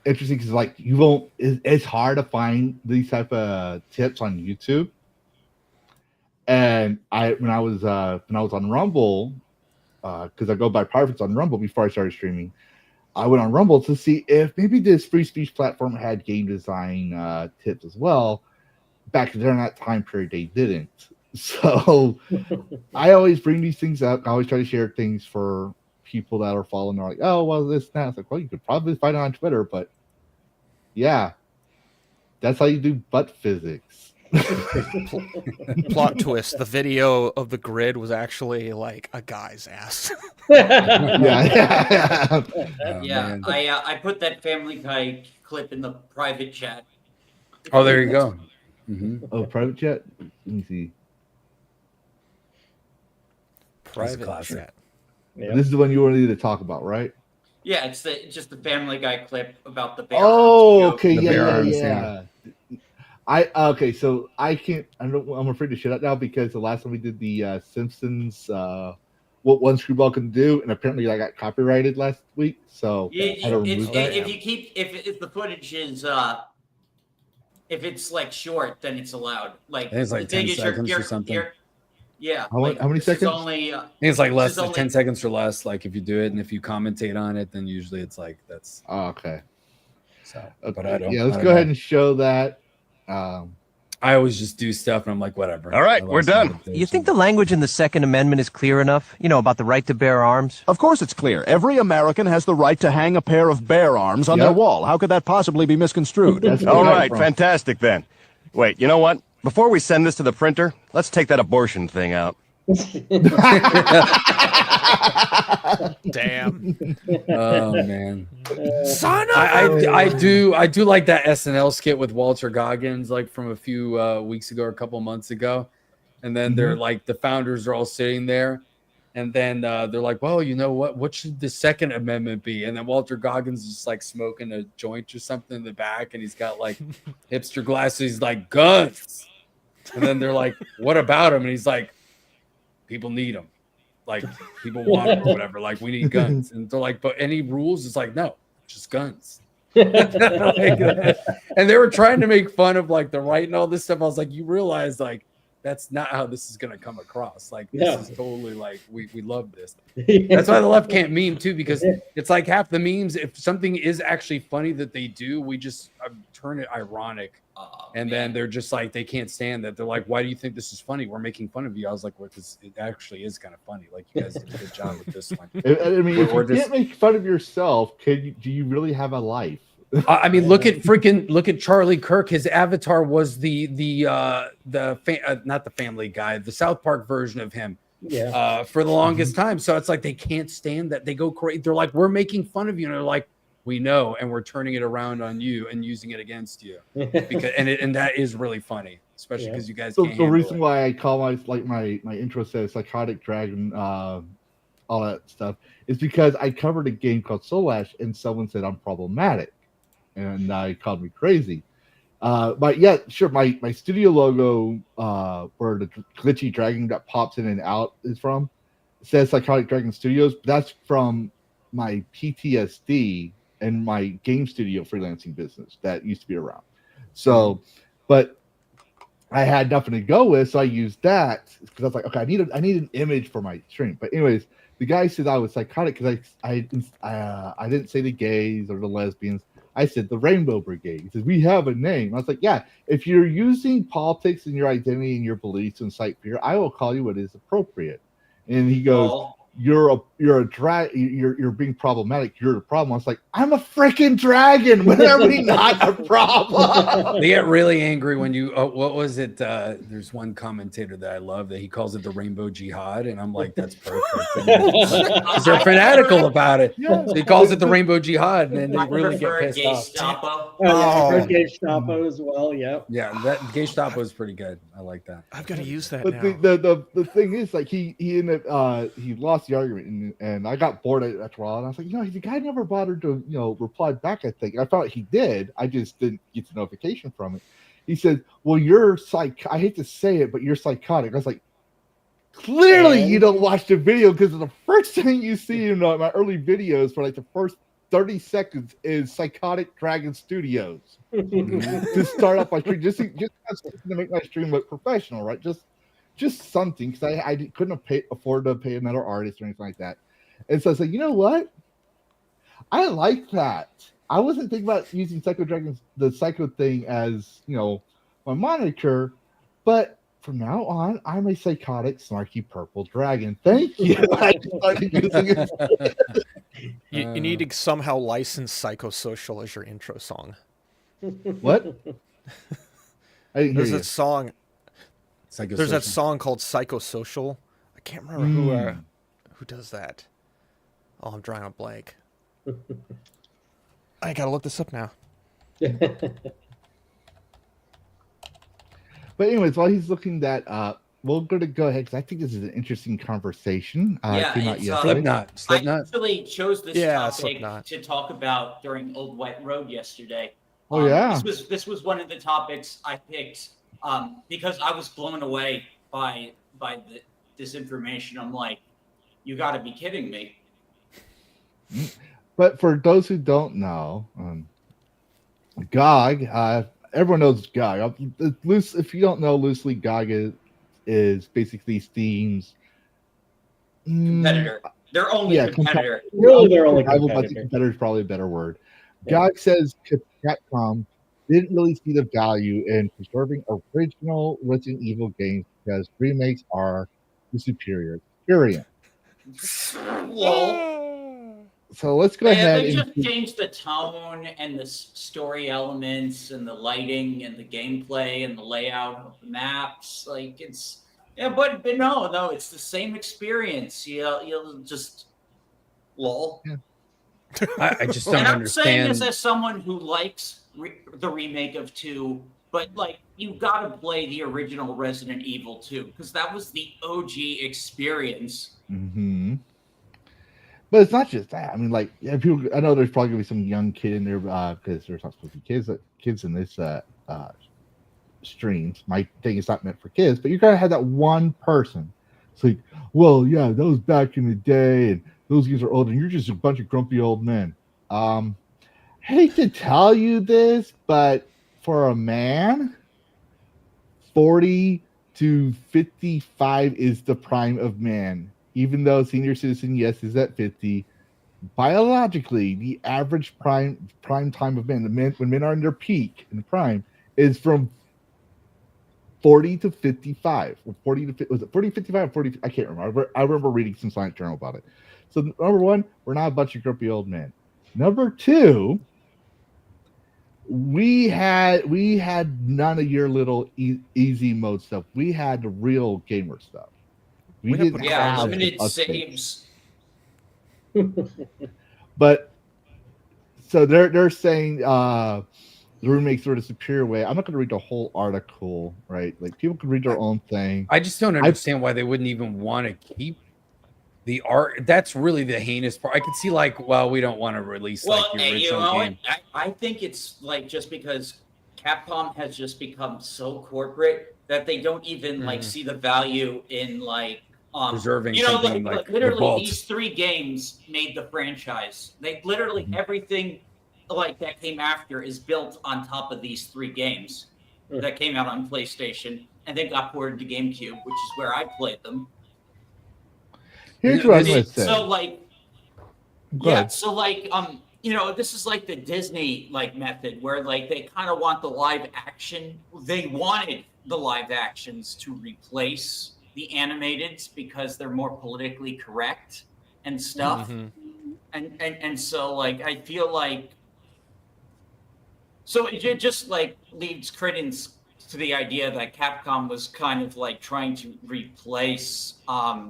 interesting because, like, you won't. It's hard to find these type of tips on YouTube. And when I was on Rumble, because I go by privates on Rumble before I started streaming, I went on Rumble to see if maybe this free speech platform had game design tips as well. Back during that time period, they didn't. So I always bring these things up. I always try to share things for people that are following. They're like, oh, well, this, that. It's like, well, you could probably find it on Twitter, but yeah, that's how you do butt physics. Plot twist: the video of the grid was actually like a guy's ass. Yeah. Yeah, I put that Family Guy clip in the private chat. Oh, there you go. Mm-hmm. Oh, private chat. Let me see. Private chat. Yeah. This is the one you wanted to talk about, right? Yeah, it's just the Family Guy clip about the bear. Oh, arms, okay, The yeah, bear yeah, arms, yeah. So I can't. I'm afraid to shut up now because the last time we did the Simpsons, what one screwball can do, and apparently I got copyrighted last week. So I had to remove that. If the footage is if it's like short, then it's allowed. Like I think it's like the thing 10 is seconds or something. Yeah. How many this is seconds? Only, I think it's like less is than only- 10 seconds or less. Like if you do it, and if you commentate on it, then usually it's like that's. Oh, okay. So, Okay. but I don't. Yeah, I let's don't go know. ahead and show that. I always just do stuff, and I'm like, whatever. All right, I we're lost done. motivation. You think the language in the Second Amendment is clear enough? You know, about the right to bear arms? Of course it's clear. Every American has the right to hang a pair of bear arms on their Yep. wall. How could that possibly be misconstrued? That's where All it came right, from. fantastic then. Wait, you know what? Before we send this to the printer, let's take that abortion thing out. Damn. Oh man. Son of I do like that SNL skit with Walter Goggins, like from a few weeks ago or a couple months ago, and then they're like the founders are all sitting there, and then they're like, well, you know what should the Second Amendment be? And then Walter Goggins is just like smoking a joint or something in the back, and he's got like hipster glasses. He's like, guns. And then they're like, what about him? And he's like, people need them. Like people want them or whatever. Like we need guns. And they're like, but any rules? It's like, no, just guns. Like, and they were trying to make fun of like the right and all this stuff. I was like, you realize like that's not how this is gonna come across. Like this Yeah. is totally like we love this. That's why the left can't meme too, because it's like half the memes. If something is actually funny that they do, we just turn it ironic. And then they're just like, they can't stand that. They're like, why do you think this is funny? We're making fun of you. I was like, well, because it actually is kind of funny. Like, you guys did a good job with this one. I mean, if Or you just- can't make fun of yourself, do you really have a life? I mean, look at Charlie Kirk. His avatar was not the Family Guy, the South Park version of him. Yeah. For the longest time. So it's like they can't stand that. They go crazy. They're like, we're making fun of you, and they're like, we know, and we're turning it around on you and using it against you because and that is really funny, especially because you guys. So Can't the handle reason it. why I call my intro says psychotic dragon, all that stuff, is because I covered a game called Soul Ash, and someone said I'm problematic, and I called me crazy. But yeah, sure. My studio logo, where the glitchy dragon that pops in and out is from, says Psychotic Dragon Studios. That's from my PTSD and my game studio freelancing business that used to be around. So, but I had nothing to go with, so I used that because I was like, okay, I need an image for my stream. But anyways, the guy said I was psychotic because I didn't say the gays or the lesbians. I said the Rainbow Brigade. He says, we have a name. I was like, yeah, if you're using politics and your identity and your beliefs to incite fear, I will call you what is appropriate. And he goes, you're being problematic. You're the problem. I was like, I'm a freaking dragon. When are we not a problem? They get really angry when you. Oh, what was it? There's one commentator that I love that he calls it the Rainbow Jihad, and I'm like, that's perfect. Because they're fanatical about it. Yeah. So he calls it the Rainbow Jihad, and then they really get pissed off. Gestapo as well. Yep. Yeah, that Gestapo is pretty good. I like that. I've got to use that But now. the thing is, like, he ended he lost the argument, and I got bored after a while, and I was like, the guy never bothered to reply back. I think I thought he did. I just didn't get the notification from it. He said, well, you're I hate to say it, but you're psychotic. I was like, clearly you don't watch the video, because the first thing you see in my early videos for like the first 30 seconds is Psychotic Dragon Studios to start off my stream, just to make my stream look professional, right? Just something, because I couldn't afford to pay another artist or anything like that. And so I said, you know what? I like that. I wasn't thinking about using Psycho Dragons, the Psycho thing, as my moniker, but from now on, I'm a psychotic, snarky purple dragon. Thank you. I started using it. You need to somehow license Psychosocial as your intro song. What? I didn't hear There's you. that song. There's that song called Psychosocial. I can't remember who does that. Oh, I'm drawing a blank. I gotta look this up now. But anyways, while he's looking that up, we're going to go ahead, because I think this is an interesting conversation. Slipknot. I actually chose this topic Slipknot. to talk about during Old Wet Road yesterday. Oh, yeah. This was one of the topics I picked because I was blown away by this information. I'm like, you got to be kidding me. But for those who don't know, GOG, everyone knows GOG. If you don't know, loosely, GOG is basically Steam's Competitor. Their only competitor. Really, their only I will competitor. say competitor is probably a better word. GOG says Capcom didn't really see the value in preserving original Resident Evil games because remakes are the superior experience. Well, So let's go ahead they and just changed the tone and the story elements and the lighting and the gameplay and the layout of the maps. Like but no, it's the same experience. You'll just lol. Yeah. I just don't and I'm understand. saying this as someone who likes the remake of 2, but like you got to play the original Resident Evil 2 because that was the OG experience. Mm-hmm. But it's not just that. I mean, like, I know there's probably gonna be some young kid in there because there's not supposed to be kids in this streams. My thing is not meant for kids, but you gotta have that one person. It's like, well, yeah, that was back in the day, and those games are old, and you're just a bunch of grumpy old men. Hate to tell you this, but for a man, 40 to 55 is the prime of man. Even though senior citizen, yes, is at 50. Biologically, the average prime time of men, when men are in their peak in the prime, is from 40 to 55. Or 40 to was it 40 to 55 or 40? I can't remember. I remember reading some science journal about it. So number one, we're not a bunch of grumpy old men. Number two, we had none of your little easy mode stuff. We had the real gamer stuff. We didn't have limited saves. But so they're saying the remakes were the superior way. I'm not going to read the whole article, right? Like people can read their own thing. I just don't understand why they wouldn't even want to keep the art. That's really the heinous part. I could see we don't want to release the original game. I think it's like just because Capcom has just become so corporate that they don't even see the value in preserving something like literally these 3 games made the franchise. They literally everything that came after is built on top of these 3 games that came out on PlayStation and then got ported to GameCube, which is where I played them. Here's what I'm going to say. this is like the Disney like method where like they kind of want the live action. They wanted the live actions to replace the animateds because they're more politically correct and stuff. And so like I feel like so it just like leads credence to the idea that Capcom was kind of like trying to replace but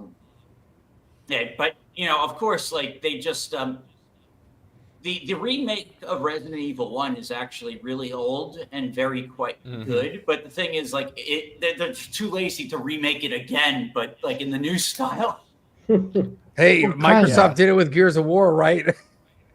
of course like they just the remake of Resident Evil 1 is actually really old and very quite good, but the thing is like they're too lazy to remake it again, but like in the new style. Hey, Microsoft did it with Gears of War, right?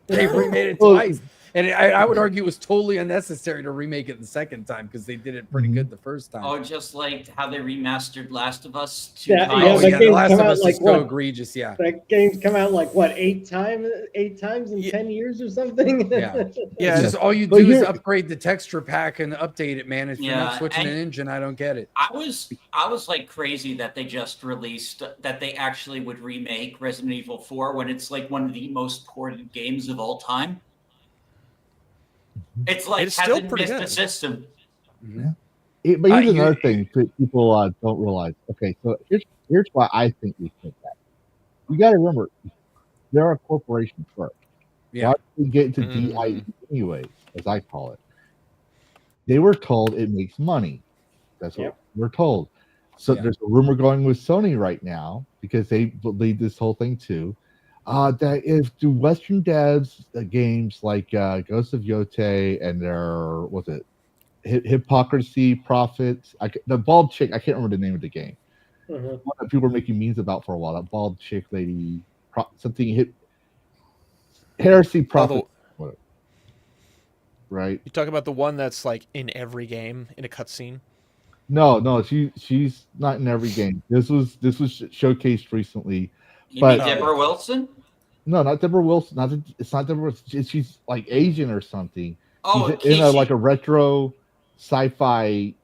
They remade it twice. And I would argue it was totally unnecessary to remake it the second time because they did it pretty good the first time. Oh, just like how they remastered Last of Us 2 Yeah, times. that The Last of Us like is so what? egregious, yeah. That game's come out like what, 8 times in 10 years or something? Yeah. Yeah, It's just all you do is upgrade the texture pack and update it, man. If you're not switching an engine, I don't get it. I was like crazy that they just released that they actually would remake Resident Evil 4 when it's like one of the most ported games of all time. It's like It's still hasn't pretty missed good. the system. But here's another thing that people don't realize. Okay, so here's why I think we think that. You got to remember, they're a corporation first. Yeah. Why do we get into DIE anyways, as I call it? They were told it makes money. That's what we're told. So there's a rumor going with Sony right now because they lead this whole thing too. That if do Western devs games like Ghost of Yote and their Hypocrisy Prophets, the bald chick, I can't remember the name of the game. One that people were making memes about for a while. That bald chick lady, Heresy Prophet, right? You talk about the one that's like in every game in a cutscene. No, she's not in every game. This was showcased recently. You mean Deborah Wilson? No, not Deborah Wilson. It's not Deborah Wilson. She's like Asian or something. Oh, she's in a retro sci-fi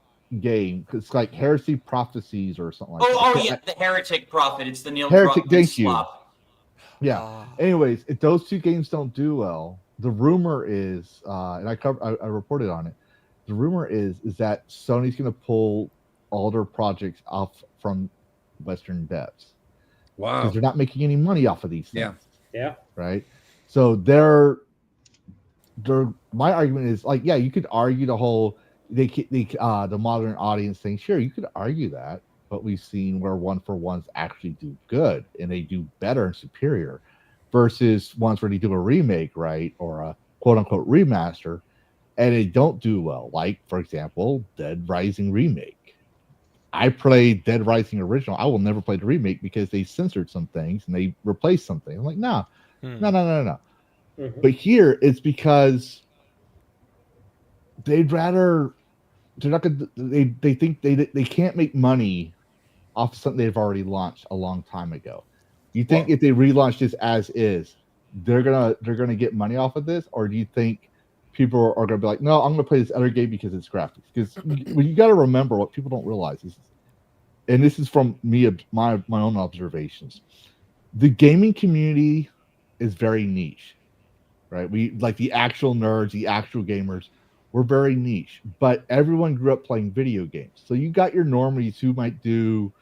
game. It's like Heresy Prophecies or something like that. Oh yeah, the Heretic Prophet. It's the Neil Heretic. Druckmann Thank you. slop. Yeah. Anyways, if those two games don't do well, the rumor is, and I reported on it. The rumor is that Sony's going to pull all their projects off from Western devs. Wow. Because they're not making any money off of these things. Yeah. Right. So my argument is like, you could argue the whole the modern audience thing. Sure, you could argue that, but we've seen where 1-for-1s actually do good and they do better and superior versus ones where they do a remake, right, or a quote unquote remaster, and they don't do well. Like, for example, Dead Rising remake. I played Dead Rising original. I will never play the remake because they censored some things and they replaced something. I'm like, no. But here it's because they'd rather they think they can't make money off of something they've already launched a long time ago. You think if they relaunch this as is, they're gonna get money off of this, or do you think people are gonna be like, no, I'm gonna play this other game because it's graphics? Because you got to remember what people don't realize is, and this is from me, my own observations. The gaming community is very niche, right? We like the actual nerds, the actual gamers. We're very niche, but everyone grew up playing video games. So you got your normies who might do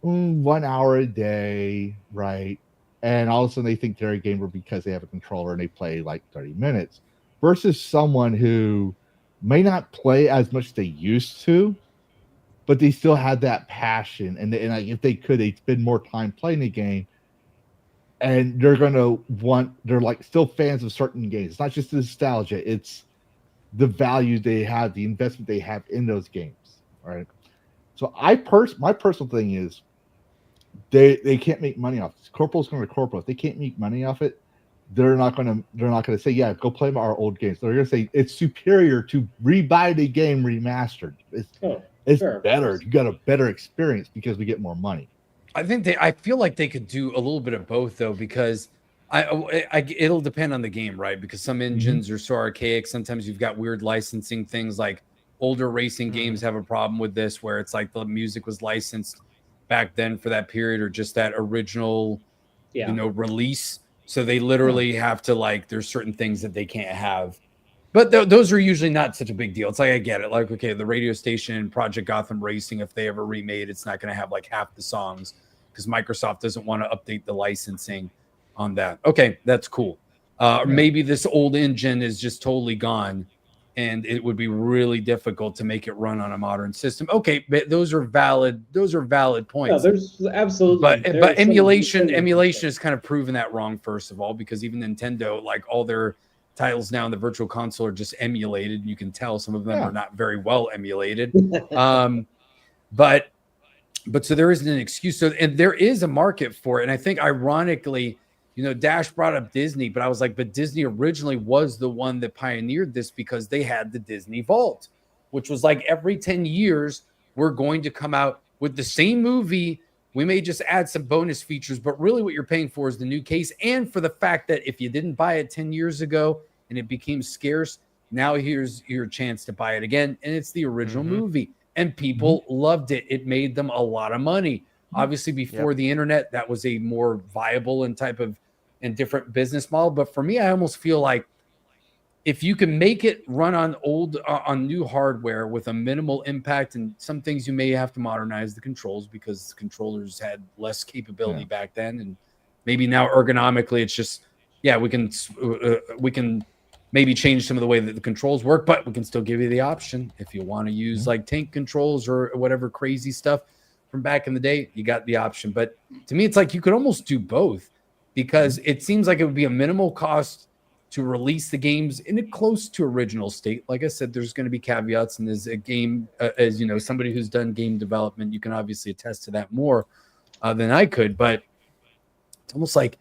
1 hour a day, right? And all of a sudden they think they're a gamer because they have a controller and they play like 30 minutes versus someone who may not play as much as they used to, but they still had that passion. And like, if they could, they'd spend more time playing the game. And they're like still fans of certain games. It's not just the nostalgia, it's the value they have, the investment they have in those games, right? So my personal thing is they can't make money off this. Corporal's going to corporal. If they can't make money off it, they're not going to say, yeah, go play our old games. They're going to say it's superior to rebuy the game remastered. It's better. You got a better experience because we get more money. I feel like they could do a little bit of both though, because it'll depend on the game, right? Because some engines are so archaic. Sometimes you've got weird licensing things, like older racing games have a problem with this, where it's like the music was licensed back then for that period, or just that original, release. So they literally have to like, there's certain things that they can't have. But those are usually not such a big deal. It's like, I get it. Like, okay, the radio station, Project Gotham Racing, if they ever remade, it's not going to have like half the songs because Microsoft doesn't want to update the licensing on that. Okay, that's cool. Or maybe this old engine is just totally gone and it would be really difficult to make it run on a modern system. Okay, but those are valid points. No, there's absolutely. But emulation has kind of proven that wrong, first of all, because even Nintendo, like all their titles now in the virtual console are just emulated. You can tell some of them are not very well emulated. But so there isn't an excuse. So, and there is a market for it. And I think ironically, you know, Dash brought up Disney, but I was like, but Disney originally was the one that pioneered this because they had the Disney Vault, which was like every 10 years, we're going to come out with the same movie. We may just add some bonus features, but really what you're paying for is the new case. And for the fact that if you didn't buy it 10 years ago and it became scarce, now here's your chance to buy it again. And it's the original movie. And people loved it. It made them a lot of money. Obviously, before the internet, that was a more viable and different business model. But for me, I almost feel like if you can make it run on on new hardware with a minimal impact, and some things you may have to modernize the controls because controllers had less capability back then, and maybe now ergonomically it's just we can maybe change some of the way that the controls work, but we can still give you the option if you want to use like tank controls or whatever crazy stuff from back in the day. You got the option, but to me it's like you could almost do both, because it seems like it would be a minimal cost to release the games in a close to original state. Like I said, there's going to be caveats, and as a game, as you know, somebody who's done game development, you can obviously attest to that more than I could. But it's almost like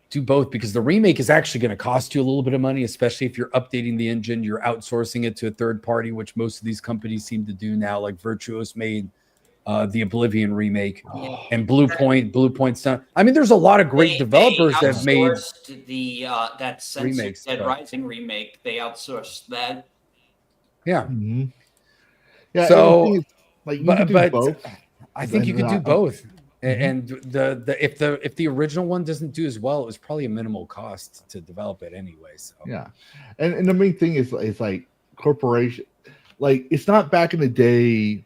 do both, because the remake is actually going to cost you a little bit of money, especially if you're updating the engine, you're outsourcing it to a third party, which most of these companies seem to do now. Like Virtuos made the Oblivion remake, and Bluepoint's done. I mean, there's a lot of great developers that have made the that Sense Dead Rising remake. They outsourced that. Yeah. Yeah. So, like, you can do both. I think you could do both. And if the original one doesn't do as well, it was probably a minimal cost to develop it anyway. So yeah, and the main thing is like corporation. Like, it's not back in the day,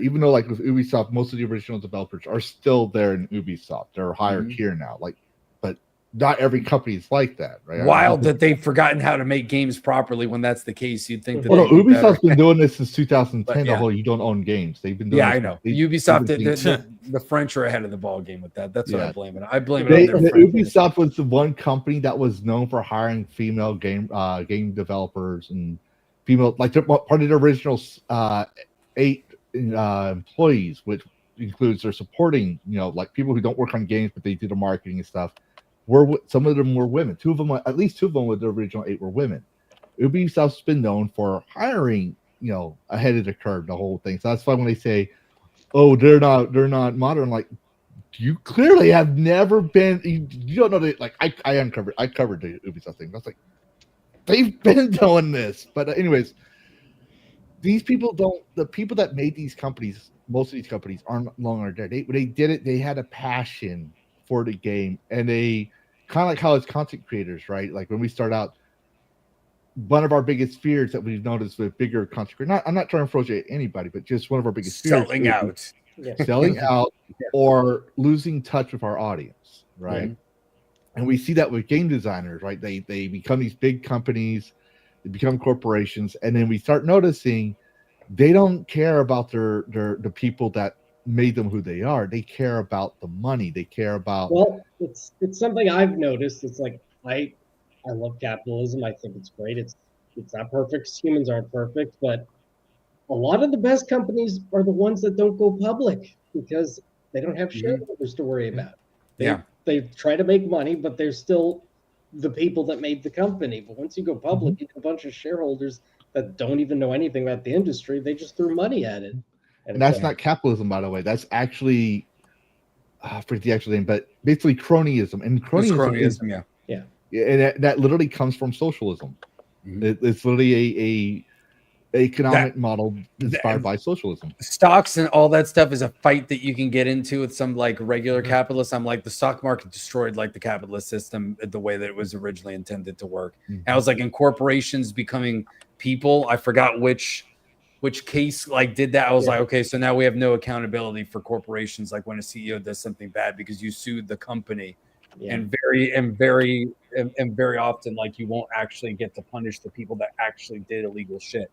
even though like with Ubisoft, most of the original developers are still there in Ubisoft. They're higher tier now. Like, but not every company is like that, right? Wild that they've forgotten how to make games properly. When that's the case, you'd think that. Well, no, Ubisoft's been doing this since 2010. The whole you don't own games. They've been doing. Yeah, I know. Ubisoft, the French are ahead of the ball game with that. That's what I blame it. I blame it. On their Ubisoft was the one company that was known for hiring female game developers and female, like part of the original 8 employees, which includes their supporting, you know, like people who don't work on games but they do the marketing and stuff. Some of them were women. At least two of them with the original 8 were women. Ubisoft's been known for hiring, you know, ahead of the curve, the whole thing. So that's why when they say, "Oh, they're not modern," like, you clearly have never been. You don't know that. Like, I covered the Ubisoft thing. I was like, they've been doing this. But anyways, these people don't. The people that made these companies, most of these companies, aren't longer there. They did it. They had a passion for the game, and they kind of like how as content creators, right? Like when we start out, one of our biggest fears that we've noticed with bigger content creators, I'm not trying to approach anybody, but just one of our biggest fears, selling out or losing touch with our audience, right? And we see that with game designers, right? They become these big companies, they become corporations, and then we start noticing they don't care about the people that made them who they are. They care about the money. They care about. Well, it's something I've noticed. It's like I love capitalism. I think it's great. It's not perfect. Humans aren't perfect, but a lot of the best companies are the ones that don't go public because they don't have shareholders to worry about. They try to make money, but they're still the people that made the company. But once you go public, you get a bunch of shareholders that don't even know anything about the industry. They just throw money at it. And that's not capitalism, by the way. That's actually, I forget the actual name, but basically cronyism. And cronyism, and that literally comes from socialism. It's literally economic model inspired by socialism. Stocks and all that stuff is a fight that you can get into with some like regular capitalists. I'm like, the stock market destroyed like the capitalist system the way that it was originally intended to work. And I was like, in corporations becoming people, I forgot which case like did that. I was like, okay, so now we have no accountability for corporations, like when a CEO does something bad because you sued the company. And very often, like, you won't actually get to punish the people that actually did illegal shit.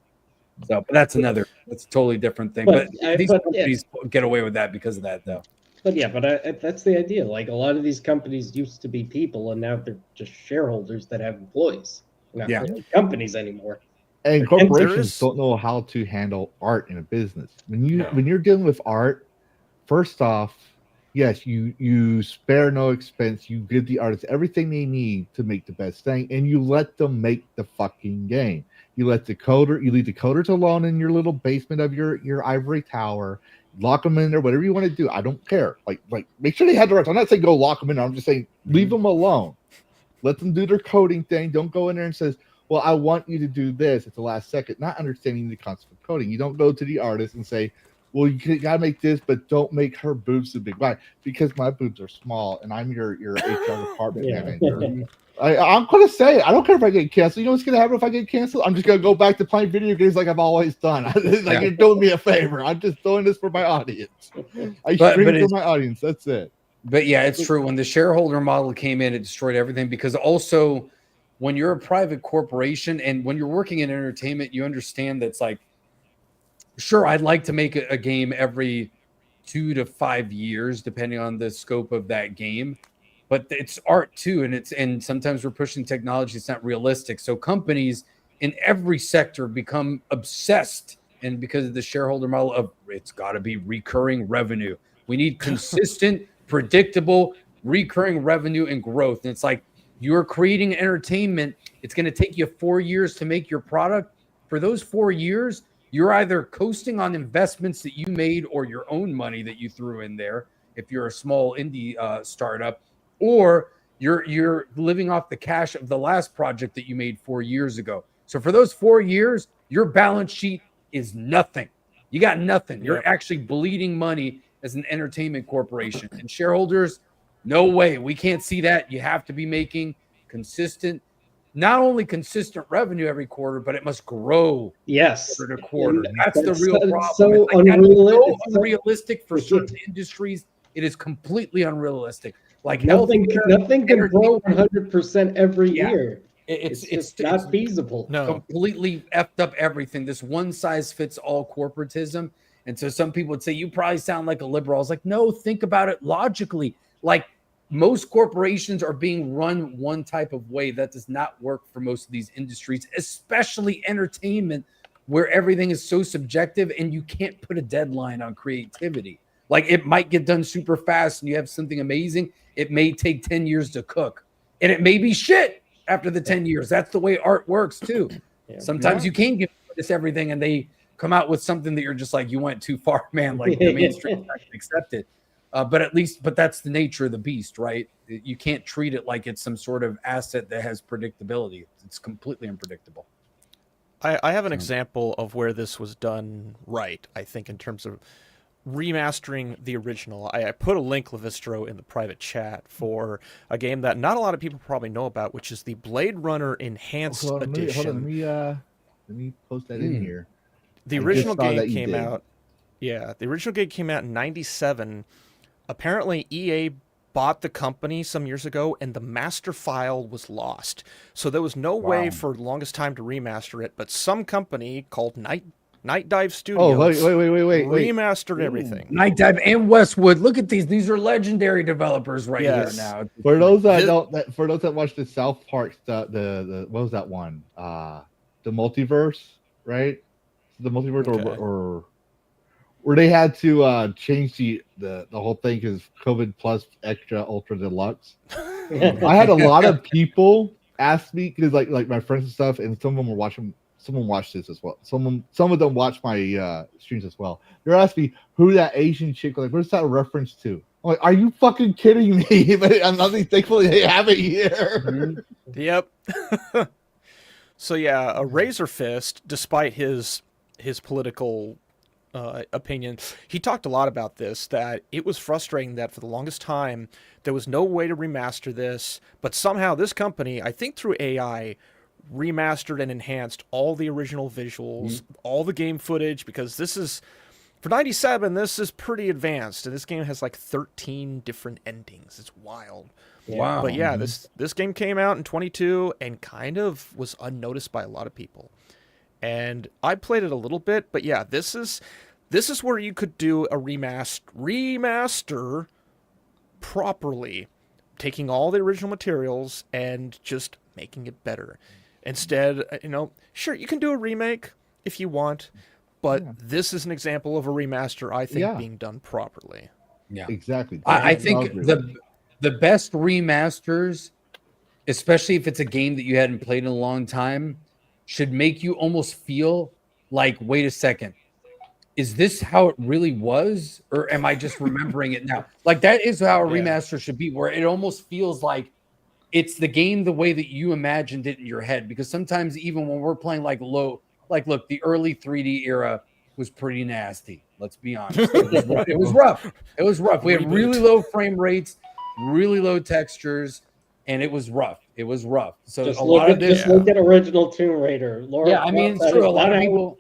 So, but that's a totally different thing. But these companies get away with that because of that, though. But that's the idea. Like, a lot of these companies used to be people, and now they're just shareholders that have employees. Not really companies anymore. And corporations don't know how to handle art in a business. When you're dealing with art, first off, yes, you spare no expense. You give the artists everything they need to make the best thing, and you let them make the fucking game. You leave the coders alone in your little basement of your ivory tower. Lock them in there, whatever you want to do. I don't care. Like make sure they have the rights. I'm not saying go lock them in there. I'm just saying leave them alone. Let them do their coding thing. Don't go in there and says, well, I want you to do this at the last second, not understanding the concept of coding. You don't go to the artist and say, well, you gotta make this, but don't make her boobs too big. Why? Because my boobs are small, and I'm your HR department manager. I'm gonna say it. I don't care if I get canceled. You know what's gonna happen if I get canceled? I'm just gonna go back to playing video games like I've always done. You're doing me a favor. I'm just doing this for my audience. I stream for my audience. That's it. But yeah, it's true. When the shareholder model came in, it destroyed everything, because also when you're a private corporation and when you're working in entertainment, you understand that's like, sure, I'd like to make a game every 2 to 5 years, depending on the scope of that game. But it's art too, and sometimes we're pushing technology that's not realistic. So companies in every sector become obsessed, and because of the shareholder model of it's got to be recurring revenue. We need consistent, predictable, recurring revenue and growth. And it's like, you're creating entertainment. It's going to take you 4 years to make your product. For those 4 years, you're either coasting on investments that you made or your own money that you threw in there, if you're a small indie startup, or you're living off the cash of the last project that you made 4 years ago. So for those 4 years, your balance sheet is nothing. You got nothing. You're actually bleeding money as an entertainment corporation. And shareholders, no way. We can't see that. You have to be making consistent, not only consistent revenue every quarter, but it must grow quarter to quarter. That's the real problem. So unrealistic for certain industries. It is completely unrealistic. Like nothing can grow 100% every year. It's just not feasible. No, completely effed up everything. This one size fits all corporatism. And so some people would say, you probably sound like a liberal. I was like, no, think about it logically. Like, most corporations are being run one type of way. That does not work for most of these industries, especially entertainment, where everything is so subjective and you can't put a deadline on creativity. Like, it might get done super fast and you have something amazing. It may take 10 years to cook, and it may be shit after the 10 years. That's the way art works too. Sometimes you can give this everything and they come out with something that you're just like, you went too far, man. Like, the mainstream can't accept it. But that's the nature of the beast, right? You can't treat it like it's some sort of asset that has predictability. It's completely unpredictable. I have an example of where this was done right, I think, in terms of remastering the original. I put a link, Lavistro, in the private chat for a game that not a lot of people probably know about, which is the Blade Runner Enhanced Edition. Let me post that in here. The original game came out. Yeah, the original game came out in '97. Apparently, EA bought the company some years ago, and the master file was lost. So there was no way for the longest time to remaster it. But some company called Night Dive Studios. Wait. Remastered everything. Night Dive and Westwood. Look at these. These are legendary developers here now. For those that watched the South Park, the what was that one? The multiverse, right? The multiverse, or where they had to change the whole thing because COVID plus extra ultra deluxe. I had a lot of people ask me because like my friends and stuff, and some of them were watching. Someone watched this as well. Some of them watched my streams as well. They're asking me who that Asian chick, like, what's that reference to? I'm like, are you fucking kidding me? But I'm not thankfully they have it here. Yep. So yeah, a Razor Fist, despite his his political opinion. He talked a lot about this, that it was frustrating that for the longest time there was no way to remaster this, but somehow this company, I think through AI, remastered and enhanced all the original visuals, all the game footage, because this is, for 97, this is pretty advanced, and this game has like 13 different endings. It's wild. Wow. But yeah, this game came out in 22 and kind of was unnoticed by a lot of people. And I played it a little bit, but yeah, this is where you could do a remaster properly, taking all the original materials and just making it better. Instead, sure, you can do a remake if you want, but this is an example of a remaster, I think, being done properly. Yeah, exactly. I think the best remasters, especially if it's a game that you hadn't played in a long time, should make you almost feel like, wait a second, is this how it really was? Or am I just remembering it now? Like, that is how a remaster should be, where it almost feels like it's the game the way that you imagined it in your head. Because sometimes even when we're playing look, the early 3D era was pretty nasty. Let's be honest. It was rough. It was rough. We had really low frame rates, really low textures, and it was rough. It was rough. So just look at original Tomb Raider. Laura, I mean, it's true. A lot of people,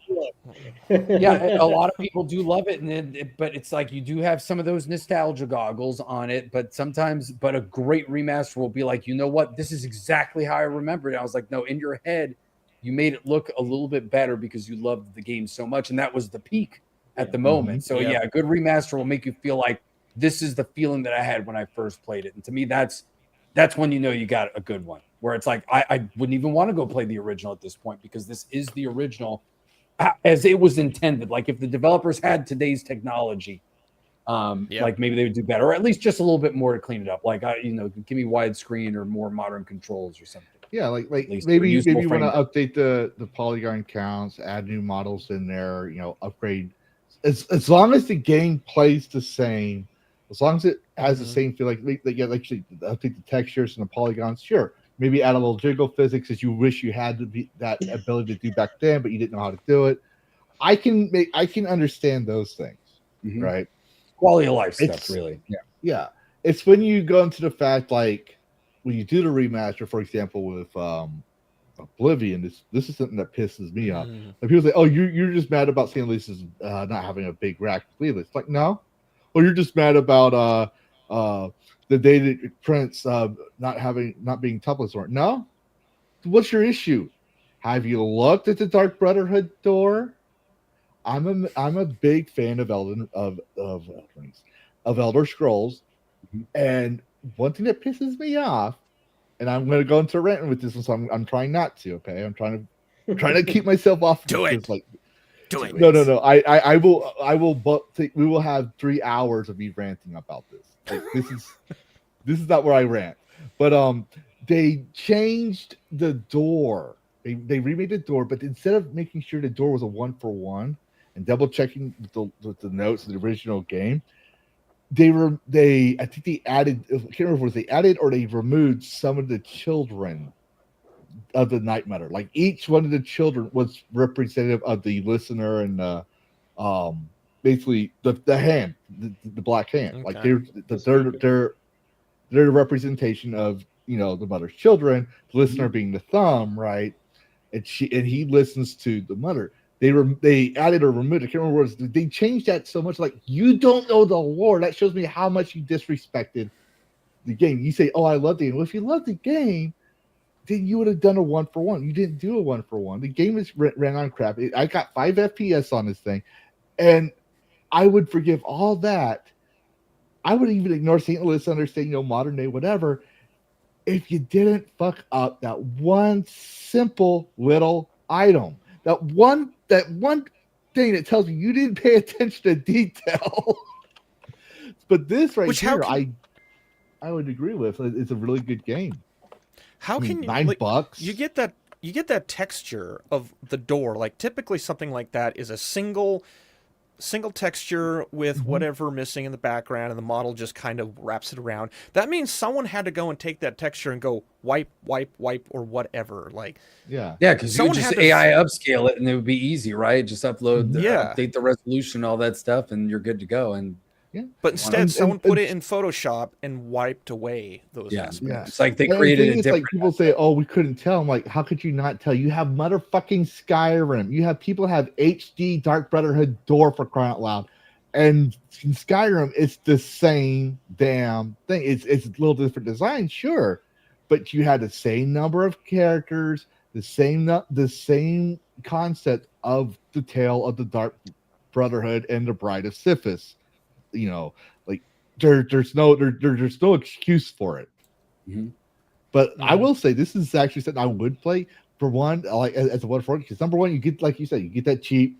a lot of people do love it, but it's like you do have some of those nostalgia goggles on it. But sometimes, a great remaster will be like, you know what? This is exactly how I remember it. I was like, no, in your head, you made it look a little bit better because you loved the game so much, and that was the peak at the moment. So a good remaster will make you feel like this is the feeling that I had when I first played it. And to me, that's when you know you got a good one, where it's like, I wouldn't even want to go play the original at this point, because this is the original as it was intended. Like, if the developers had today's technology, like, maybe they would do better, or at least just a little bit more to clean it up. Like, give me widescreen or more modern controls or something. Yeah, like maybe you want to update the polygon counts, add new models in there, upgrade. As long as the game plays the same, as long as it has the same feel, like update the textures and the polygons, sure. Maybe add a little jiggle physics as you wish you had that ability to do back then, but you didn't know how to do it. I can understand those things, right? Quality of life stuff, really. Yeah. It's when you go into the fact, like, when you do the remaster, for example, with Oblivion, this is something that pisses me off. Like, people say, "Oh, you're just mad about St. Lisa's not having a big rack playlist." Like, no. Or you're just mad about the dated prints not being topless. Or no. What's your issue? Have you looked at the Dark Brotherhood door? I'm a big fan of Elder Scrolls, and one thing that pisses me off, and I'm going to go into ranting with this one, so I'm trying not to. Okay, I'm trying to keep myself off. Do it. Like, do it. No. I will. We will have 3 hours of me ranting about this. Like, this is not where I rant. But they changed the door. They remade the door, but instead of making sure the door was a 1-for-1 and double checking the notes of the original game, I think they added, I can't remember if they added or they removed some of the children of the Night Mother. Like, each one of the children was representative of the listener and basically the hand, the black hand. Okay. Like, they're the representation of the mother's children, the listener being the thumb, right? And he listens to the mother. They added or removed, I can't remember what it was. They changed that so much. Like, you don't know the lore. That shows me how much you disrespected the game. You say, "Oh, I love the game." Well, if you love the game, then you would have done a 1-for-1. You didn't do a 1-for-1. The game ran on crap. I got 5 FPS on this thing, and I would forgive all that. I would even ignore St. Louis, understand, modern day, whatever, if you didn't fuck up that one simple little item. That one thing that tells me you didn't pay attention to detail. But this here, I would agree with. It's a really good game. How can you $9? You get that texture of the door. Like, typically something like that is a single single texture with whatever missing in the background, and the model just kind of wraps it around. That means someone had to go and take that texture and go wipe, or whatever. Like, yeah, because you would just AI upscale it, and it would be easy, right? Just upload, update the resolution, all that stuff, and you're good to go. And but instead, someone put it in Photoshop and wiped away those aspects. Yeah. It's like they created a different. Like people say, "Oh, we couldn't tell." I'm like, how could you not tell? You have motherfucking Skyrim. You have people have HD Dark Brotherhood door for crying out loud, and in Skyrim, it's the same damn thing. It's a little different design, sure, but you had the same number of characters, the same concept of the tale of the Dark Brotherhood and the Bride of Sifis. You know, like there's no excuse for it. But I will say this is actually something I would play for one, like as a one for because number one, you get, like you said, you get that cheap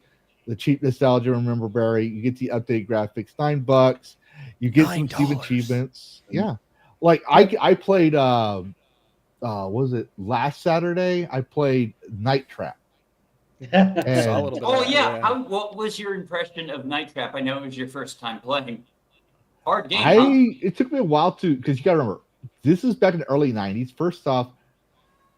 nostalgia, remember Barry, you get the updated graphics, $9, you get some cheap achievements. Yeah. Like I played was it last Saturday? I played Night Trap. What was your impression of Night Trap? I know it was your first time playing. Hard game. It took me a while because you gotta remember, this is back in the early 90s. First off,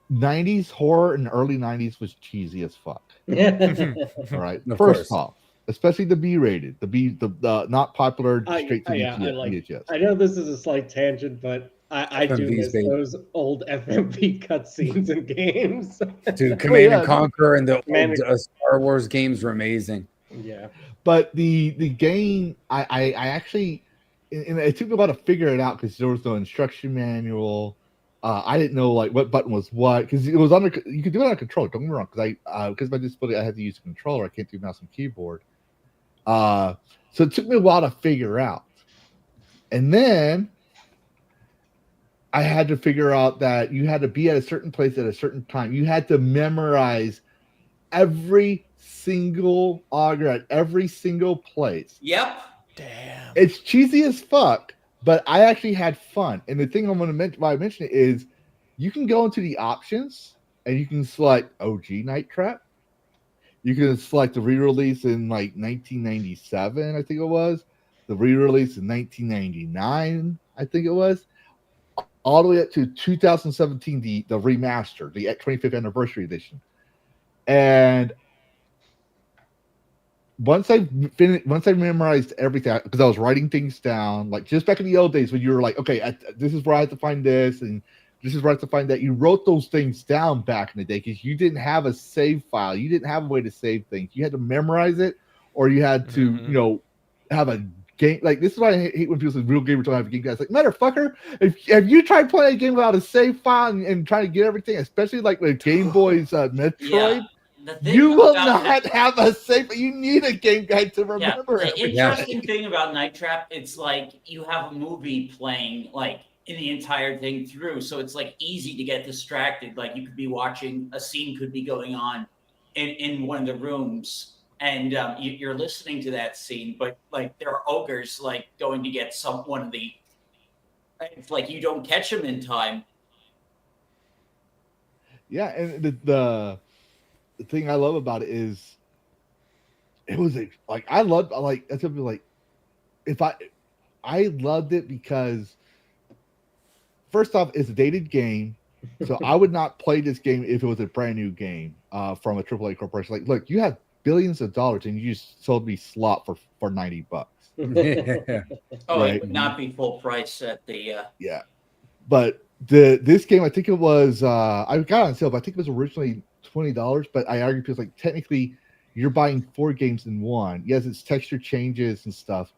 90s horror in the early 90s was cheesy as fuck. All right. First off, especially the B-rated, the not popular straight to VHS. I know this is a slight tangent, but I do miss those old FMV cutscenes in games. Dude, Command and Conquer and the old, Star Wars games were amazing. Yeah. But the game, I actually, and it took me a while to figure it out because there was no instruction manual. I didn't know like what button was what because it was you could do it on a controller. Don't get me wrong, because my disability, I had to use a controller. I can't do mouse and keyboard. So it took me a while to figure out, and then I had to figure out that you had to be at a certain place at a certain time. You had to memorize every single auger at every single place. Yep. Damn. It's cheesy as fuck, but I actually had fun. And the thing I'm going to mention, why I mention it is, you can go into the options and you can select OG Night Trap. You can select the re-release in like 1997, I think it was. The re-release in 1999, I think it was. All the way up to 2017, the remaster, the 25th anniversary edition. And once I memorized everything, because I was writing things down, like just back in the old days when you were like, okay, this is where I have to find this, and this is where I have to find that. You wrote those things down back in the day because you didn't have a save file. You didn't have a way to save things. You had to memorize it, or you had to, have a game. Like, this is why I hate when people say real gamers don't have a game guide. It's like, motherfucker, if you try playing a game without a save file and trying to get everything, especially like with Game Boy's Metroid, you will not have a save. You need a game guide to remember it. The interesting thing about Night Trap, it's like you have a movie playing like in the entire thing through, so it's like easy to get distracted. Like you could be watching, a scene could be going on in one of the rooms, and you're listening to that scene, but like there are ogres like going to get one of the. It's like you don't catch them in time. Yeah, and the thing I love about it is, it was like I loved like I told you like if I loved it because first off, it's a dated game, so I would not play this game if it was a brand new game from a AAA corporation. Like, look, you have billions of dollars and you just sold me slot for $90. Oh, right? It would not be full price at the. Yeah, but this game, I think it was I got it on sale, but I think it was originally $20. But I argue because like technically, you're buying 4 games in one. Yes, it's texture changes and stuff,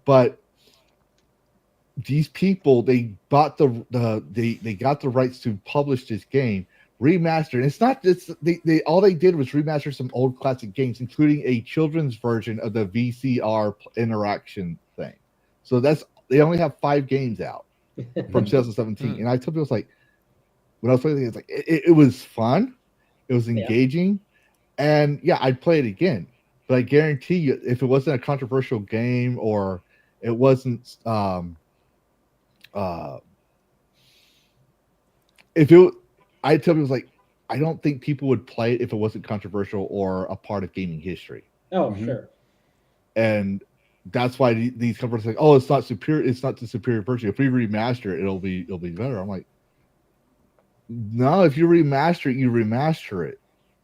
but these people, they bought they got the rights to publish this game, remaster. And it's not just they all they did was remaster some old classic games, including a children's version of the VCR interaction thing. So they only have 5 games out from 2017. And I told people, it's like, when I was playing it's like it was fun, it was engaging, and yeah, I'd play it again. But I guarantee you, if it wasn't a controversial game or it wasn't I tell people, like, I don't think people would play it if it wasn't controversial or a part of gaming history. Oh, sure. and that's why these companies are like, oh, it's not superior. It's not the superior version. If we remaster it, it'll be better. I'm like, no. If you remaster it, you remaster it,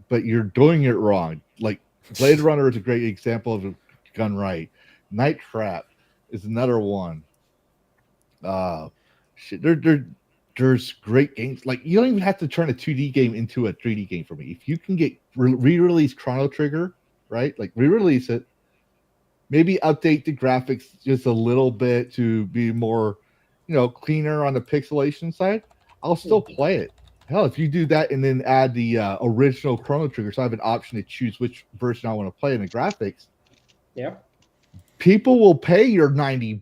but you're doing it wrong. Like Blade Runner is a great example of a gun right. Night Trap is another one. Shit, there's great games. Like you don't even have to turn a 2D game into a 3D game for me. If you can get re-release Chrono Trigger, right? Like re-release it. Maybe update the graphics just a little bit to be more, cleaner on the pixelation side. I'll still play it. Hell, if you do that and then add the original Chrono Trigger, so I have an option to choose which version I want to play in the graphics. Yeah. People will pay your $90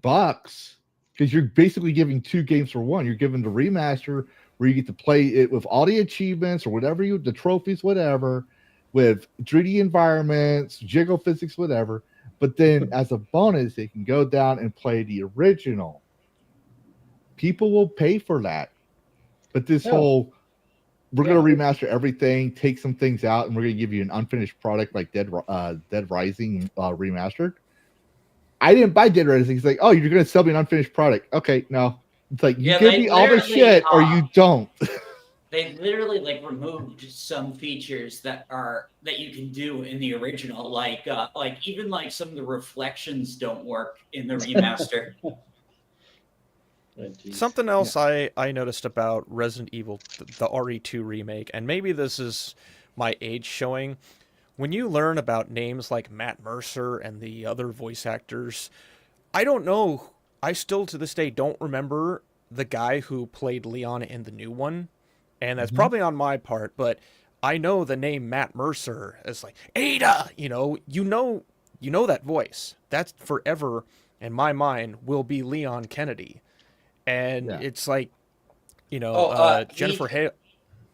because you're basically giving 2 games for one. You're giving the remaster where you get to play it with all the achievements or whatever the trophies, whatever, with 3D environments, jiggle physics, whatever. But then as a bonus, they can go down and play the original. People will pay for that. But this whole, we're going to remaster everything, take some things out, and we're going to give you an unfinished product like Dead Rising remastered. I didn't buy Dead Rising. It's like, oh, you're going to sell me an unfinished product. Okay, no. It's like, you give me all the shit or you don't. They literally removed some features that you can do in the original, like even some of the reflections don't work in the remaster. Something else I noticed about Resident Evil, the RE2 remake, and maybe this is my age showing. When you learn about names like Matt Mercer and the other voice actors, I don't know. I still to this day don't remember the guy who played Leon in the new one. And that's probably on my part, but I know the name Matt Mercer as like Ada, you know that voice. That's forever in my mind will be Leon Kennedy. And it's like, Jennifer Hale.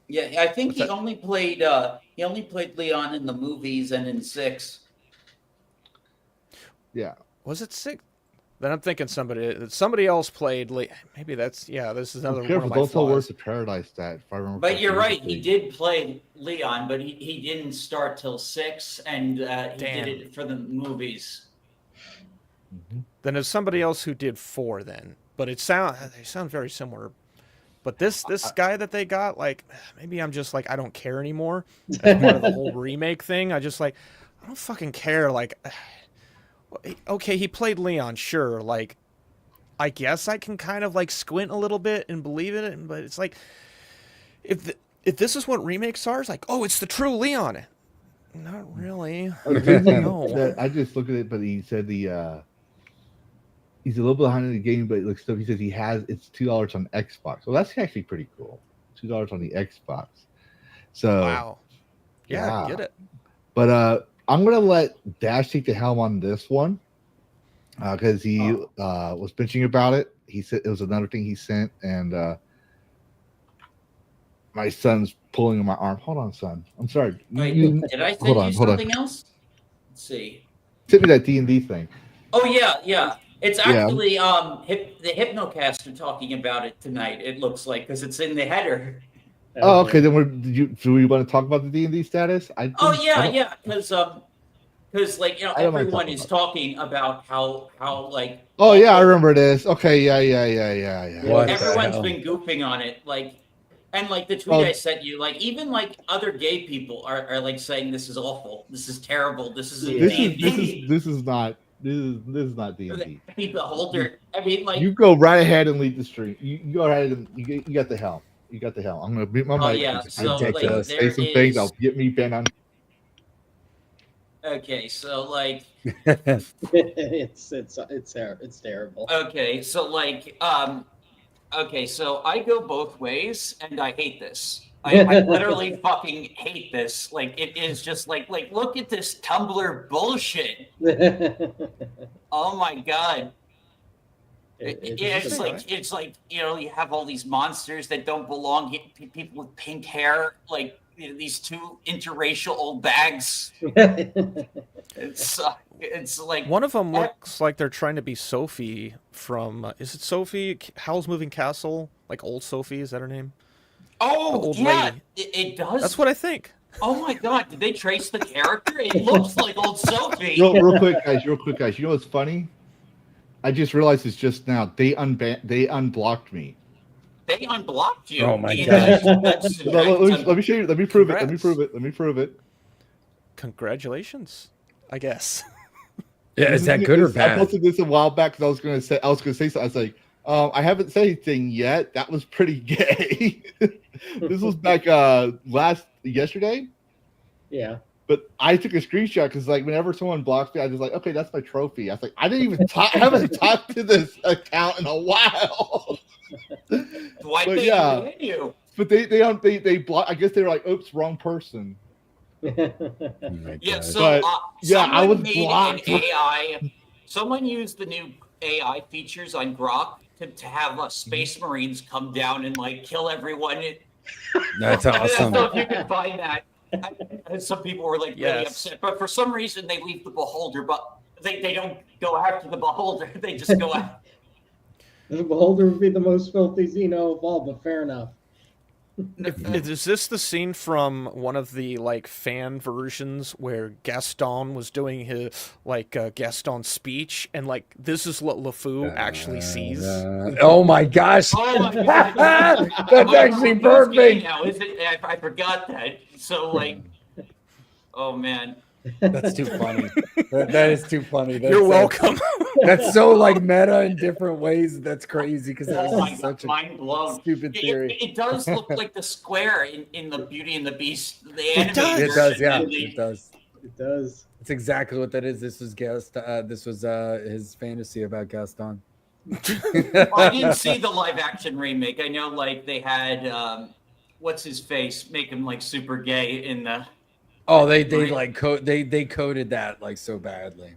Yeah, I think he only played Leon in the movies and in 6. Yeah. Was it 6? Then I'm thinking somebody else played. Maybe that's this is another one of my don't tell flaws. Words of Paradise that if I remember. But you're right. He did play Leon, but he didn't start till 6, and he did it for the movies. Mm-hmm. Then there's somebody else who did 4. Then, but they sound very similar. But this guy that they got, maybe I'm just I don't care anymore. As part of the whole remake thing, I don't fucking care. Okay, he played Leon, sure. I guess I can kind of squint a little bit and believe in it, but it's if this is what remakes are, it's oh, it's the true Leon. Not really. No. I just look at it, but he said he's a little behind in the game, but he says it's $2 on Xbox. So that's actually pretty cool. $2 on the Xbox. So wow. Yeah, get it. But I'm gonna let Dash take the helm on this one because he was bitching about it. He said it was another thing he sent, and my son's pulling on my arm. Hold on, son. I'm sorry. Wait, did I send you something else? Let's see. Send me that D&D thing. Oh yeah. It's actually the Hypnocast are talking about it tonight. It looks like because it's in the header. Oh, okay. Then do we want to talk about the D&D status? Because everyone is talking about how Oh yeah, I remember this. Okay, yeah. Everyone's been goofing on it, and the tweet I sent you, even other gay people are saying this is awful, this is terrible, this is D&D. This is not D&D. People holder. I mean, you go right ahead and lead the stream. You go ahead and you got the helm. You got the helm. I'm gonna beat my mic. So say some things. I'll get me bent on. Okay, so it's terrible. Okay, so I go both ways, and I hate this. I literally fucking hate this. It is just look at this Tumblr bullshit. Oh my god. It's you have all these monsters that don't belong. People with pink hair, these 2 interracial old bags. It's one of them looks like they're trying to be Sophie from. Is it Sophie Howl's Moving Castle? Old Sophie, is that her name? Oh old yeah, lady. it does. That's what I think. Oh my god, did they trace the character? It looks like old Sophie. Real quick, guys. You know what's funny? I just realized this just now. They unblocked me. They unblocked you. Oh my Yeah, gosh. Let me show you. Let me prove Congrats. it. Let me prove it. Congratulations, I guess. Yeah, is that good or I bad? posted this a while back because I was gonna say something. I was like, I haven't said anything yet. That was pretty gay. This was back yesterday. Yeah. But I took a screenshot because like whenever someone blocks me, I was like, okay, that's my trophy. I was like, I didn't even talk. I haven't talked to this account in a while. Why But they yeah. ban you? But they block. I guess they were like, oops, wrong person. Oh my Yeah, God. so But, yeah, I someone was made blocked. an AI. Someone used the new AI features on Grok to have Space Marines come down and like kill everyone. That's I don't awesome. know if you can find that. Some people were like really Yes. upset, but for some reason they leave the beholder, but they don't go after the beholder. They just go after. The beholder would be the most filthy Xeno of all, but fair enough. Is this the scene from one of the like fan versions where Gaston was doing his like Gaston speech, and like this is what LeFou actually sees? Oh my gosh. Oh my God. That's actually Who's gay perfect. now, is it? I forgot that. So like, oh man. That's too funny. That is too funny. You're welcome. That's so like meta in different ways. That's crazy because Oh my that's God, such a mind blown. stupid theory. It does look like the square in the Beauty and the Beast. The It animated does. It does, version, yeah. and the- It does. It does. It's exactly what that is. This was his fantasy about Gaston. I didn't see the live action remake. I know like they had what's his face make him like super gay in the. Oh, they like they coded that like so badly.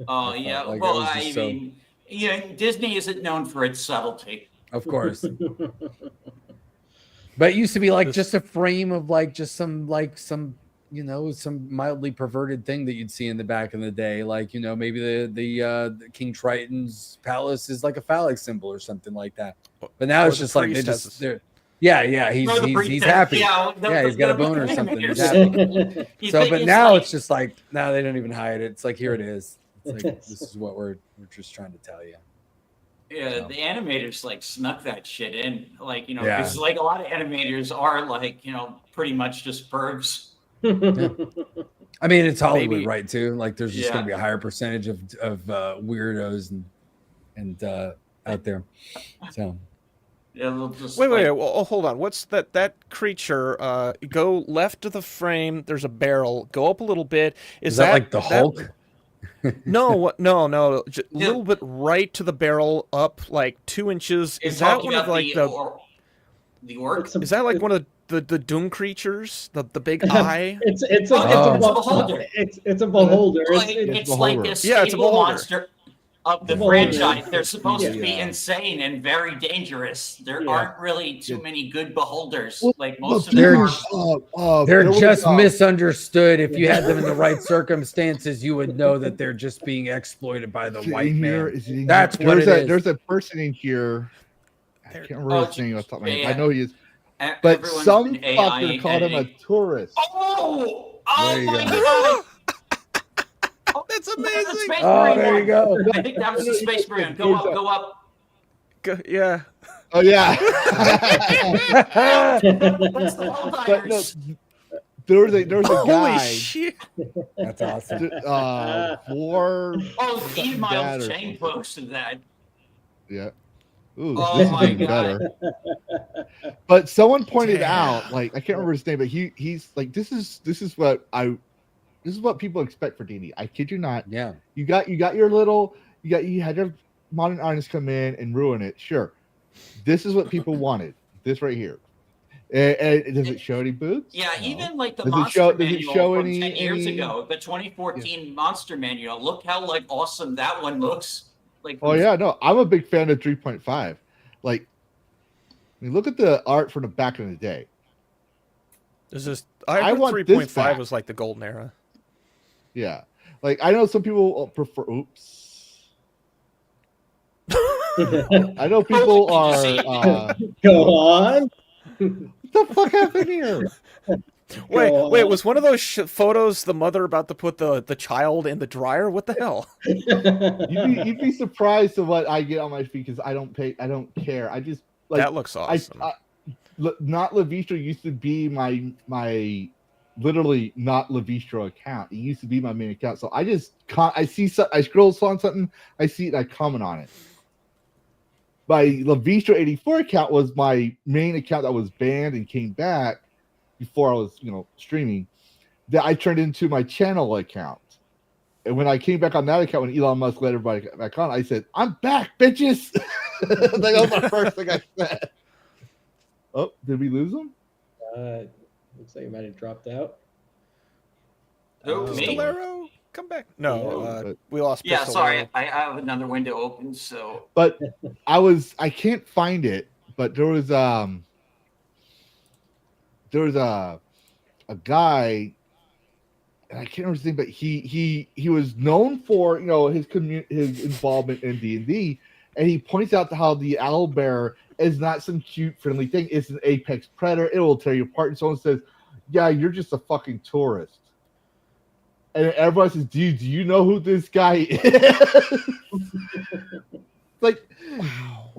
Oh yeah. like, it Well, was I just so- mean, yeah, Disney isn't known for its subtlety. Of course. But it used to be like just a frame of like just some you know, some mildly perverted thing that you'd see in the back in the day, like, you know, maybe the King Triton's palace is like a phallic symbol or something like that. But now Or it's the just like they priest has just yeah, he's No, the he's priest- happy. Yeah, He's got a boner or something. He's animators. happy. You So, think but it's now like- it's just like now they don't even hide it. It's like here it is. It's like this is what we're just trying to tell you. Yeah, So. the animators like snuck that shit in, like you know, Yeah. because like a lot of animators are like you know pretty much just pervs. I mean, it's Hollywood, Maybe- right? Too like there's just Yeah. going to be a higher percentage of weirdos and out there. So Yeah, they'll just Wait, like, well, oh, hold on. What's that creature? Go left of the frame. There's a barrel. Go up a little bit. is that like the Hulk? No, no. A Yeah. little bit right to the barrel, up like 2 inches. You're Is that talking one of about like the orc? Is that like one of the Doom creatures? The big eye? It's a It's a beholder. It's a beholder. Like, It's- it's like a Yeah, it's a stable beholder. monster of the Beholder. franchise. They're supposed to be Yeah. insane and very dangerous. There Yeah. aren't really too many good beholders. Well, Like most of they're them are. They're there was, just misunderstood. If you had them in the right circumstances, you would know that they're just being exploited by the is it white in here? man. Is it in That's here? what there's it a, is. There's a person in here. I can't remember Oh, his name off the top of my head. yeah. I know he is. E- But everyone's some been AI fucker called him a editing. tourist. Oh There you my go. god! That's Look at the amazing. Space Oh, Marine there you one. go. I think that was the Space Marine. Go up, go up. Yeah. Oh yeah. That's the But no, Helldivers. there's a Holy guy. shit. That's awesome. For Oh, something Email bad or Chain posted that. yeah. Ooh, Oh this is my getting God. better. But someone pointed Damn. out, like I can't remember his name, but he's like this is what people expect for D&D. I kid you not. Yeah. You had your modern artists come in and ruin it. Sure, this is what people wanted. This right here. And does it show any boobs? Yeah, No. even like the Does it monster show- does it manual show from any- 10 years any- ago, the 2014 monster manual. Look how like awesome that one looks. Like Oh yeah, no, I'm a big fan of 3.5. Like, I mean, look at the art from the back in the day. This is I I want want this 3.5 back. was like the golden era. Yeah, like I know some people prefer. Oops. I know people are. Go on. What the fuck happened here? Wait, was one of those photos the mother about to put the child in the dryer? What the hell? You'd be surprised at what I get on my feed because I don't care. I just like that looks awesome. Not Lavistro used to be my literally not Lavistro account. It used to be my main account. So I scroll on something, I see it, I comment on it. My Lavistro 84 account was my main account that was banned and came back before I was, streaming. That I turned into my channel account. And when I came back on that account, when Elon Musk let everybody back on, I said, "I'm back, bitches." That was my first thing I said. Oh, did we lose him? Looks like he might have dropped out. Pistolero, come back. No, we lost. Yeah, Pistolero. sorry, I have another window open. So, but I can't find it. But there was a guy, and I can't remember his name, but he was known for his involvement in D&D, and he points out how the owlbear is not some cute friendly thing. It's an apex predator. It will tear you apart. And someone says, "Yeah, you're just a fucking tourist." And everyone says, "Dude, do you know who this guy is?" Like, wow.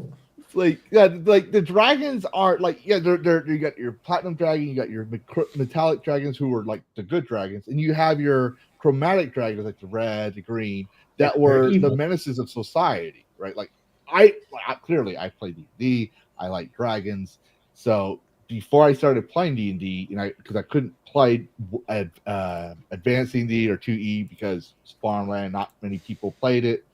Like the dragons are they're you got your platinum dragon, you got your metallic dragons who were like the good dragons, and you have your chromatic dragons like the red, the green, that were the menaces of society, right? Like I play D&D, I like dragons. So before I started playing D&D, because I couldn't play advanced D&D or 2E because Spawnland, not many people played it.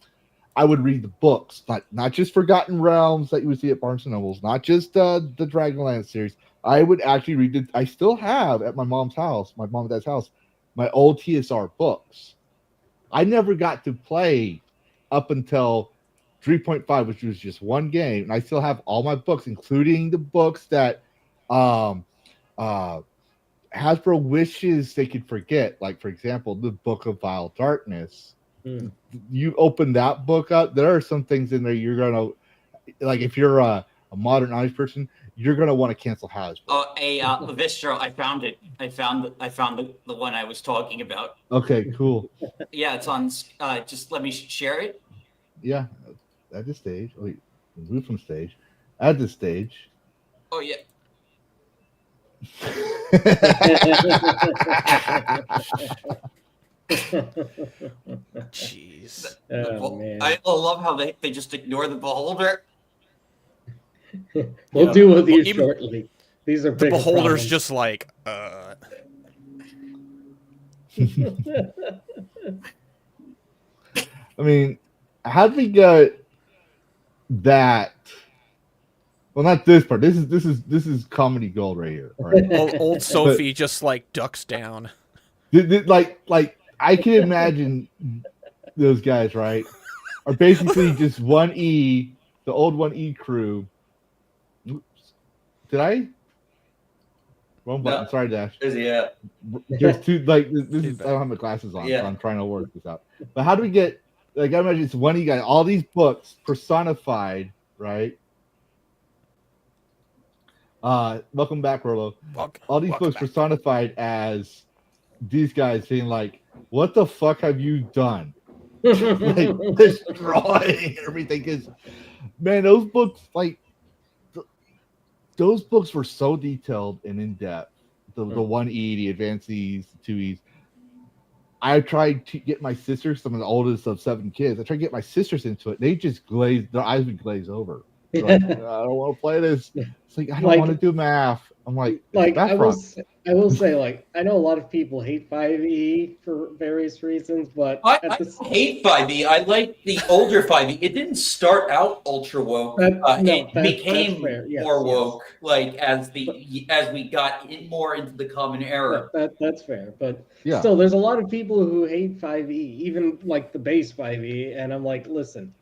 I would read the books, not just Forgotten Realms that you would see at Barnes & Nobles, not just the Dragonlance series. I would actually read it. I still have at my mom and dad's house, my old TSR books. I never got to play up until 3.5, which was just one game, and I still have all my books, including the books that Hasbro wishes they could forget. Like, for example, the Book of Vile Darkness. You open that book up, there are some things in there you're gonna like. If you're a modern Irish person, you're gonna want to cancel Hasbro. Oh, Lavistro, I found it. I found the one I was talking about. Okay, cool. Yeah, it's on. Just let me share it. Yeah, at this stage. Wait, move from stage. At this stage. Oh yeah. Jeez. Man. I love how they just ignore the beholder. We'll deal with these shortly. These are the bigger beholder's problems. just like I mean, how did we get that? Well, not this part. This is comedy gold right here. All right. old Sophie just like ducks down. Like I can imagine those guys, right, are basically just 1E, the old 1E crew. Oops. Did I? Wrong button. Sorry, Dash. Yeah. There's two, like, this is, I don't have my glasses on, so I'm trying to work this out. But how do we get, like, I imagine it's 1E guy, all these books personified, right? Welcome back, Rolo. All these books personified as these guys saying, like, what the fuck have you done? Like, destroying everything. Because, man, those books, like, those books were so detailed and in depth. The 1E, the advanced E's, the 2E's. I tried to get my sisters, I'm the oldest of 7 kids. I tried to get my sisters into it. They just their eyes would glaze over. Like, I don't want to play this. It's like, I don't want to do math. I'm like I will say, like, I know a lot of people hate 5E for various reasons, but I hate 5E. I like the older 5E. It didn't start out ultra woke. It became more woke, like as we got more into the common era. That's fair, but still, there's a lot of people who hate 5E, even like the base 5E, and I'm like, listen.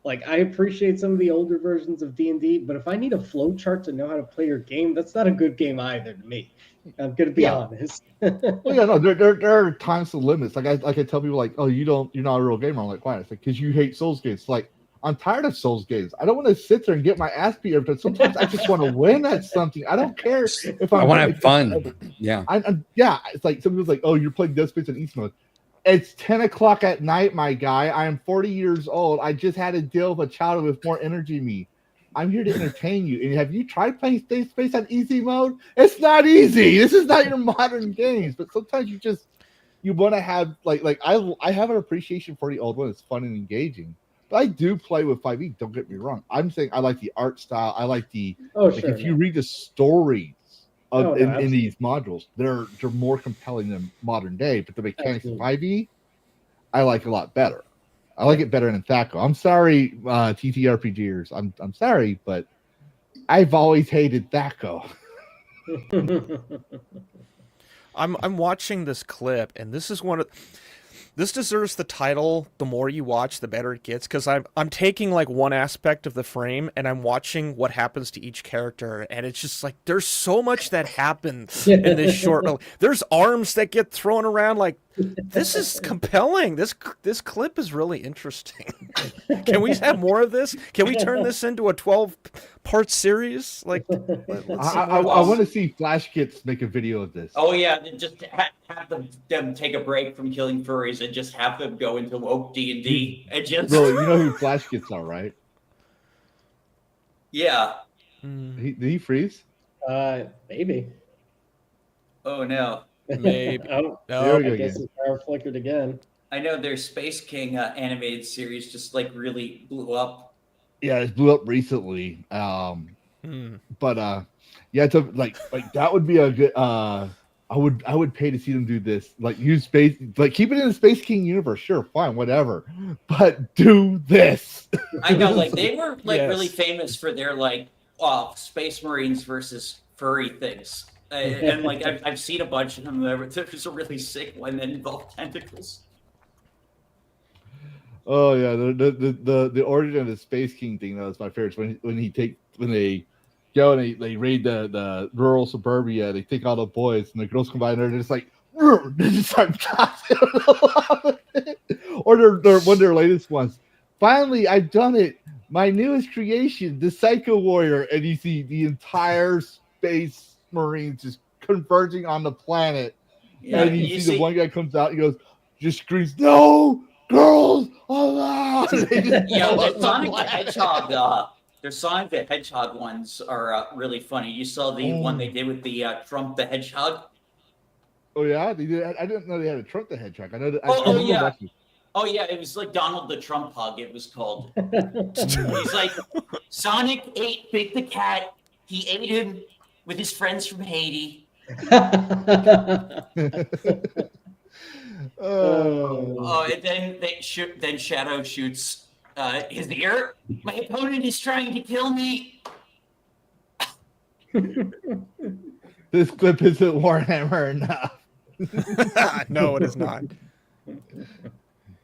Like, I appreciate some of the older versions of D&D, but if I need a flow chart to know how to play your game, that's not a good game either to me. I'm gonna be honest. Well, yeah, no, there are times to limits. Like I tell people, like, oh, you're not a real gamer. I'm like, why? It's like, because you hate Souls games. It's like, I'm tired of Souls games. I don't want to sit there and get my ass beat every time. Sometimes I just want to win at something. I don't care if I want to have fun. Yeah. Yeah. It's like somebody's like, oh, you're playing Dead Space on East mode. It's 10 o'clock at night, my guy. I am 40 years old. I just had to deal with a child with more energy than me. I'm here to entertain you. And have you tried playing Dead Space on easy mode? It's not easy. This is not your modern games. But sometimes you want to have like I have an appreciation for the old one. It's fun and engaging. But I do play with 5e. Don't get me wrong. I'm saying I like the art style. I like the if you read the stories in these modules, they're more compelling than modern day. But the mechanics of 5e, I like a lot better. I like it better than THACO. I'm sorry, TTRPGers. I'm sorry, but I've always hated THACO. I'm watching this clip, and this is this deserves the title. The more you watch, the better it gets, because I'm taking like one aspect of the frame and I'm watching what happens to each character, and it's just like there's so much that happens in this short. There's arms that get thrown around. Like, this is compelling. This clip is really interesting. Can we have more of this? Can we turn this into a 12-part series? Like, I want to see Flash Kits make a video of this. Oh yeah, just have them take a break from killing furries and just have them go into woke D&D and just. Well, you know who Flash Kits are, right? Yeah. Did he freeze? Maybe. Oh no. Maybe. Oh, there we go. I guess his power flickered again. I know their Space King animated series just like really blew up. Yeah, it blew up recently. But yeah, to like that would be a good. I would pay to see them do this. Like, use space, like keep it in the Space King universe. Sure, fine, whatever. But do this. I know, like they were like really famous for their like Space Marines versus furry things. And like I've seen a bunch of them. There's a really sick one that involved tentacles. Oh yeah, the origin of the Space King thing, that was my favorite. When they go and they raid the rural suburbia, they take all the boys and the girls come by and they're just like, they just start tossing. Or one of their latest ones. Finally, I've done it. My newest creation, the Psycho Warrior, and you see the entire Space Marines just converging on the planet, and you see the one guy comes out, he goes, just screams, "No, girls allowed!" Yeah, the Sonic the Hedgehog. Their Sonic the Hedgehog ones are really funny. You saw the one they did with the Trump the Hedgehog. Oh yeah, they did. I didn't know they had a Trump the Hedgehog. I know that. Yeah. Oh yeah, it was like Donald the Trump Hug. It was called. He's like, Sonic ate Big the cat. He ate him with his friends from Haiti. And then Shadow shoots his ear. My opponent is trying to kill me. This clip isn't Warhammer enough. No, it is not.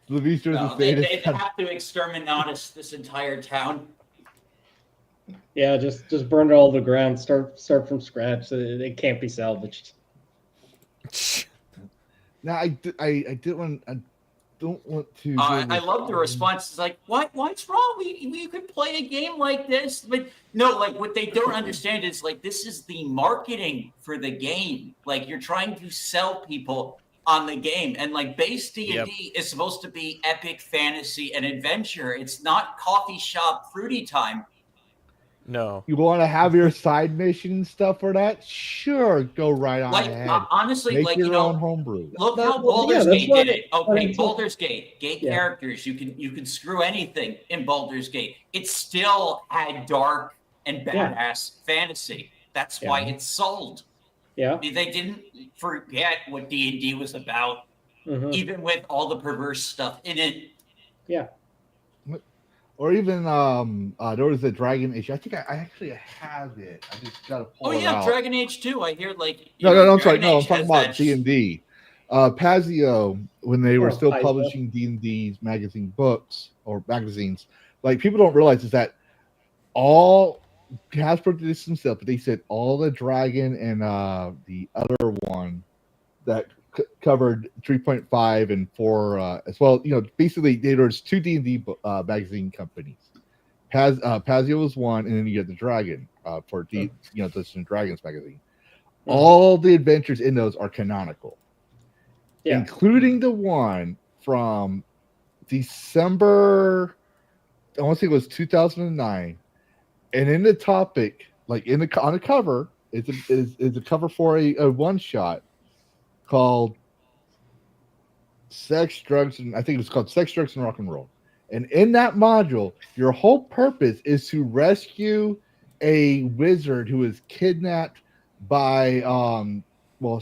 Lavistro they have to exterminatus this entire town. Yeah, just burn it all to the ground. Start from scratch. It can't be salvaged. Now I don't want to. I love the response. It's like, what's wrong? We could play a game like this, but no. Like, what they don't understand is like this is the marketing for the game. Like, you're trying to sell people on the game, and like base D&D is supposed to be epic fantasy and adventure. It's not coffee shop fruity time. No. You want to have your side mission stuff for that? Sure, go right on ahead. Honestly, make like your own homebrew. Look how Baldur's Gate did it. Okay, Baldur's Gate, characters. You can screw anything in Baldur's Gate. It still had dark and badass fantasy. That's why it's sold. Yeah, they didn't forget what D&D was about, even with all the perverse stuff in it. Yeah. Or even there was a Dragon Age. I think I actually have it. I just gotta pull it out. Dragon Age 2. I hear like no. I'm sorry. No, I'm talking about D&D. Pazio, when they were still publishing D&D's magazine books or magazines, like people don't realize is that all Hasbro did this themselves, but they said all the Dragon and the other one that covered 3.5 and 4 as well. You know, basically there was two D&D magazine companies, Pazio was one, and then you get the dragon for the Dungeons and Dragons magazine. All the adventures in those are canonical, including the one from December. I want to say it was 2009, and in the topic, like on the cover, is a cover for a one shot called Sex, Drugs, and I think it was called Sex, Drugs, and Rock and Roll. And in that module, your whole purpose is to rescue a wizard who was kidnapped by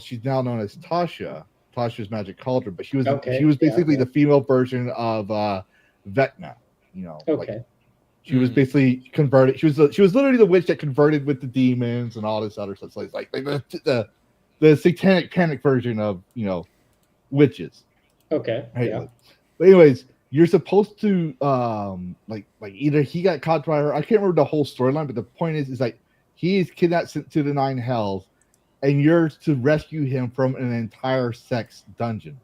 she's now known as Tasha's Magic Cauldron, but she was basically the female version of Vecna, she was basically converted. She was literally the witch that converted with the demons and all this other stuff. So it's like the satanic panic version of witches. Okay. Right? Yeah. But anyways, you're supposed to like either he got caught by her. I can't remember the whole storyline, but the point is like he is kidnapped to the 9 hells, and you're to rescue him from an entire sex dungeon.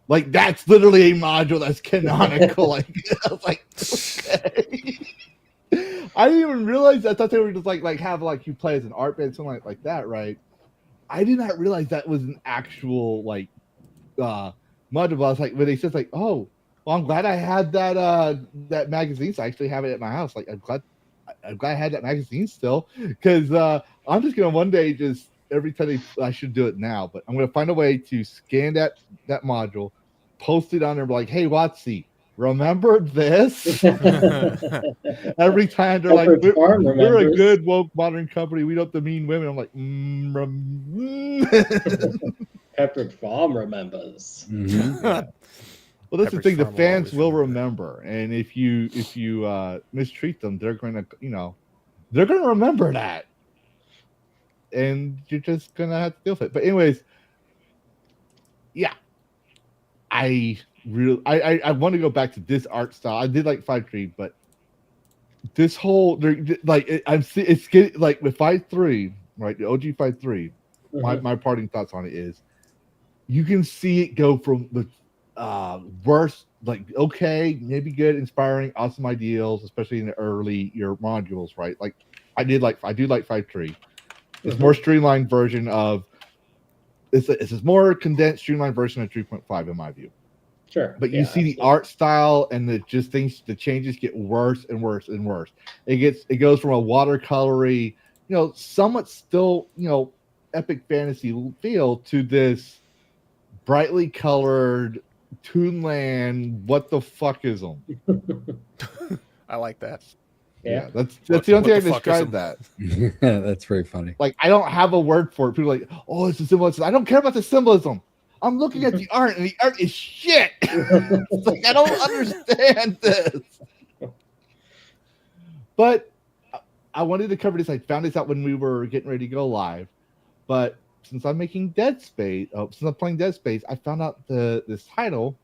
Like that's literally a module that's canonical. Like I was like, okay. I didn't even realize. I thought they were just like have like you play as an art band, something like that, right? I did not realize that was an actual like module. I was like, when they said like, oh, well, I'm glad I had that magazine. So I actually have it at my house. Like I'm glad I had that magazine still, because I'm just gonna one day just every time I should do it now, but I'm gonna find a way to scan that module, post it on there, like, hey Watsy, remember this? Every time they're like, we're a good woke modern company, we don't demean women. I'm like, Peppered Farm remembers. Well, that's the thing. The fans will remember, and if you mistreat them, they're gonna remember that, and you're just gonna have to deal with it. But anyways, yeah, I want to go back to this art style. I did like 5.3, but this whole it's getting like with 5.3, right? The OG 5.3. My parting thoughts on it is, you can see it go from the worst, like okay, maybe good, inspiring, awesome ideals, especially in the early year modules, right? Like I do like 5.3. It's more streamlined version of it's a more condensed, streamlined version of 3.5 in my view. Sure. But you see the art style and the changes get worse and worse and worse. It goes from a watercolory, somewhat still, epic fantasy feel to this brightly colored Toonland. What the fuck is them? I like that. Yeah, that's the only thing I describe that. That's very funny. Like I don't have a word for it. People are like, oh, it's a symbolism. I don't care about the symbolism. I'm looking at the art, and the art is shit. It's like I don't understand this. But I wanted to cover this. I found this out when we were getting ready to go live. But since I'm making since I'm playing Dead Space, I found out this title.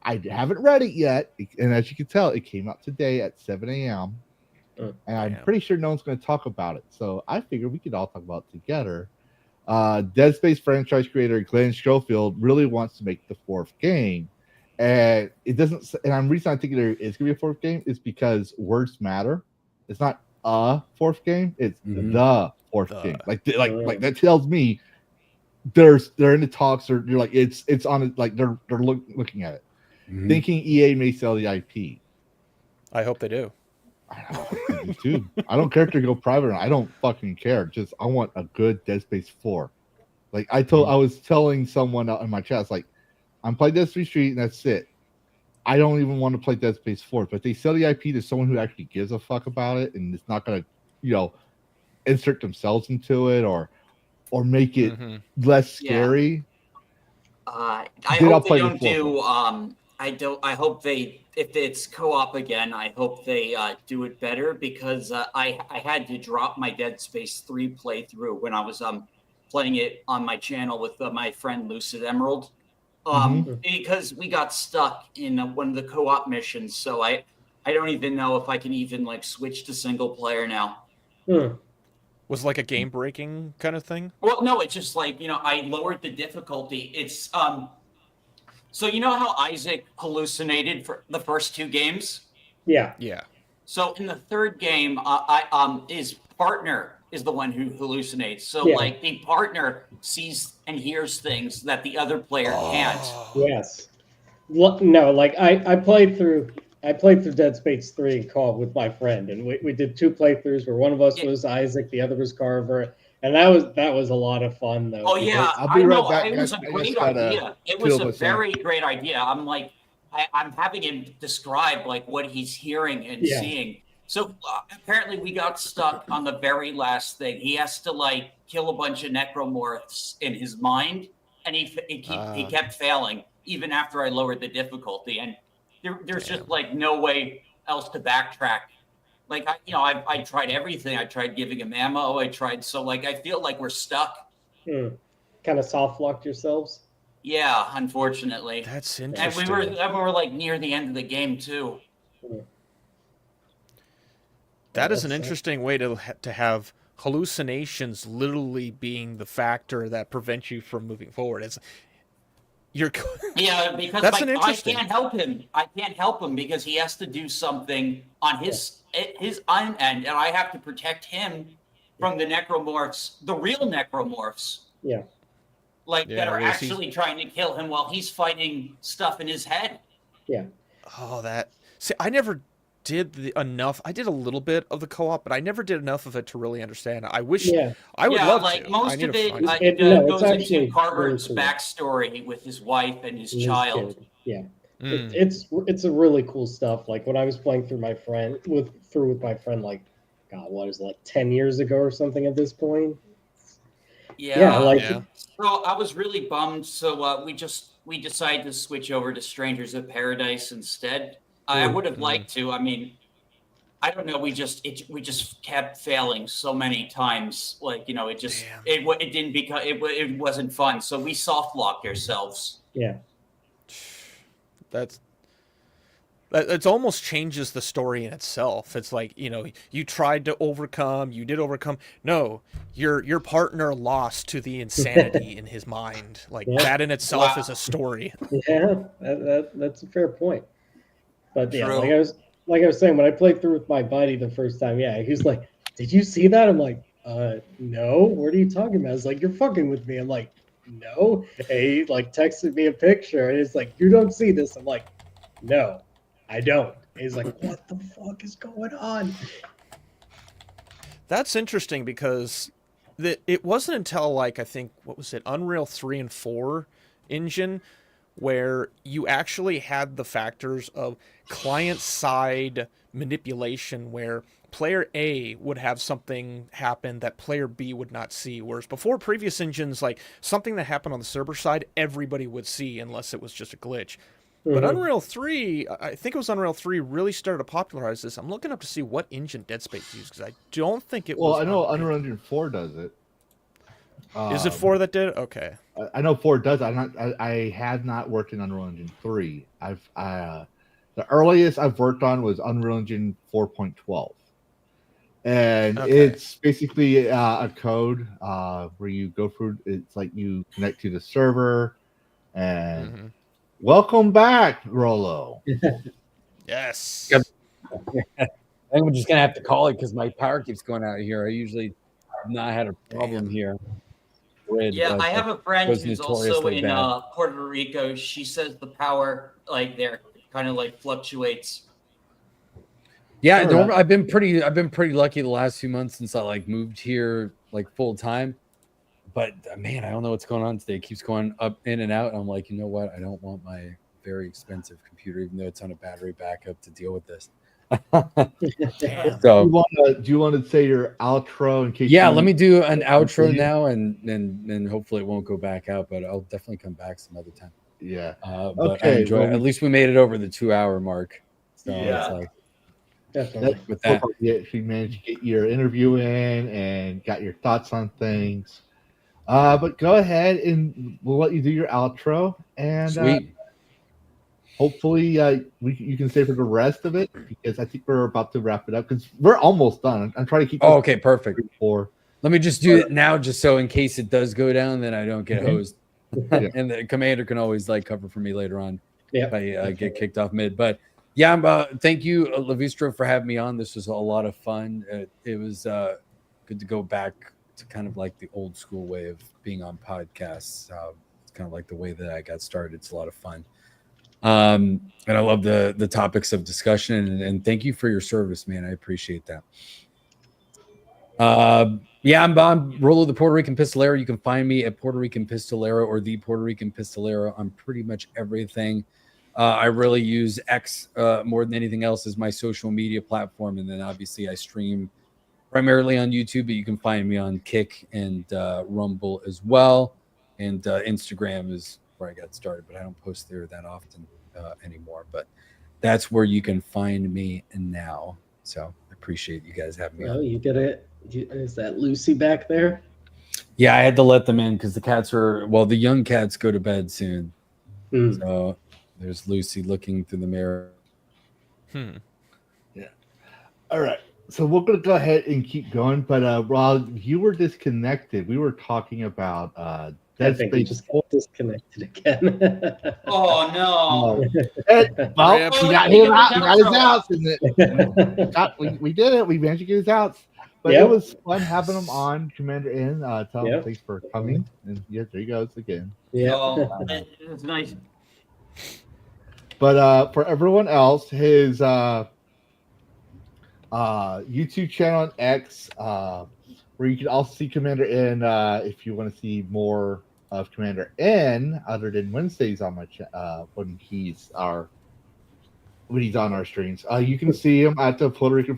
I haven't read it yet, and as you can tell, it came out today at 7 a.m. And I'm pretty sure no one's going to talk about it. So I figured we could all talk about it together. Dead Space franchise creator Glenn Schofield really wants to make the 4th game. And it doesn't, and I'm reason I think there is going to be a 4th game is because words matter. It's not a 4th game, it's the 4th game. Like that tells me they're in the talks, or you're like it's on it, like they're looking at it. Thinking EA may sell the IP. I hope they do. I do too. I don't care if they go private or not. I don't fucking care. Just I want a good Dead Space 4. Like I was telling someone out in my chat, like I'm playing Dead Space 3 and that's it. I don't even want to play Dead Space 4. But they sell the IP to someone who actually gives a fuck about it and it's not gonna, insert themselves into it or make it less scary. I hope they don't do. I hope they, if it's co-op again, I hope they do it better, because I had to drop my Dead Space 3 playthrough when I was playing it on my channel with my friend Lucid Emerald, because we got stuck in one of the co-op missions. So I don't even know if I can even switch to single player now. Was it like a game breaking kind of thing? Well, no, it's just I lowered the difficulty. It's so you know how Isaac hallucinated for the first 2 games? Yeah. Yeah. So in the third game, his partner is the one who hallucinates. So like the partner sees and hears things that the other player can't. Yes. No, like I played through Dead Space 3 in co-op with my friend, and we did 2 playthroughs where one of us was Isaac, the other was Carver, and that was a lot of fun though. Oh yeah, I'll be right back. It was a great idea. It was a very great idea. I'm like, I'm having him describe like what he's hearing and seeing. So apparently we got stuck on the very last thing. He has to like kill a bunch of necromorphs in his mind, and he kept failing even after I lowered the difficulty. And there's just like no way else to backtrack. Like I tried everything. I tried giving him ammo. I feel like we're stuck. Kind of soft locked yourselves. Yeah, unfortunately. That's interesting. And we were like near the end of the game too. That is an interesting way to have hallucinations literally being the factor that prevents you from moving forward. Because that's I can't help him. I can't help him because he has to do something on his own end, and I have to protect him from the necromorphs, the real necromorphs. Yeah. That are actually trying to kill him while he's fighting stuff in his head. Yeah. Oh, I never did enough. I did a little bit of the co-op, but I never did enough of it to really understand. I wish I would love to. Most of it goes into Carver's backstory with his wife and his child. Kid. Yeah. It's a really cool stuff. Like when I was playing through with my friend, like, God, what is it, like 10 years ago or something at this point? So I was really bummed. So we decided to switch over to Strangers of Paradise instead. I would have liked to. I mean, I don't know. We just kept failing so many times. Like it wasn't fun. So we soft locked ourselves. Yeah. It almost changes the story in itself. It's like, you tried to overcome, you did overcome. No, your partner lost to the insanity in his mind. Like that in itself is a story. Yeah, that's a fair point. But like I was saying, when I played through with my buddy the first time, he was like, "Did you see that?" I'm like, no. What are you talking about? I was like, "You're fucking with me." I'm like, "No." And he like texted me a picture, and he's like, "You don't see this?" I'm like, "No, I don't." And he's like, "What the fuck is going on?" That's interesting because it wasn't until I think, what was it, Unreal 3 and 4 engine, where you actually had the factors of client-side manipulation where player A would have something happen that player B would not see, whereas before previous engines, like something that happened on the server side, everybody would see unless it was just a glitch. But Unreal 3, I think it was Unreal 3, really started to popularize this. I'm looking up to see what engine Dead Space used, because I don't think it was... Well, I know Unreal Engine 4 does it. Is it 4 that did it? Okay. I know 4 does. I had not worked in Unreal Engine 3. The earliest I've worked on was Unreal Engine 4.12. And it's basically a code where you go through, it's like you connect to the server and welcome back, Rolo. Yes. I think we're just going to have to call it because my power keeps going out here. I usually have not had a problem here. I have a friend who's also in Puerto Rico. She says the power there kind of fluctuates. Yeah, I've been pretty lucky the last few months since I moved here full time. But man, I don't know what's going on today. It keeps going up in and out. And I'm like, you know what? I don't want my very expensive computer, even though it's on a battery backup, to deal with this. So do you want to say your outro in case? Yeah, let me do an outro now, and hopefully it won't go back out, but I'll definitely come back some other time. Yeah. But I enjoy it. At least we made it over the 2-hour mark. So definitely. With that, you managed to get your interview in and got your thoughts on things. But go ahead and we'll let you do your outro, and hopefully you can stay for the rest of it, because I think we're about to wrap it up because we're almost done. I'm trying to keep. Okay, perfect. Let me just do it now, just so in case it does go down, then I don't get hosed. And the commander can always cover for me later on if I get kicked off mid. But Yeah, thank you, Lavistro, for having me on. This was a lot of fun. It was good to go back to kind of like the old school way of being on podcasts. It's kind of like the way that I got started. It's a lot of fun. And I love the topics of discussion, and thank you for your service, man. I appreciate that. Yeah, I'm Rolo the Puerto Rican Pistolero. You can find me at Puerto Rican Pistolero or the Puerto Rican Pistolero on pretty much everything. I really use X more than anything else as my social media platform, and then obviously I stream primarily on YouTube, but you can find me on Kick and Rumble as well, and Instagram is where I got started, but I don't post there that often anymore. But that's where you can find me now. So I appreciate you guys having me on. You get it. Is that Lucy back there? Yeah, I had to let them in because the cats are, well, the young cats go to bed soon. So there's Lucy looking through the mirror. Yeah. All right. So we're going to go ahead and keep going. But Rob, you were disconnected. We were talking about Dead Space. We just got disconnected again. Oh no! Well, we got him out. We got his outs, and we did it. We managed to get his outs. But it was fun having him on, Commander N. Tell him thanks for coming. And yeah, there he goes again. Yeah, it's nice. But for everyone else, his YouTube channel on X, where you can also see Commander N if you want to see more of Commander N other than Wednesdays on my when he's on our streams. You can see him at the Puerto Rican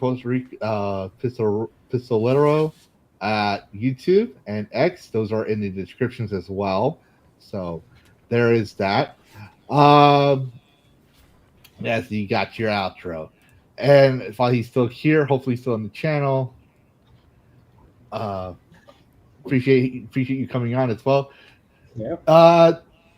Pistolero at YouTube and X. Those are in the descriptions as well. So there is that. Yes, you got your outro. And while he's still here, hopefully still on the channel, appreciate you coming on as well. Yeah.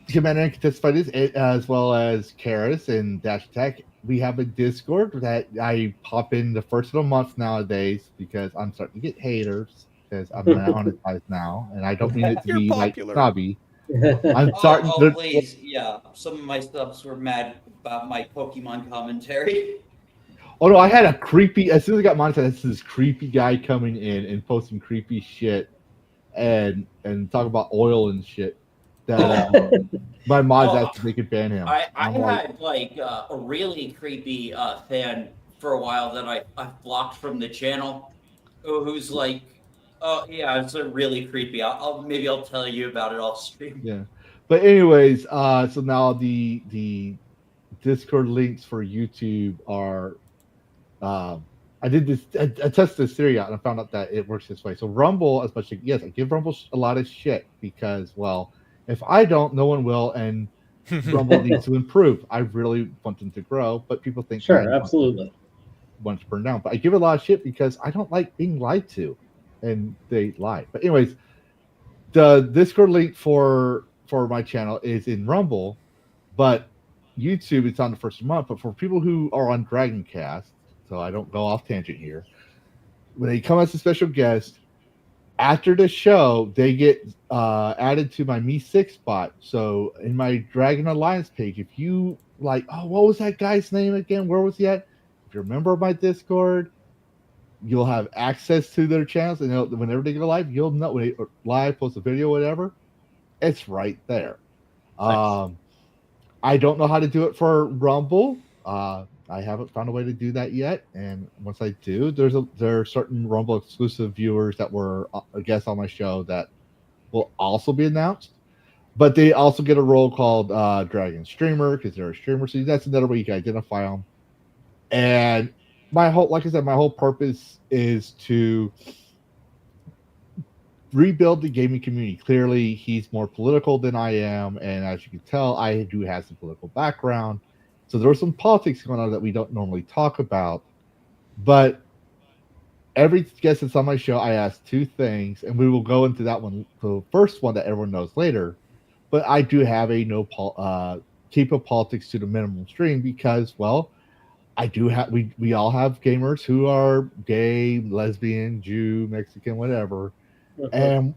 Commander and Contested Fighters, as well as Karrus and Dash Attack. We have a Discord that I pop in the first of the month nowadays because I'm starting to get haters because I'm monetized now, and I don't mean it to be popular. Like snobby. I'm starting to. Please, yeah. Some of my stuffs were mad about my Pokemon commentary. Oh no, I had a creepy. As soon as I got monetized, this creepy guy coming in and posting creepy shit, and talk about oil and shit. That my mods asked if they could ban him. I had like a really creepy fan for a while that I blocked from the channel, who's like, oh yeah, it's a really creepy. Maybe I'll tell you about it off stream. Yeah, but anyways, so now the Discord links for YouTube are. I tested this theory out and I found out that it works this way. So Rumble, as much as yes, I give Rumble a lot of shit because, well, if I don't, no one will, and Rumble needs to improve. I really want them to grow, but people think sure, absolutely want to burn down. But I give it a lot of shit because I don't like being lied to, and they lie. But anyways, the Discord link for my channel is in Rumble, but YouTube it's on the first month. But for people who are on DragonCast, so I don't go off tangent here, when they come as a special guest, after the show, they get added to my Me6 bot. So in my Dragon Alliance page, if you like, oh, what was that guy's name again? Where was he at? If you're a member of my Discord, you'll have access to their channels, and whenever they go live, you'll know when they live, post a video, whatever. It's right there. Nice. I don't know how to do it for Rumble. I haven't found a way to do that yet, and once I do, there are certain Rumble exclusive viewers that were guests on my show that will also be announced, but they also get a role called Dragon Streamer because they're a streamer. So that's another way you can identify them. And my whole purpose is to rebuild the gaming community. Clearly, he's more political than I am, and as you can tell, I do have some political background. So there was some politics going on that we don't normally talk about. But every guest that's on my show, I ask two things, and we will go into that one, the first one that everyone knows later. But I do have a keep of politics to the minimum stream because, well, I do have we all have gamers who are gay, lesbian, Jew, Mexican, whatever, and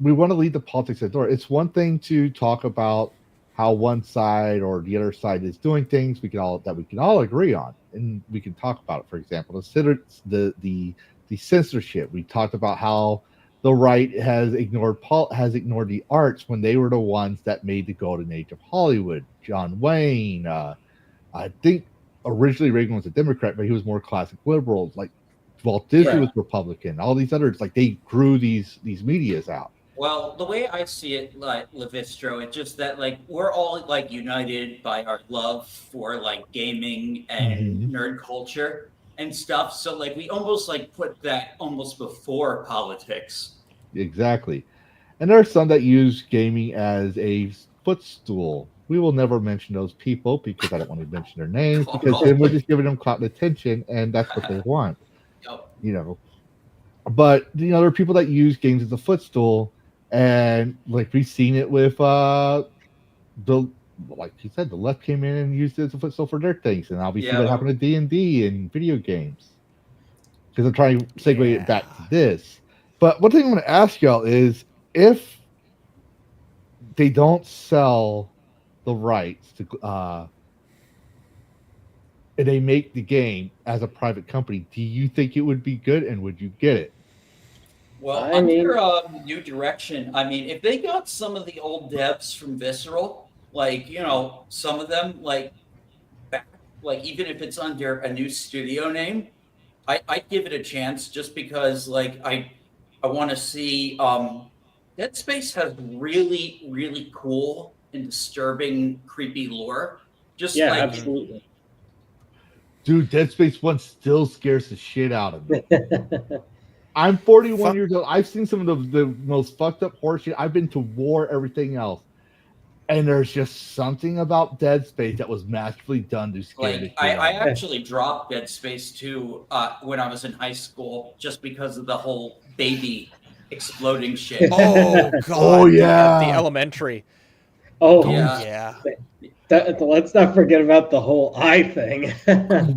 we want to leave the politics at the door. It's one thing to talk about how one side or the other side is doing things. We can all agree on, and we can talk about it. For example, the censorship. We talked about how the right has ignored the arts when they were the ones that made the golden age of Hollywood. John Wayne, I think originally Reagan was a Democrat, but he was more classic liberal. Like Walt Disney was Republican. All these others, like they grew these medias out. Well, the way I see it, like Lavistro, it's just that like we're all like united by our love for like gaming and nerd culture and stuff. So like we almost like put that almost before politics. Exactly. And there are some that use gaming as a footstool. We will never mention those people because I don't want to mention their names because then we're just giving them clout and attention, and that's what they want. You know. But there are people that use games as a footstool, and like we've seen it with like you said, the left came in and used it as a footstool for their things, and obviously what happened to D&D and video games. Because I'm trying to segue it back to this. But one thing I want to ask y'all is if they don't sell the rights to and they make the game as a private company, do you think it would be good, and would you get it? Well, under new direction, I mean, if they got some of the old devs from Visceral, like, you know, some of them, like, back, like even if it's under a new studio name, I'd give it a chance just because, like, I want to see. Dead Space has really, really cool and disturbing, creepy lore. Just like, absolutely. Dude, Dead Space 1 still scares the shit out of me. I'm 41 years old. I've seen some of the most fucked up horror shit. I've been to war, everything else. And there's just something about Dead Space that was masterfully done to scare the shit out of me. I actually dropped Dead Space 2 when I was in high school just because of the whole baby exploding shit. Oh, God. Oh, yeah. The elementary. Oh, yeah. Let's not forget about the whole eye thing.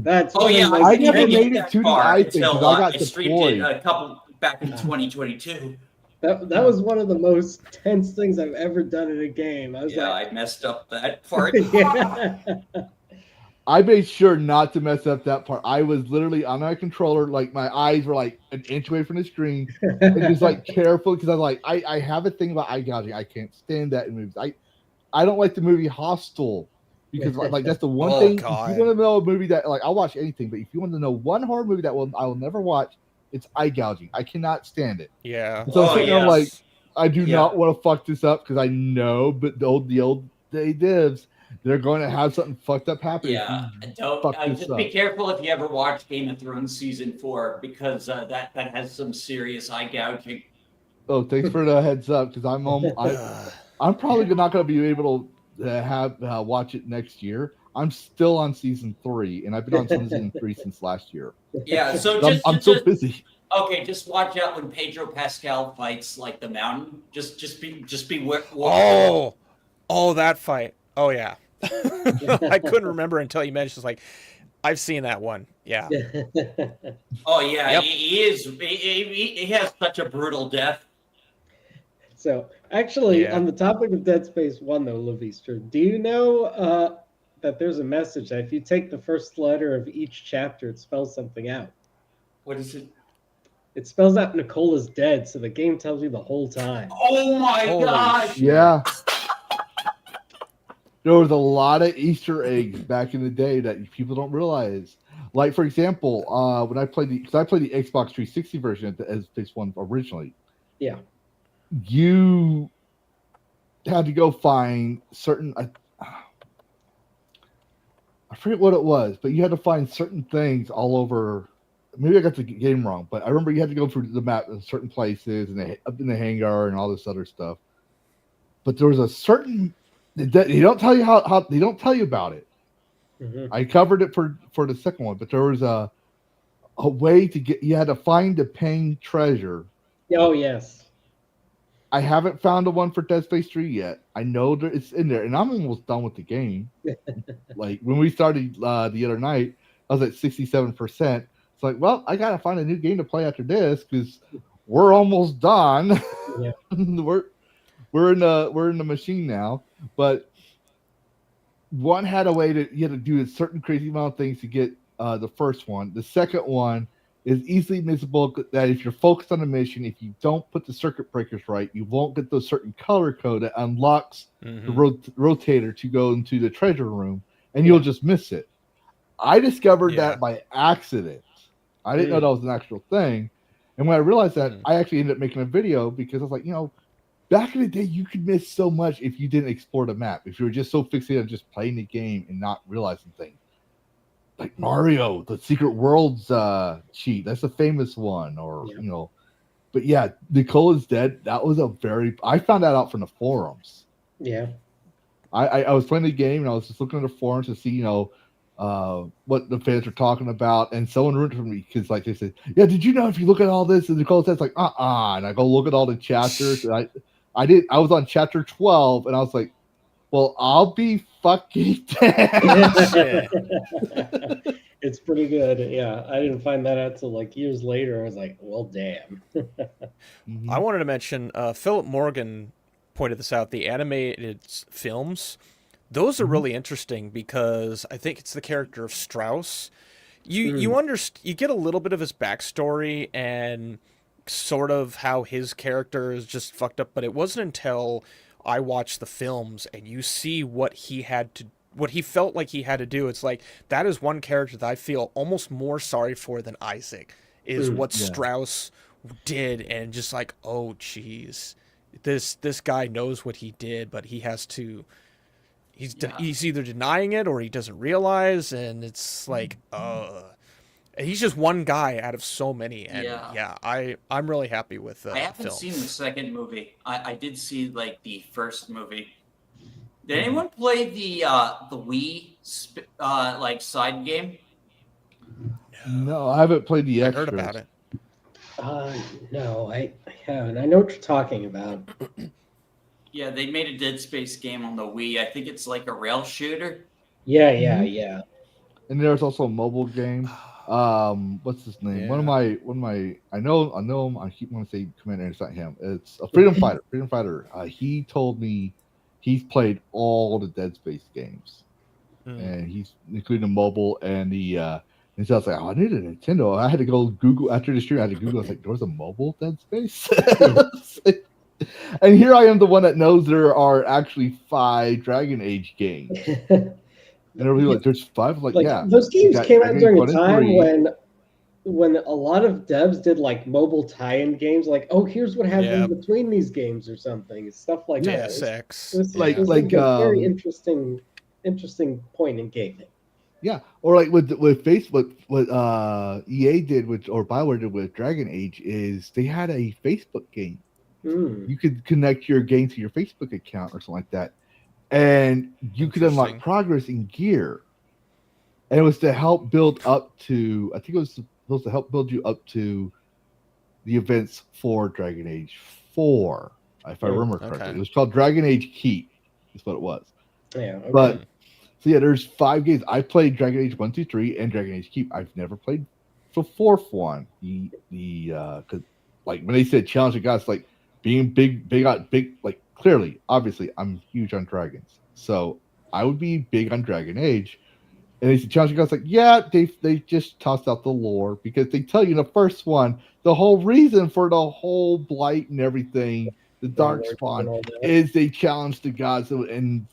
That's I never made it to the eye thing because I got streamed it a couple back in 2022. That was one of the most tense things I've ever done in a game. I messed up that part. I made sure not to mess up that part. I was literally on my controller, like my eyes were like an inch away from the screen, and just like careful because I'm like, I have a thing about eye gouging. I can't stand that in movies. I don't like the movie Hostel because like that's the one thing. God. If you want to know a movie that like I'll watch anything, but if you want to know one horror movie that I will never watch, it's eye gouging. I cannot stand it. Yeah. So I'm like, I do not want to fuck this up because I know, but the old day divs, they're going to have something fucked up happen. Yeah, just be careful if you ever watch Game of Thrones season 4 because that has some serious eye gouging. Oh, thanks for the heads up because I'm probably not going to be able to have watch it next year. I'm still on season 3, and I've been on season 3 since last year. Yeah, so I'm so busy. Okay, just watch out when Pedro Pascal fights like the Mountain. Just be. Oh, that fight. Oh yeah. I couldn't remember until you mentioned. Like, I've seen that one. Yeah. Oh yeah, yep. He has such a brutal death. So, actually, on the topic of Dead Space 1, though, Lavistro, do you know that there's a message that if you take the first letter of each chapter, it spells something out? What is it? It spells out Nicola's dead, so the game tells you the whole time. Oh my gosh! Yeah. There was a lot of Easter eggs back in the day that people don't realize. Like, for example, when I played the Xbox 360 version of the Space 1 originally. Yeah. You had to go find certain I forget what it was, but you had to find certain things all over. Maybe I got the game wrong, but I remember you had to go through the map in certain places and up in the hangar and all this other stuff. But there was a certain they don't tell you how they don't tell you about it. Mm-hmm. I covered it for the second one, but there was a way to get. You had to find a paying treasure. Oh yes. I haven't found the one for Dead Space 3 yet. I know that it's in there, and I'm almost done with the game. Like, when we started the other night, I was at 67%. It's like, well, I gotta find a new game to play after this because we're almost done. Yeah. we're in the machine now. But one had a way to you had to do a certain crazy amount of things to get the first one. The second one is easily missable. That if you're focused on a mission, if you don't put the circuit breakers right, you won't get those certain color code that unlocks the rotator to go into the treasure room, and you'll just miss it. I discovered that by accident. I didn't know that was an actual thing. And when I realized that, I actually ended up making a video because I was like, back in the day, you could miss so much if you didn't explore the map. If you were just so fixated on just playing the game and not realizing things. Like Mario, the Secret Worlds cheat. That's a famous one. Or, But yeah, Nicole is dead. That was I found that out from the forums. Yeah. I was playing the game and I was just looking at the forums to see, what the fans were talking about, and someone ruined it for me because, like, they said, "Yeah, did you know if you look at all this?" And Nicole says, "Like, and I go look at all the chapters. And I did. I was on chapter 12, and I was like, "Well, I'll be fucking dead." It's pretty good. Yeah, I didn't find that out till like years later. I was like, "Well, damn." I wanted to mention Philip Morgan pointed this out. The animated films. Those are really interesting because I think it's the character of Strauss. You get a little bit of his backstory and sort of how his character is just fucked up, but it wasn't until I watched the films and you see what he felt like he had to do. It's like that is one character that I feel almost more sorry for than Isaac is what Strauss did, and just like, oh geez, this guy knows what he did, but he has to. He's either denying it or he doesn't realize, and it's like, he's just one guy out of so many. And I'm really happy with I haven't seen the second movie. I did see like the first movie. Did anyone play the Wii like side game? No, I haven't played the extras. I heard about it. No, I haven't. I know what you're talking about. Yeah, they made a Dead Space game on the Wii. I think it's like a rail shooter. Yeah. And there's also a mobile game. What's his name? One of my I know him. I keep wanting to say Commander, it's not him. It's a Freedom Fighter. He told me he's played all the Dead Space games. And he's including the mobile and the and so I was like, I need a Nintendo. I had to go Google after the stream. I had to Google. I was like, there was a mobile Dead Space. And here I am, the one that knows there are actually 5 Dragon Age games. And everybody's like, there's 5? Like, yeah. Those games came out during a time when a lot of devs did like mobile tie-in games, like, oh, here's what happened between these games or something. Stuff like that. It was a very interesting point in gaming. Yeah, or like with Facebook, what EA did or BioWare did with Dragon Age is they had a Facebook game. You could connect your game to your Facebook account or something like that, and you could unlock progress in gear. And it was to help build up to, I think it was supposed to help build you up to the events for Dragon Age 4, if I remember correctly. It was called Dragon Age Keep, is what it was. Yeah, okay. But so yeah, there's 5 games. I played Dragon Age 1, 2, 3, and Dragon Age Keep. I've never played the 4th one. Cause like when they said challenge the gods, like being big, like clearly, obviously, I'm huge on dragons, so I would be big on Dragon Age. And they said challenge the gods, like they just tossed out the lore because they tell you in the first one the whole reason for the whole blight and everything. The dark spawn is they challenged the gods and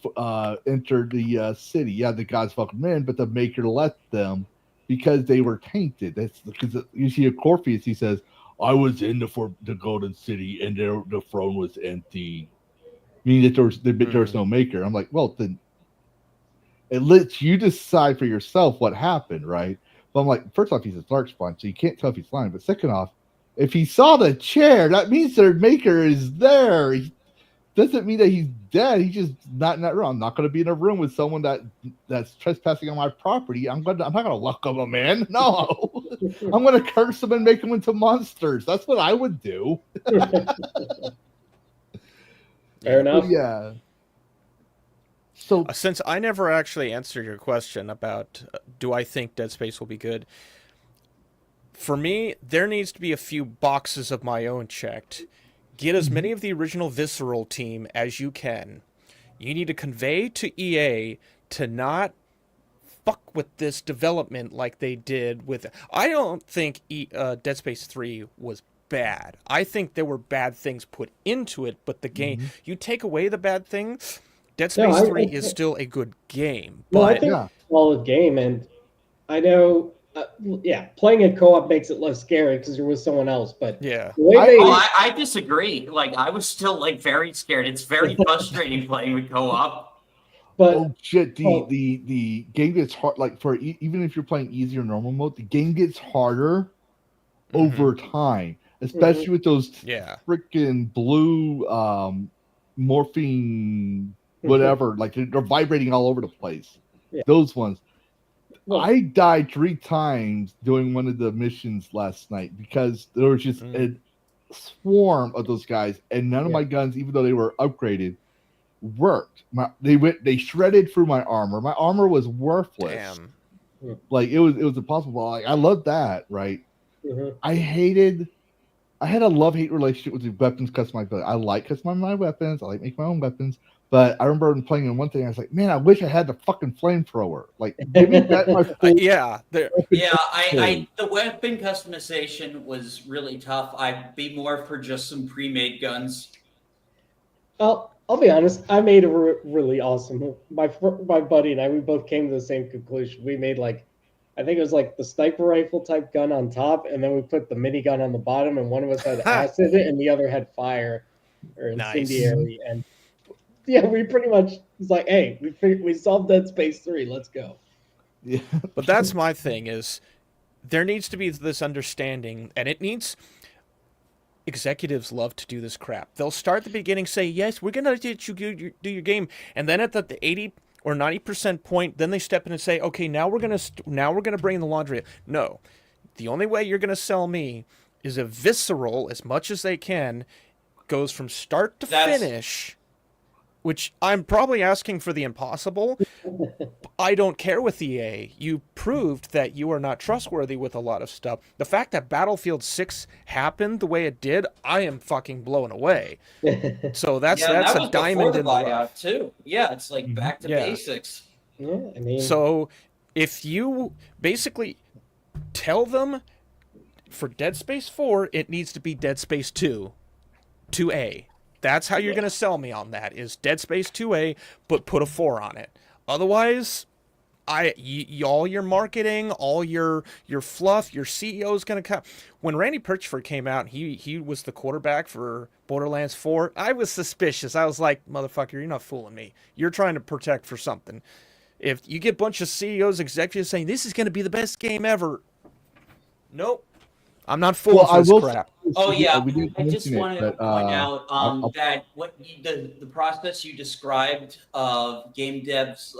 entered the city. Yeah, the gods welcomed in, but the Maker let them because they were tainted. That's because you see a Corpheus. He says, "I was in the Golden City, and the throne was empty," meaning that there was no Maker. I'm like, well, then it lets you decide for yourself what happened, right? But I'm like, first off, he's a dark spawn, so you can't tell if he's lying. But second off, if he saw the chair, that means their Maker is there. He doesn't mean that he's dead. He's just not in that room. I'm not going to be in a room with someone that's trespassing on my property. I'm not going to welcome him in. No, I'm going to curse them and make them into monsters. That's what I would do. Fair enough. Yeah. So since I never actually answered your question about do I think Dead Space will be good, for me, there needs to be a few boxes of my own checked. Get as many of the original Visceral team as you can. You need to convey to EA to not fuck with this development like they did with. I don't think Dead Space 3 was bad. I think there were bad things put into it, but the game, you take away the bad things, Dead Space 3 is still a good game. No, But I think it's a solid game, and I know, playing it co-op makes it less scary because you're with someone else. But yeah, I disagree. Like, I was still like very scared. It's very frustrating playing with co-op. But oh shit, the game gets hard. Like for even if you're playing easy or normal mode, the game gets harder over time, especially with those freaking blue morphine whatever. Like they're vibrating all over the place. Yeah. Those ones. I died 3 times doing one of the missions last night because there was just a swarm of those guys, and none of my guns, even though they were upgraded, worked. They shredded through my armor. My armor was worthless. Damn. Like it was impossible. Like I love that, right? I had a love-hate relationship with the weapons customizability. I like customizing my weapons. I like making my own weapons. But I remember playing in one thing, I was like, man, I wish I had the fucking flamethrower. Like, give me back my the weapon customization was really tough. I'd be more for just some pre-made guns. I'll be honest. I made a really awesome. My buddy and I, we both came to the same conclusion. We made I think it was like the sniper rifle type gun on top, and then we put the minigun on the bottom, and one of us had acid and the other had fire or incendiary. And yeah, we pretty much was like, hey, we solved Dead Space 3. Let's go. Yeah. But that's my thing is there needs to be this understanding, and it needs. Executives love to do this crap. They'll start at the beginning, say, yes, we're going to let you do your game. And then at the 80 or 90% point, then they step in and say, okay, now we're going to bring in the laundry. No, the only way you're going to sell me is a visceral, as much as they can, goes from start to finish, which I'm probably asking for the impossible. I don't care with EA. You proved that you are not trustworthy with a lot of stuff. The fact that Battlefield 6 happened the way it did, I am fucking blown away. So that's a diamond in the rough too. Yeah, it's like back to basics. Yeah, I mean, so if you basically tell them for Dead Space 4, it needs to be Dead Space 2, 2A. That's how you're going to sell me on that, is Dead Space 2A, but put a 4 on it. Otherwise, all your marketing, all your fluff, your CEO is going to come. When Randy Perchford came out, he was the quarterback for Borderlands 4. I was suspicious. I was like, motherfucker, you're not fooling me. You're trying to protect for something. If you get a bunch of CEOs, executives saying, this is going to be the best game ever. Nope. I'm not fooling for this crap. Oh yeah, I just wanted to point out that what the process you described of game devs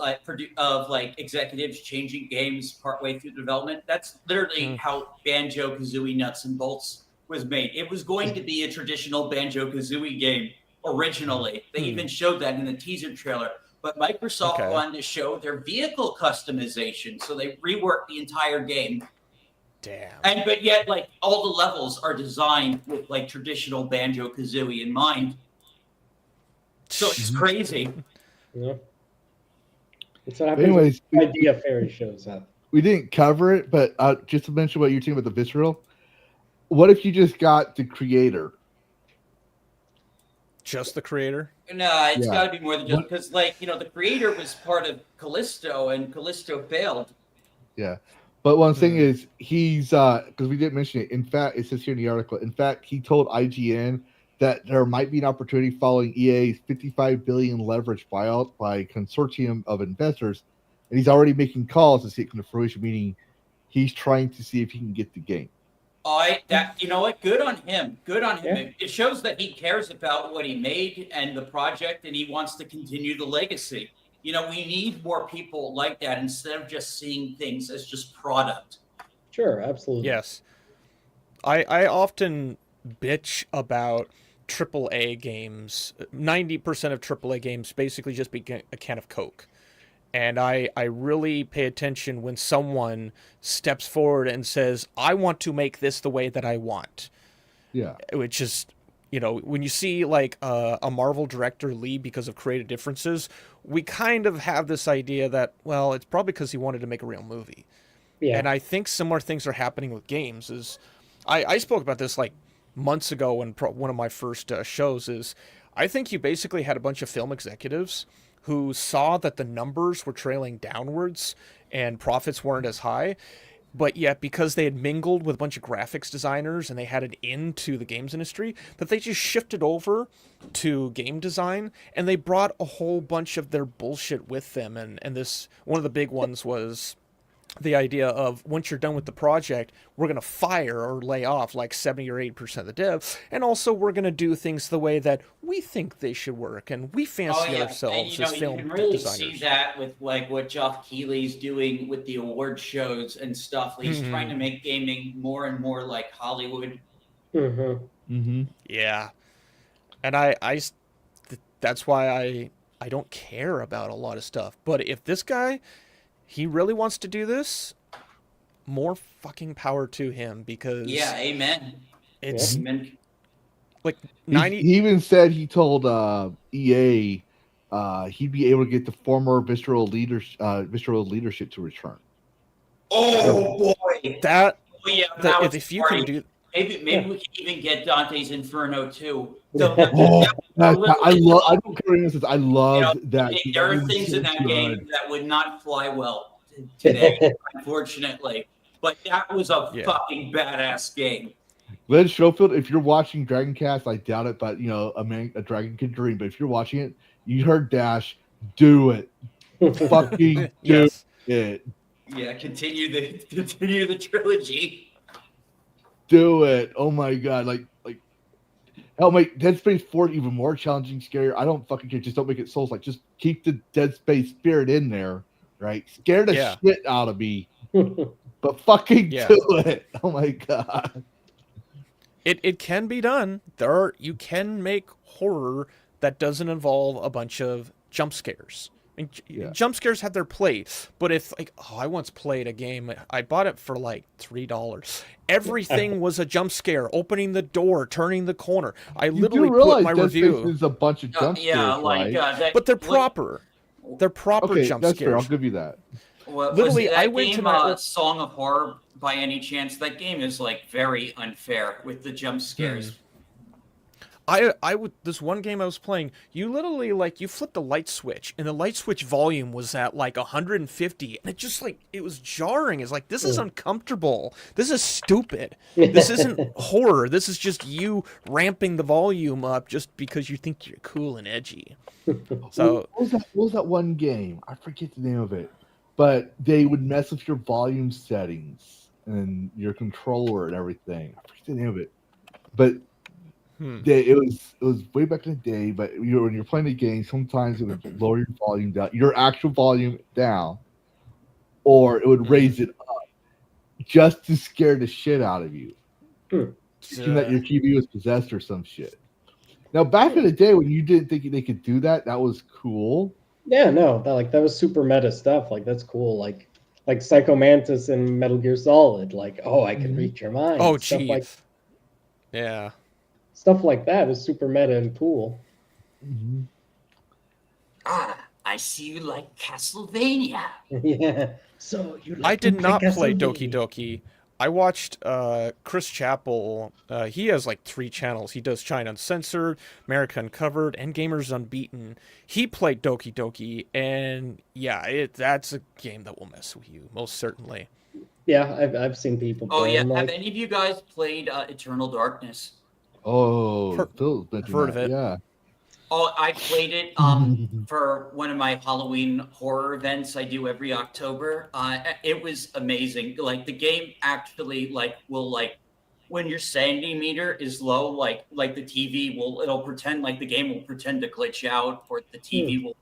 of executives changing games partway through development. That's literally how Banjo-Kazooie Nuts and Bolts was made. It was going to be a traditional Banjo-Kazooie game originally. They even showed that in the teaser trailer. But Microsoft wanted to show their vehicle customization, so they reworked the entire game. Damn. But yet, all the levels are designed with traditional Banjo-Kazooie in mind. So it's crazy. Yeah. That's what happens. Anyways, idea fairy shows up. We didn't cover it, but just to mention what you're saying about the visceral. What if you just got the creator? Just the creator? No, it's got to be more than just because, the creator was part of Callisto, and Callisto failed. Yeah. But what I'm saying is he's because we didn't mention it. In fact, it says here in the article. In fact, he told IGN that there might be an opportunity following EA's $55 billion leverage buyout by a consortium of investors, and he's already making calls to see it come to fruition. Meaning, he's trying to see if he can get the game. You know what? Good on him. Good on him. Yeah. It shows that he cares about what he made and the project, and he wants to continue the legacy. We need more people like that instead of just seeing things as just product. Sure, absolutely. Yes. I often bitch about AAA games. 90% of AAA games basically just be a can of Coke. And I really pay attention when someone steps forward and says, I want to make this the way that I want. Yeah. Which is you know, when you see like a Marvel director leave because of creative differences, we kind of have this idea that, well, it's probably because he wanted to make a real movie. Yeah. And I think similar things are happening with games. Is I spoke about this like months ago when one of my first shows is, I think you basically had a bunch of film executives who saw that the numbers were trailing downwards and profits weren't as high. But yet, because they had mingled with a bunch of graphics designers and they had it into the games industry, that they just shifted over to game design and they brought a whole bunch of their bullshit with them. And this, one of the big ones was the idea of, once you're done with the project, we're going to fire or lay off like 70 or 80% of the devs. And also we're going to do things the way that we think they should work. And we fancy ourselves as film you can really designers. see that with like what Geoff Keighley's doing with the award shows and stuff. He's trying to make gaming more and more like Hollywood. Yeah. And that's why I don't care about a lot of stuff. But if this guy, he really wants to do this, more fucking power to him, because Yeah, amen. it's Amen. like He 90. even said he told EA he'd be able to get the former visceral leadership to return. Oh boy, That oh, yeah, that that was if you can do maybe we can even get Dante's Inferno too. I love. I don't care what anyone says. I love that. There are things in that game that would not fly well today, unfortunately. But that was a fucking badass game. Glenn Schofield, if you're watching DragonCast, I doubt it, but you know, a dragon can dream. But if you're watching it, you heard Dash, do it, fucking do it. Yeah, continue the trilogy. Do it. Oh my god, like hell, make Dead Space 4 even more challenging, scarier. I don't fucking care. Just don't make it Souls like. Just keep the Dead Space spirit in there, right? Scare the shit out of me, but fucking do it. Oh my god. It can be done. You can make horror that doesn't involve a bunch of jump scares. I mean, jump scares have their place, but if like, I once played a game, I bought it for like $3. Everything was a jump scare. Opening the door, turning the corner. I literally put my review. There's a bunch of jump scares, right? But they're proper. They're proper jump that's scares. Fair. I'll give you that. Well, literally, I went game, to my Song of Horror by any chance? That game is like very unfair with the jump scares. I would, this one game I was playing, you literally like, you flipped the light switch and the light switch volume was at like 150 and it just like, it was jarring. It's like, this is uncomfortable. This is stupid. This isn't horror. This is just you ramping the volume up just because you think you're cool and edgy. So what was that one game? I forget the name of it, but they would mess with your volume settings and your controller and everything. I forget the name of it, but it was way back in the day. But when you're playing the game, sometimes it would lower your volume down, your actual volume down, or it would raise it up just to scare the shit out of you. Thinking that your TV was possessed or some shit. Now, back in the day when you didn't think they could do that, that was cool. Yeah, no, that was super meta stuff. Like, that's cool. Like Psycho Mantis and Metal Gear Solid. Like, oh, I can read your mind. Oh, stuff geez. like, yeah. Stuff like that was super meta and cool. Ah, I see you like Castlevania. Yeah. So you. Like I did not play Castlevania. Doki Doki. I watched Chris Chappell. He has like 3 channels. He does China Uncensored, America Uncovered, and Gamers Unbeaten. He played Doki Doki, and yeah, that's a game that will mess with you, most certainly. Yeah, I've seen people play. Oh yeah, them, have like, any of you guys played Eternal Darkness? Oh, I've heard of it. Yeah. Oh, I played it for one of my Halloween horror events I do every October. It was amazing. Like the game actually will when your sanity meter is low, like the TV it'll pretend like the game will pretend to glitch out or the TV will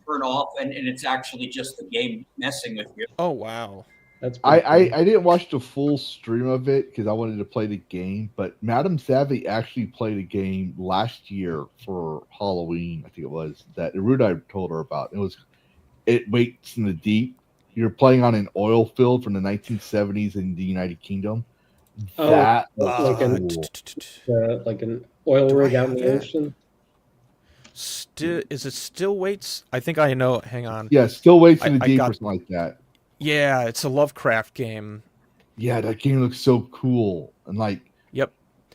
turn off and it's actually just the game messing with you. Oh wow. That's I didn't watch the full stream of it because I wanted to play the game, but Madam Savvy actually played a game last year for Halloween, I think it was, that Erudite told her about. It waits in the deep. You're playing on an oil field from the 1970s in the United Kingdom. Oh, That like was cool. like an Oil Do I rig out in have the that? ocean. Still, is it Still Waits? I think I know. Hang on. Yeah, Still Waits in the I Deep got- or something like that. Yeah, it's a Lovecraft game. Yeah, that game looks so cool. And like, Yep.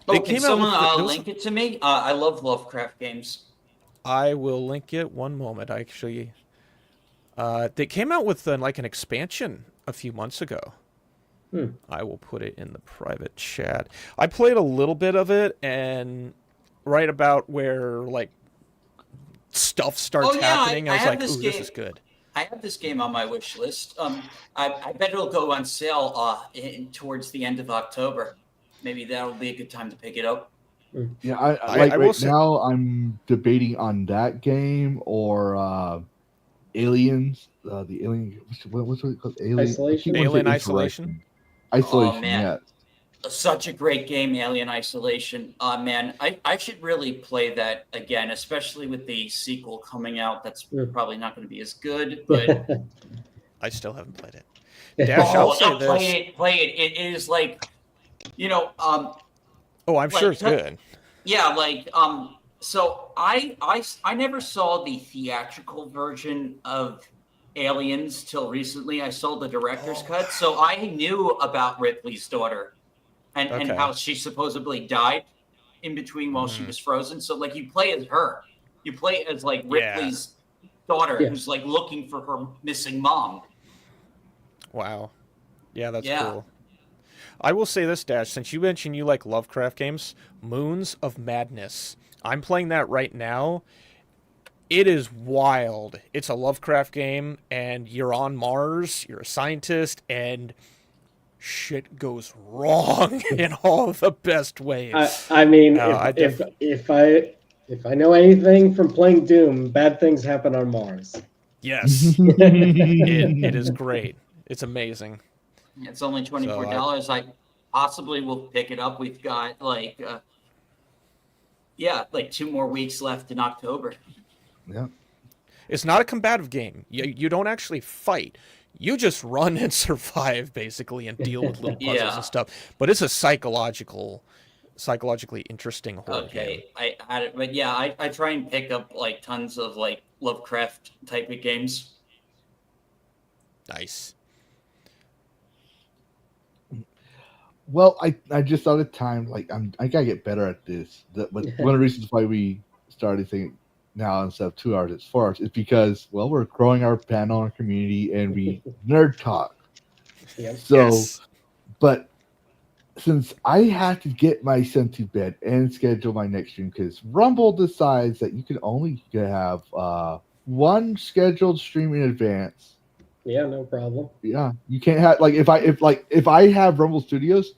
Oh, They can came out someone with the- there was- link it to me? I love Lovecraft games. I will link it. One moment. Actually, they came out with like an expansion a few months ago. I will put it in the private chat. I played a little bit of it, and right about where like stuff starts happening, I was like, "Ooh, this is good." I have this game on my wish list. I bet it'll go on sale towards the end of October. Maybe that'll be a good time to pick it up. yeah, I will say- now I'm debating on that game or Aliens. The Alien. What's it called? Alien. Isolation? Alien Isolation? Isolation. Oh, man. Yes. Such a great game, Alien Isolation. Man, I should really play that again, especially with the sequel coming out. That's probably not going to be as good, but I still haven't played it. Dash, I'll say no, this. play it. It is like, Oh, I'm sure it's good. yeah, like so I never saw the theatrical version of Aliens till recently. I saw the director's cut, so I knew about Ripley's daughter and how she supposedly died in between while she was frozen. So like you play as her. You play as like Ripley's daughter who's like looking for her missing mom. Wow. Yeah, that's cool. I will say this, Dash, since you mentioned you like Lovecraft games, Moons of Madness. I'm playing that right now. It is wild. It's a Lovecraft game, and you're on Mars, you're a scientist, and shit goes wrong in all the best ways. I mean, if I know anything from playing Doom, bad things happen on Mars. Yes. it is great. It's amazing. It's only $24. I possibly will pick it up. We've got like 2 more weeks left in October. Yeah. It's not a combative game. You don't actually fight. You just run and survive, basically, and deal with little puzzles and stuff. But it's a psychologically interesting horror game. I try and pick up like tons of like Lovecraft type of games. Nice. Well, I just thought of time. Like I gotta get better at this. But one of the reasons why we started thinking now instead of 2 hours, it's 4 hours. It's because we're growing our panel and community, and we nerd talk. Yep. So, but since I have to get my son to bed and schedule my next stream, because Rumble decides that you can only have one scheduled stream in advance. Yeah, no problem. Yeah, you can't have if I have Rumble Studios,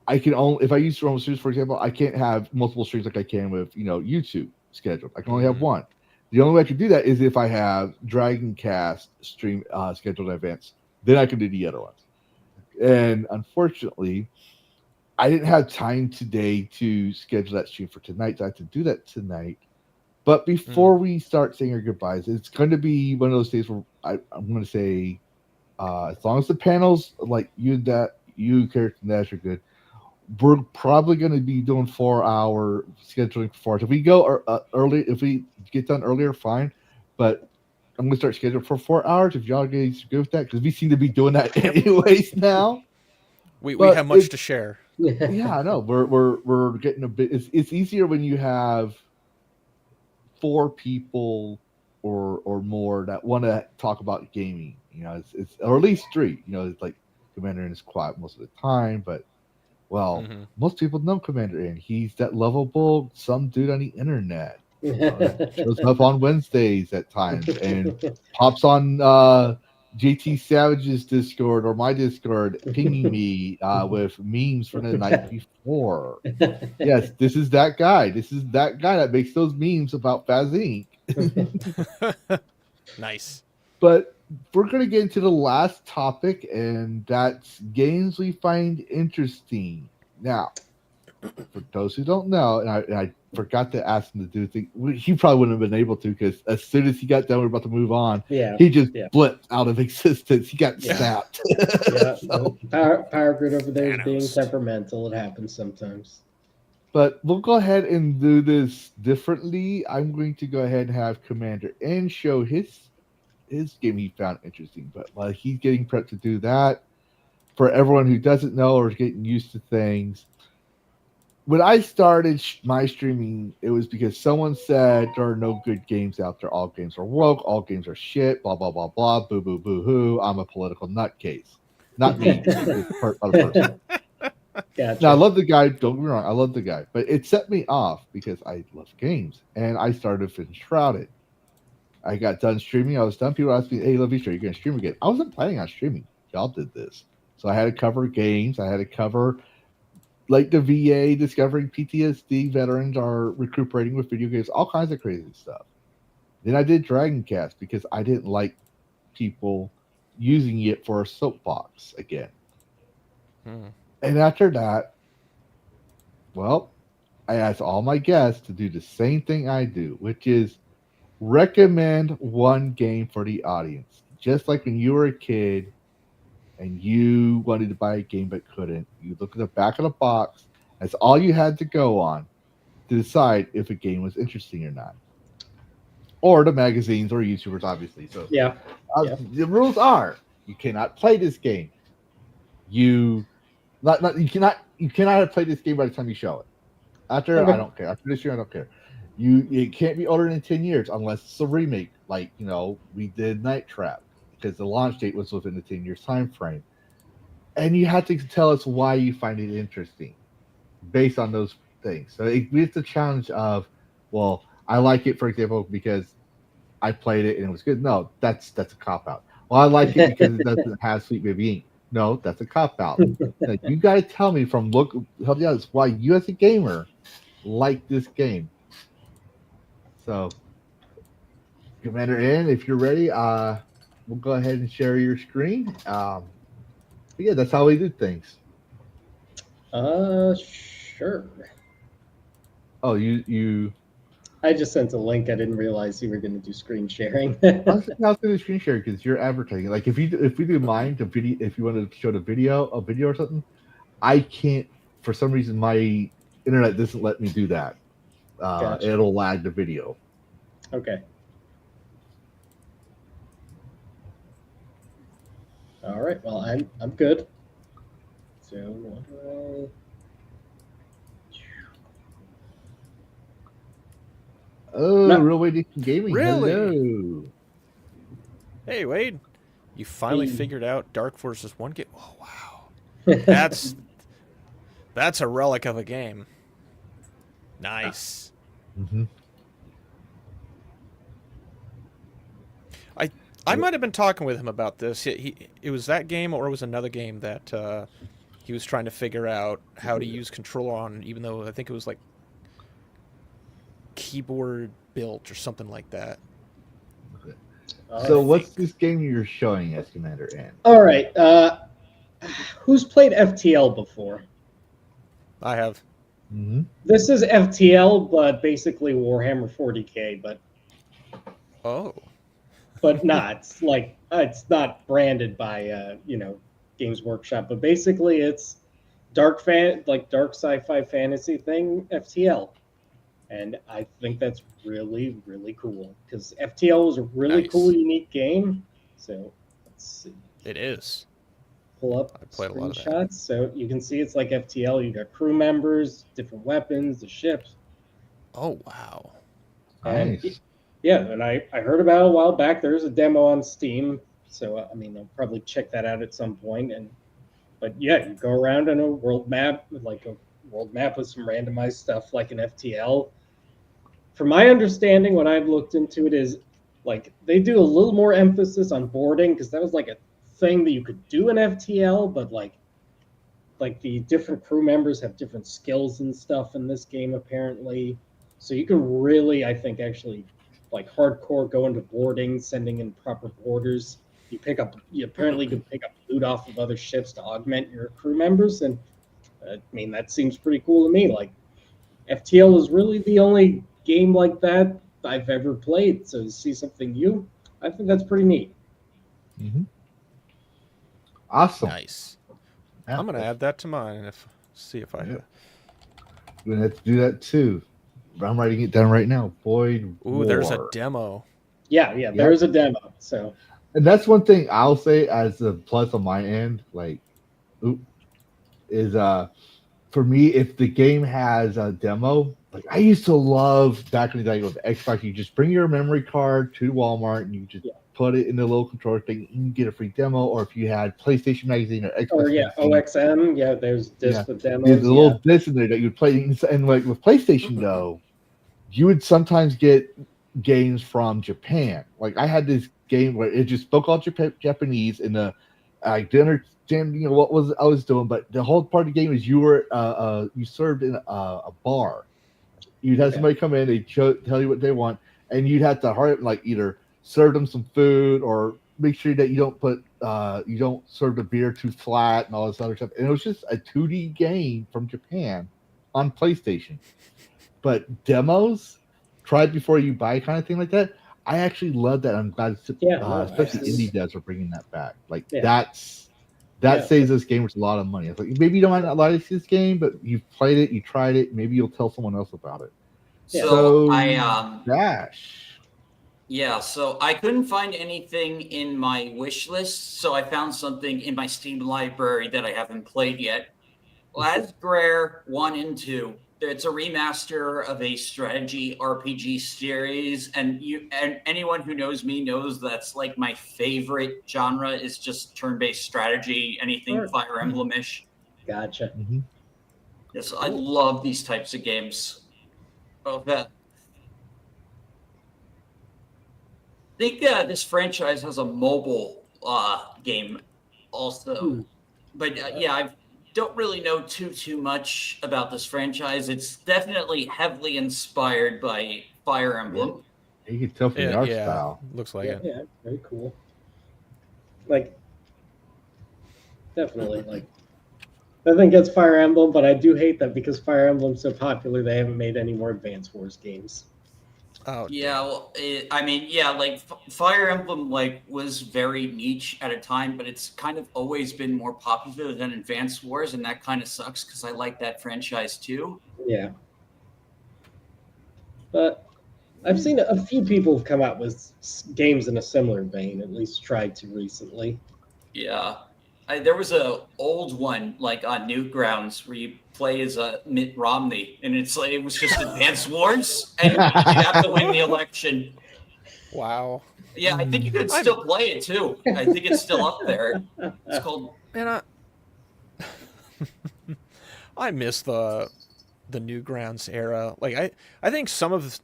I can only, if I use Rumble Studios, for example, I can't have multiple streams like I can with YouTube scheduled. I can only have one. The only way I can do that is if I have DragonCast stream scheduled in advance. Then I can do the other ones. And unfortunately, I didn't have time today to schedule that stream for tonight. So I have to do that tonight. But before we start saying our goodbyes, it's going to be one of those days where I'm going to say, as long as the panels like you, Character and Dash are good, we're probably going to be doing 4-hour scheduling for 4 hours. If we go early, if we get done earlier, fine. But I'm going to start scheduling for 4 hours. If y'all guys good with that, because we seem to be doing that anyways now. We have much to share. Yeah, I know. We're getting a bit. It's easier when you have 4 people or more that want to talk about gaming. It's or at least 3. It's like Commander is quiet most of the time, but most people know Commander and he's that lovable some dude on the internet. Shows up on Wednesdays at times and pops on JT Savage's Discord or my Discord, pinging me with memes from the night before. Yes, this is that guy. This is that guy that makes those memes about Faz Inc. Nice. But we're going to get into the last topic, and that's games we find interesting. Now, for those who don't know, and I forgot to ask him to do things. He probably wouldn't have been able to, because as soon as he got done, we're about to move on. Yeah, he just blipped out of existence. He got snapped. So, Power Grid over there is being temperamental. It happens sometimes. But we'll go ahead and do this differently. I'm going to go ahead and have Commander N show his game he found interesting. But while he's getting prepped to do that, for everyone who doesn't know or is getting used to things, when I started my streaming, it was because someone said there are no good games out there. All games are woke. All games are shit. Blah blah blah blah. Boo boo boo hoo. I'm a political nutcase. Not me. It's other person. Gotcha. Now I love the guy. Don't get me wrong. I love the guy, but it set me off because I love games, and I started to finish Shrouded. I got done streaming. I was done. People asked me, "Hey, Lavistro, you're going to stream again?" I wasn't planning on streaming. Y'all did this, so I had to cover games. I had to cover like the VA discovering PTSD veterans are recuperating with video games, all kinds of crazy stuff. Then I did DragonCast because I didn't like people using it for a soapbox again. And after that, well, I asked all my guests to do the same thing I do, which is recommend one game for the audience. Just like when you were a kid and you wanted to buy a game but couldn't, you look at the back of the box. That's all you had to go on to decide if a game was interesting or not. Or the magazines or YouTubers, obviously. So yeah. The rules are you cannot play this game. You cannot play this game by the time you show it. After I don't care. After this year, I don't care. It can't be older than 10 years unless it's a remake, like we did Night Trap, because the launch date was within the 10 years time frame. And you have to tell us why you find it interesting based on those things. So it's the challenge of, well, I like it, for example, because I played it and it was good. No, that's a cop out. Well, I like it because it doesn't have Sweet Baby Ink. No, that's a cop out. You got to tell me help you out why you as a gamer like this game. So, Commander N, if you're ready, we'll go ahead and share your screen. Yeah, that's how we do things. Sure. Oh, you. I just sent a link. I didn't realize you were going to do screen sharing. I was going to do screen share because you're advertising. Like if we do mine, if you want to show a video or something, I can't. For some reason, my internet doesn't let me do that. Gotcha. It'll lag the video. Okay. All right. Well, I'm good. So what do I? Oh, Real Wade Gaming. Really? Hello. Hey, Wade. You finally figured out Dark Forces 1 game? Oh, wow. That's a relic of a game. Nice. Mm-hmm. I might have been talking with him about this. It was that game, or it was another game that he was trying to figure out how to use controller on, even though I think it was like keyboard built or something like that. So what's this game you're showing us, Commander N? All right. Who's played FTL before? I have. Mm-hmm. This is FTL, but basically Warhammer 40K, but not like it's not branded by Games Workshop, but basically it's dark sci-fi fantasy thing, FTL. And I think that's really, really cool because FTL was a really cool, unique game. So let's see. It is. Pull up screenshots. So you can see it's like FTL. You got crew members, different weapons, the ships. Oh, wow. Nice. And I heard about it a while back. There's a demo on Steam. So, I'll probably check that out at some point. But yeah, you go around on a world map with some randomized stuff like an FTL. From my understanding, what I've looked into it is like they do a little more emphasis on boarding because that was like a thing that you could do in FTL, but like the different crew members have different skills and stuff in this game apparently. So you can really, I think, actually like hardcore go into boarding, sending in proper boarders. You apparently can pick up loot off of other ships to augment your crew members, and that seems pretty cool to me. Like FTL is really the only game like that I've ever played. So to see something new, I think that's pretty neat. Mm-hmm. Awesome. Nice. Yeah, I'm gonna add that to mine and see if I We're gonna have to do that too. I'm writing it down right now. Void War. There's a demo. Yeah, there's a demo. So, and that's one thing I'll say as a plus on my end. Like, is for me, if the game has a demo, like I used to love back in the day with Xbox, you just bring your memory card to Walmart and you just put it in the little controller thing and you get a free demo. Or if you had PlayStation Magazine or Xbox Magazine, OXM, there's discs with demos. There's a little disc in there that you would play. And like with PlayStation though, you would sometimes get games from Japan. Like I had this game where it just spoke all Japanese and I didn't understand what I was doing, but the whole part of the game is you were you served in a bar. You'd have somebody come in, they tell you what they want, and you'd have to hurry up and like either serve them some food or make sure that you don't put you don't serve the beer too flat and all this other stuff. And it was just a 2D game from Japan on PlayStation. But demos, try it before you buy kind of thing like that. I actually love that. I'm glad, especially indie devs are bringing that back. Like that saves us gamers a lot of money. It's like maybe you don't want to like this game, but you've played it, you tried it. Maybe you'll tell someone else about it. So Dash. Yeah, so I couldn't find anything in my wish list, so I found something in my Steam library that I haven't played yet. Lavistro 1 and 2. It's a remaster of a strategy RPG series, and anyone who knows me knows that's like my favorite genre is just turn-based strategy, anything Fire Emblem-ish. Gotcha. Mm-hmm. Yes, I love these types of games. I think this franchise has a mobile game also, but I don't really know too much about this franchise. It's definitely heavily inspired by Fire Emblem. You can tell from the art style. Looks like it. Yeah, very cool. Like, definitely. Like, I think it's Fire Emblem, but I do hate that because Fire Emblem's so popular, they haven't made any more Advance Wars games. Oh yeah, well, like Fire Emblem was very niche at a time, but it's kind of always been more popular than Advance Wars, and that kind of sucks because I like that franchise too. Yeah, but I've seen a few people come out with games in a similar vein. At least tried to recently. Yeah, there was a old one like on Newgrounds where you play as Mitt Romney, and it was just Advance Wars, and you have to win the election. Wow. Yeah, I think you could still play it too. I think it's still up there. It's called. And I miss the Newgrounds era. Like I think some of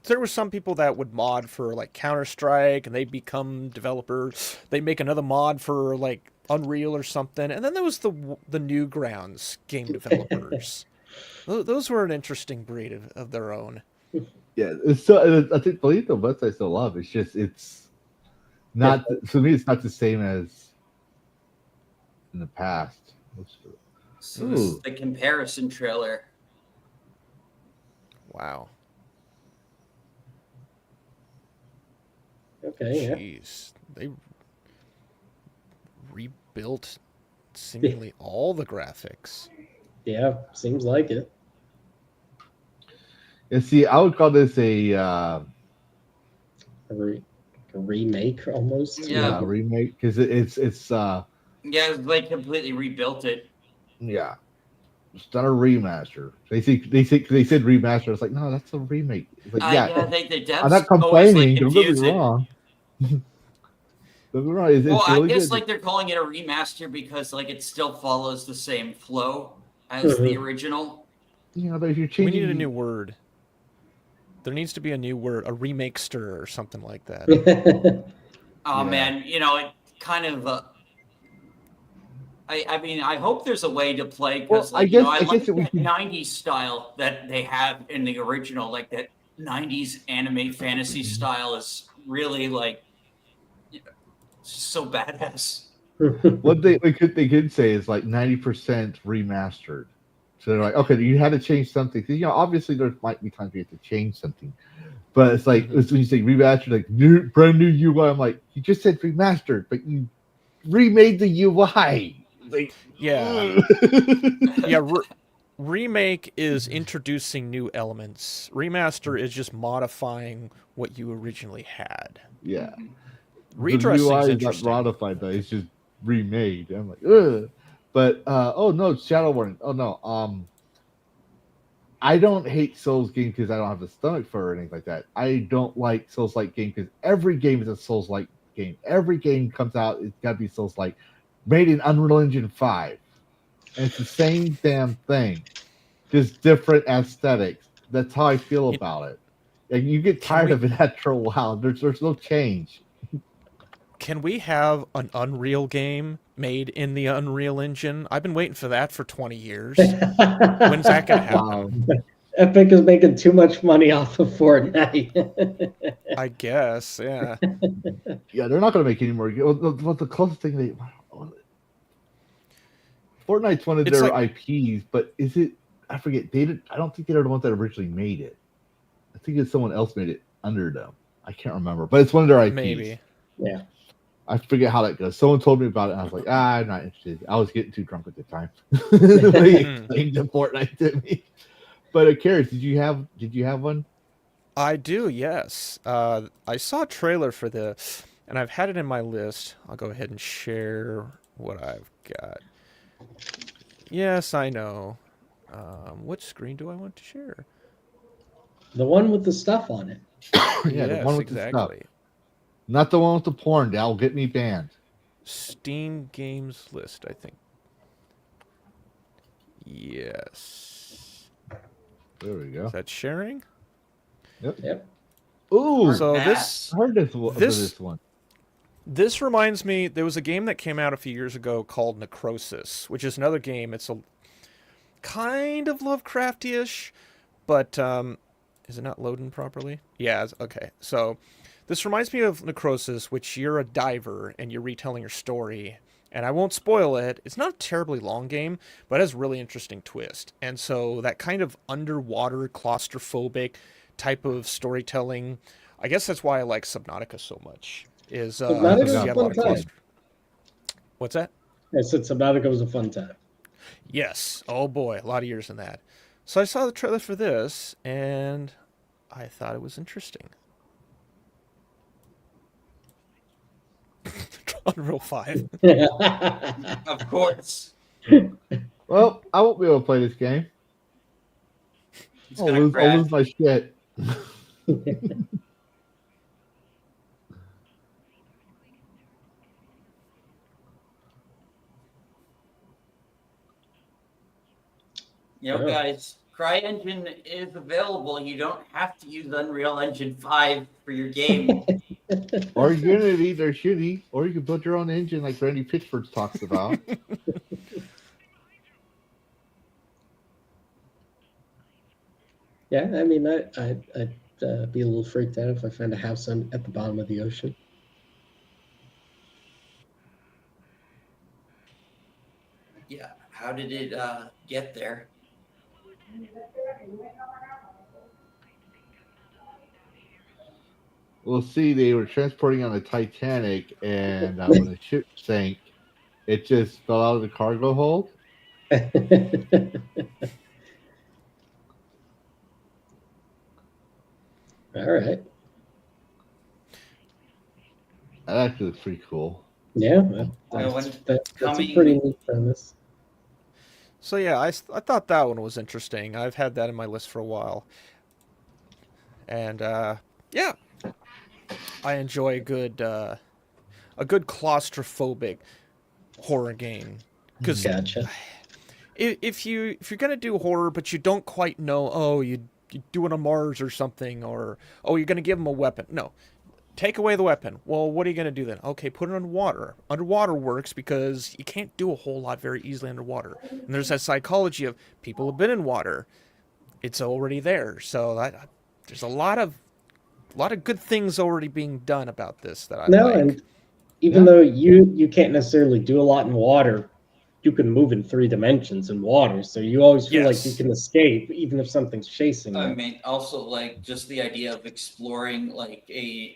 there were some people that would mod for like Counter-Strike, and they become developers. They make another mod for like Unreal or something, and then there was the Newgrounds game developers. Those were an interesting breed of their own. Yeah, I believe the ones I still love. It's just it's not for me. It's not the same as in the past. So this is the comparison trailer. Wow. Okay. Jeez, they rebuilt seemingly all the graphics. Yeah, seems like it. Yeah, see, I would call this a remake almost. Yeah, a remake because it's they completely rebuilt it. Yeah, it's not a remaster. They said remaster. It's like, no, that's a remake. It's like, the devs I'm not complaining. Don't get confuse me it. wrong. Well, I guess they're calling it a remaster because it still follows the same flow as the original. But if you're changing, we need a new word. There needs to be a new word, a remakester or something like that. Man, it kind of. I mean, I hope there's a way to play because I like that 90s style that they have in the original, like that 90s anime fantasy style is really so badass. What they could say is 90% remastered. So they're like, okay, you had to change something. Obviously there might be times you have to change something, but it's it's when you say remastered, brand new UI. I'm like, you just said remastered, but you remade the UI. Yeah. remake is introducing new elements. Remaster is just modifying what you originally had. Yeah. Redressing is not interesting. modified though; it's just remade. I'm like, ugh. But oh no, Shadow Warning. Oh no, I don't hate Souls games because I don't have the stomach for it or anything like that. I don't like Souls-like games because every game is a Souls-like game. Every game comes out, it's got to be Souls-like. Made in Unreal Engine 5. And it's the same damn thing, just different aesthetics. That's how I feel about it. And you get tired of it after a while. There's no change. Can we have an Unreal game made in the Unreal Engine? I've been waiting for that for 20 years. When's that going to happen? Epic is making too much money off of Fortnite. I guess, yeah. Yeah, they're not going to make any more. What's the closest thing they... Fortnite's one of their IPs, but is it... I forget. I don't think they're the ones that originally made it. I think it's someone else made it under them. I can't remember, but it's one of their IPs. Maybe. Yeah. I forget how that goes. Someone told me about it, and I was like, I'm not interested. I was getting too drunk at the time. They explained the Fortnite to me. But Karrus, did you have one? I do, yes. I saw a trailer for this, and I've had it in my list. I'll go ahead and share what I've got. Yes, I know. Which screen do I want to share? The one with the stuff on it. Yeah, yes, the one with exactly. the stuff. Not the one with the porn. That'll get me banned. Steam Games List, I think. Yes. There we go. Is that sharing? Yep. Ooh. So this I heard this one. This reminds me, there was a game that came out a few years ago called Necrosis, which is another game. It's a kind of Lovecrafty-ish, but is it not loading properly? Yeah, okay. So this reminds me of Necrosis, which you're a diver and you're retelling your story. And I won't spoil it. It's not a terribly long game, but it has a really interesting twist. And so that kind of underwater, claustrophobic type of storytelling, I guess that's why I like Subnautica so much. Subnautica's a fun time. What's that? I said Subnautica was a fun time. Yes. Oh boy, a lot of years in that. So I saw the trailer for this, and I thought it was interesting. Unreal 5. Of course. Well, I won't be able to play this game. I'll lose my shit. You know, guys, CryEngine is available. You don't have to use Unreal Engine 5 for your game. Or Unity, they're shitty. Or you can build your own engine like Randy Pitchford talks about. Yeah, I mean, I'd be a little freaked out if I found a house at the bottom of the ocean. Yeah, how did it get there? Well, see, they were transporting on the Titanic, and when the ship sank, it just fell out of the cargo hold. All right. That actually looks pretty cool. Yeah, that's a pretty neat premise. So yeah, I thought that one was interesting. I've had that in my list for a while. And yeah, I enjoy a good claustrophobic horror game. Because gotcha. if you're gonna do horror, but you don't quite know, you do it on Mars or something, or you're gonna give them a weapon. No, take away the weapon. Well, what are you gonna do then? Okay, put it underwater. Underwater works because you can't do a whole lot very easily underwater. And there's that psychology of people have been in water. It's already there. So there's a lot of good things already being done about this that I like. And even though you can't necessarily do a lot in water, you can move in 3 dimensions in water, so you always feel like you can escape even if something's chasing you. I mean, also like just the idea of exploring like a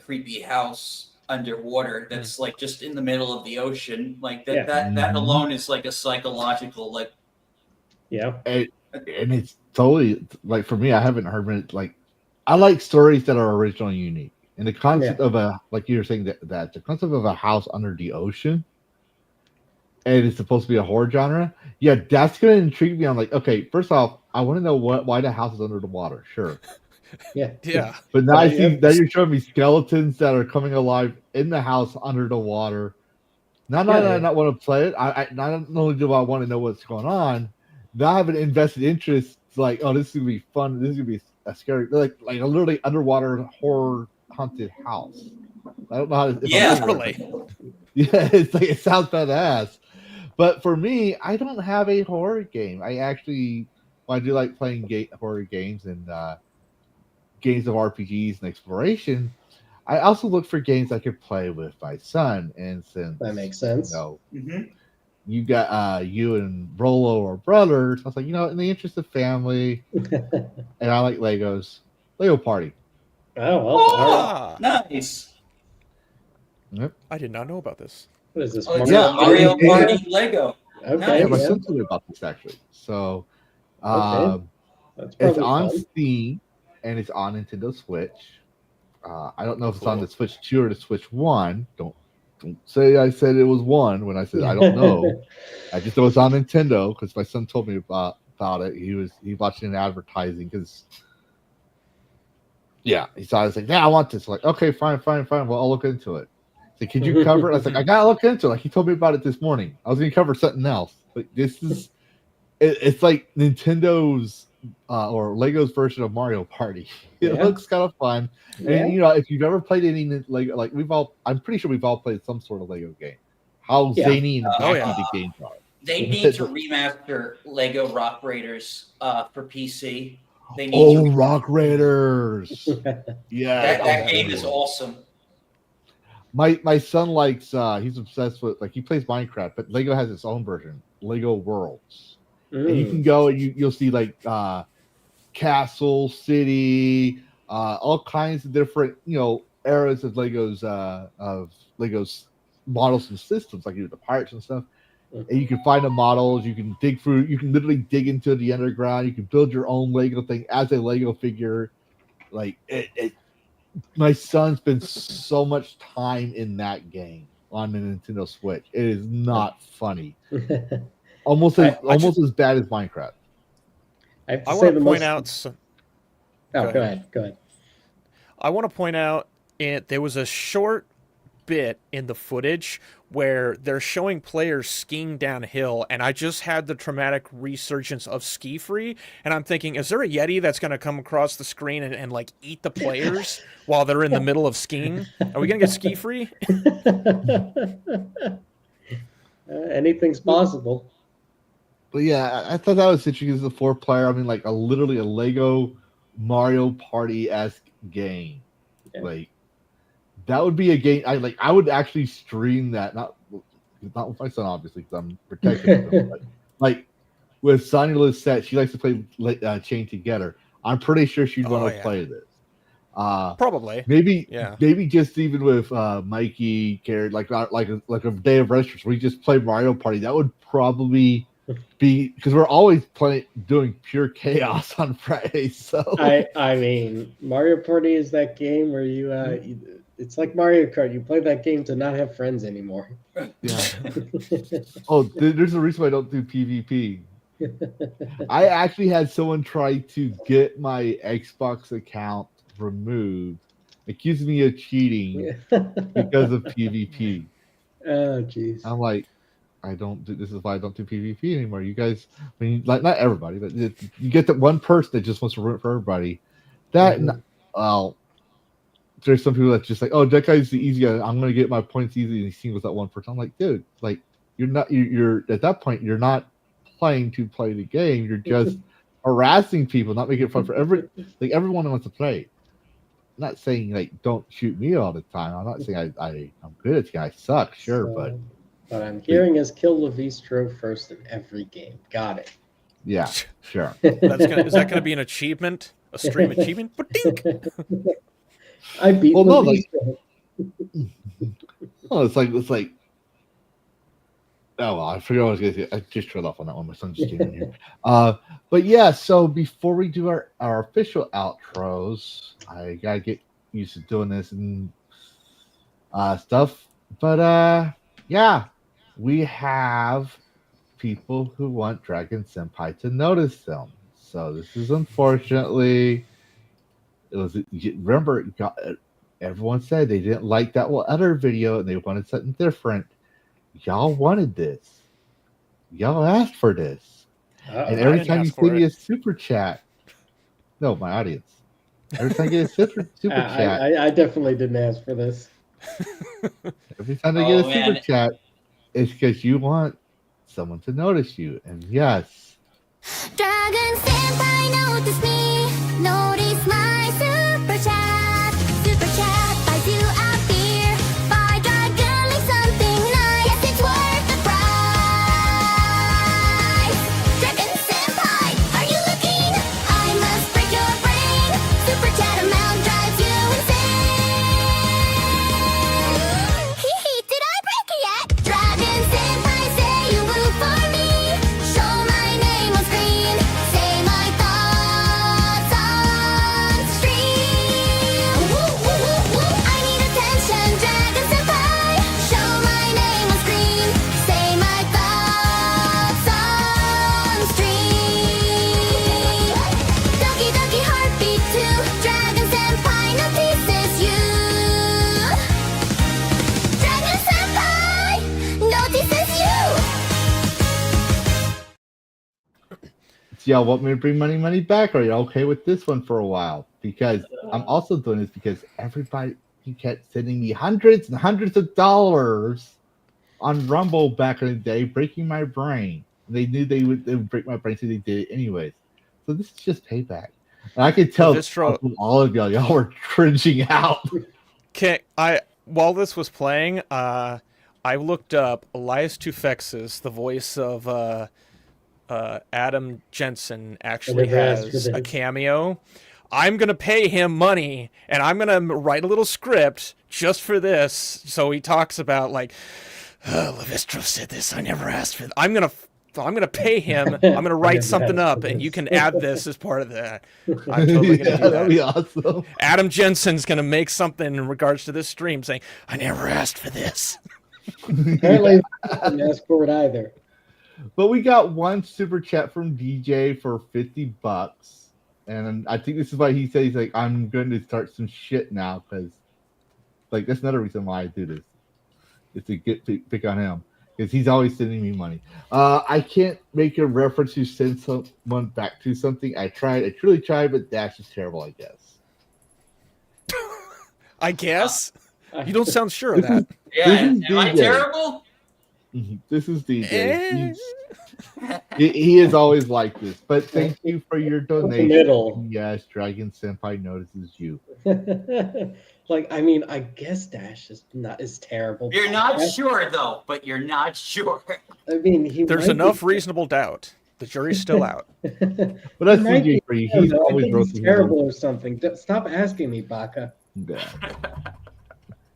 creepy house underwater that's like just in the middle of the ocean, like that alone is like a psychological like Yeah. And it's totally like for me, I haven't heard it like I like stories that are original and unique. And the concept of like you were saying that the concept of a house under the ocean and it's supposed to be a horror genre, yeah, that's gonna intrigue me. I'm like, okay, first off, I want to know why the house is under the water. Sure. Yeah. But now you're showing me skeletons that are coming alive in the house under the water. Not I not want to play it. I not only do I want to know what's going on, now I have an invested interest. It's like, oh, this is gonna be fun. This is gonna be a scary, like a literally underwater horror haunted house. I don't know how. Literally. Yeah, it's like it sounds badass. But for me, I don't have a horror game. I do like playing horror games and games of RPGs and exploration. I also look for games I could play with my son, and since that makes sense, you got you and Rolo are brothers, I was like, in the interest of family, and I like Legos, Lego Party. Oh, nice. Yep. I did not know about this. What is this? Mario Party Lego. Okay, yeah, my son told me about this actually. So, it's on Steam and it's on Nintendo Switch. I don't know if it's on the Switch 2 or the Switch 1. Don't say I said it was 1 when I said I don't know. I just know it's on Nintendo because my son told me about it. He watched it in advertising because he saw it. He's like, yeah, I want this. Like, okay, fine. Well, I'll look into it. So could you cover it? I was like, I gotta look into it. Like he told me about it this morning. I was gonna cover something else. But this is it's like Nintendo's or Lego's version of Mario Party. It looks kind of fun. And if you've ever played any Lego, like I'm pretty sure we've all played some sort of Lego game. How zany and wacky the games are. They need to remaster Lego Rock Raiders for PC. They need Rock Raiders. Yeah. That game is awesome. My son likes he's obsessed with he plays Minecraft, but Lego has its own version, Lego Worlds. And you can go and you'll see castle, city, all kinds of different eras of Legos models and systems, like the pirates and stuff. And you can find the models, you can dig through, you can literally dig into the underground, you can build your own Lego thing as a Lego figure. Like my son spends so much time in that game on the Nintendo Switch. It is not funny. Almost as bad as Minecraft. I want to point out. Go ahead. I want to point out there was a short bit in the footage where they're showing players skiing downhill, and I just had the traumatic resurgence of Ski Free, and I'm thinking, is there a Yeti that's going to come across the screen and eat the players while they're in the middle of skiing? Are we going to get Ski Free? Anything's possible. But yeah, I thought that was interesting as a 4-player. I mean, literally a Lego Mario Party-esque game. Yeah. That would be a game. I would actually stream that. Not with my son, obviously, because I'm protecting him. But with Sonya Lisette, she likes to play Chain Together. I'm pretty sure she'd want to play this. Probably. Maybe just even with Mikey, Garrett, like a day of restaurants, we just play Mario Party. That would probably be because we're always doing pure chaos on Fridays. So I mean, Mario Party is that game where you it's like Mario Kart. You play that game to not have friends anymore. Yeah. There's a reason why I don't do PvP. I actually had someone try to get my Xbox account removed, accusing me of cheating because of PvP. Oh, jeez. I'm like, this is why I don't do PvP anymore. You guys, I mean, not everybody, but you get that one person that just wants to root for everybody. There's some people that's just like, oh, that guy's the easy guy. I'm gonna get my points easy, and he singles that one person. I'm like, dude, you're at that point, you're not playing to play the game. You're just harassing people, not making it fun for everyone wants to play. I'm not saying don't shoot me all the time. I'm not saying I'm good at the guy. I suck, sure, but what I'm hearing is kill Lavistro first in every game. Got it. Yeah, sure. Is that gonna be an achievement? A stream achievement? I beat Lavistro. It's like well, I forgot what I was going to say. I just shut off on that one. My son just came in here. But yeah, so before we do our official outros, I got to get used to doing this and stuff. But yeah, we have people who want Dragon Senpai to notice them. So this is unfortunately, remember, everyone said they didn't like that other video and they wanted something different. Y'all wanted this. Y'all asked for this. And every time you send me a super chat, no, my audience. Every time I get a super chat, I definitely didn't ask for this. Every time I get a super chat, it's because you want someone to notice you. And yes, Dragon Senpai, notice me. Notice my super chat. Super chat finds you out here. Buy Dragon like something nice. Yes, it's worth the price. Dragon Senpai, are you looking? I must break your brain. Super chat amount drives you insane. Did I break it yet? Dragon Senpai, say you will for me. Show my name on screen. Say my thoughts on stream. I need attention, Dragon Senpai. Show my name on screen. Say my thoughts on stream. Doki doki heartbeat too. Dragon Senpai notices you. Dragon Senpai notices you. so y'all want me to bring money back, or are you okay with this one for a while? Because I'm also doing this because everybody kept sending me hundreds and hundreds of dollars on Rumble back in the day, breaking my brain. They knew they would break my brain, so they did it anyways. So this is just payback. And I could tell from all of y'all were cringing out. While this was playing, I looked up Elias Tufexis, the voice of Adam Jensen, actually has a cameo. I'm going to pay him money, and I'm going to write a little script just for this. So he talks about, like, Lavistro said this, I never asked for that. I'm going to pay him. I'm going to write something up, and you can add this as part of that. I'm totally going to do that. That'd be awesome. Adam Jensen's going to make something in regards to this stream saying, I never asked for this. Apparently, I didn't ask for it either. But we got one super chat from DJ for $50. And I think this is why he said, he's like, I'm going to start some shit now, because like that's another reason why I do this. Is to get pick on him. Because he's always sending me money. I can't make a reference to send someone back to something. I truly tried, but Dash is terrible, I guess. I guess? You don't sound sure of that. Yeah, am I terrible? This is DJ. He is always like this. But thank you for your donation. Yes, Dragon Senpai notices you. Like, I mean, I guess Dash is not as terrible. You're not sure though, but you're not sure. I mean, there's enough reasonable doubt. The jury's still out. But that's DJ for you. He's always roasting terrible or something. Stop asking me, Baka. Yeah.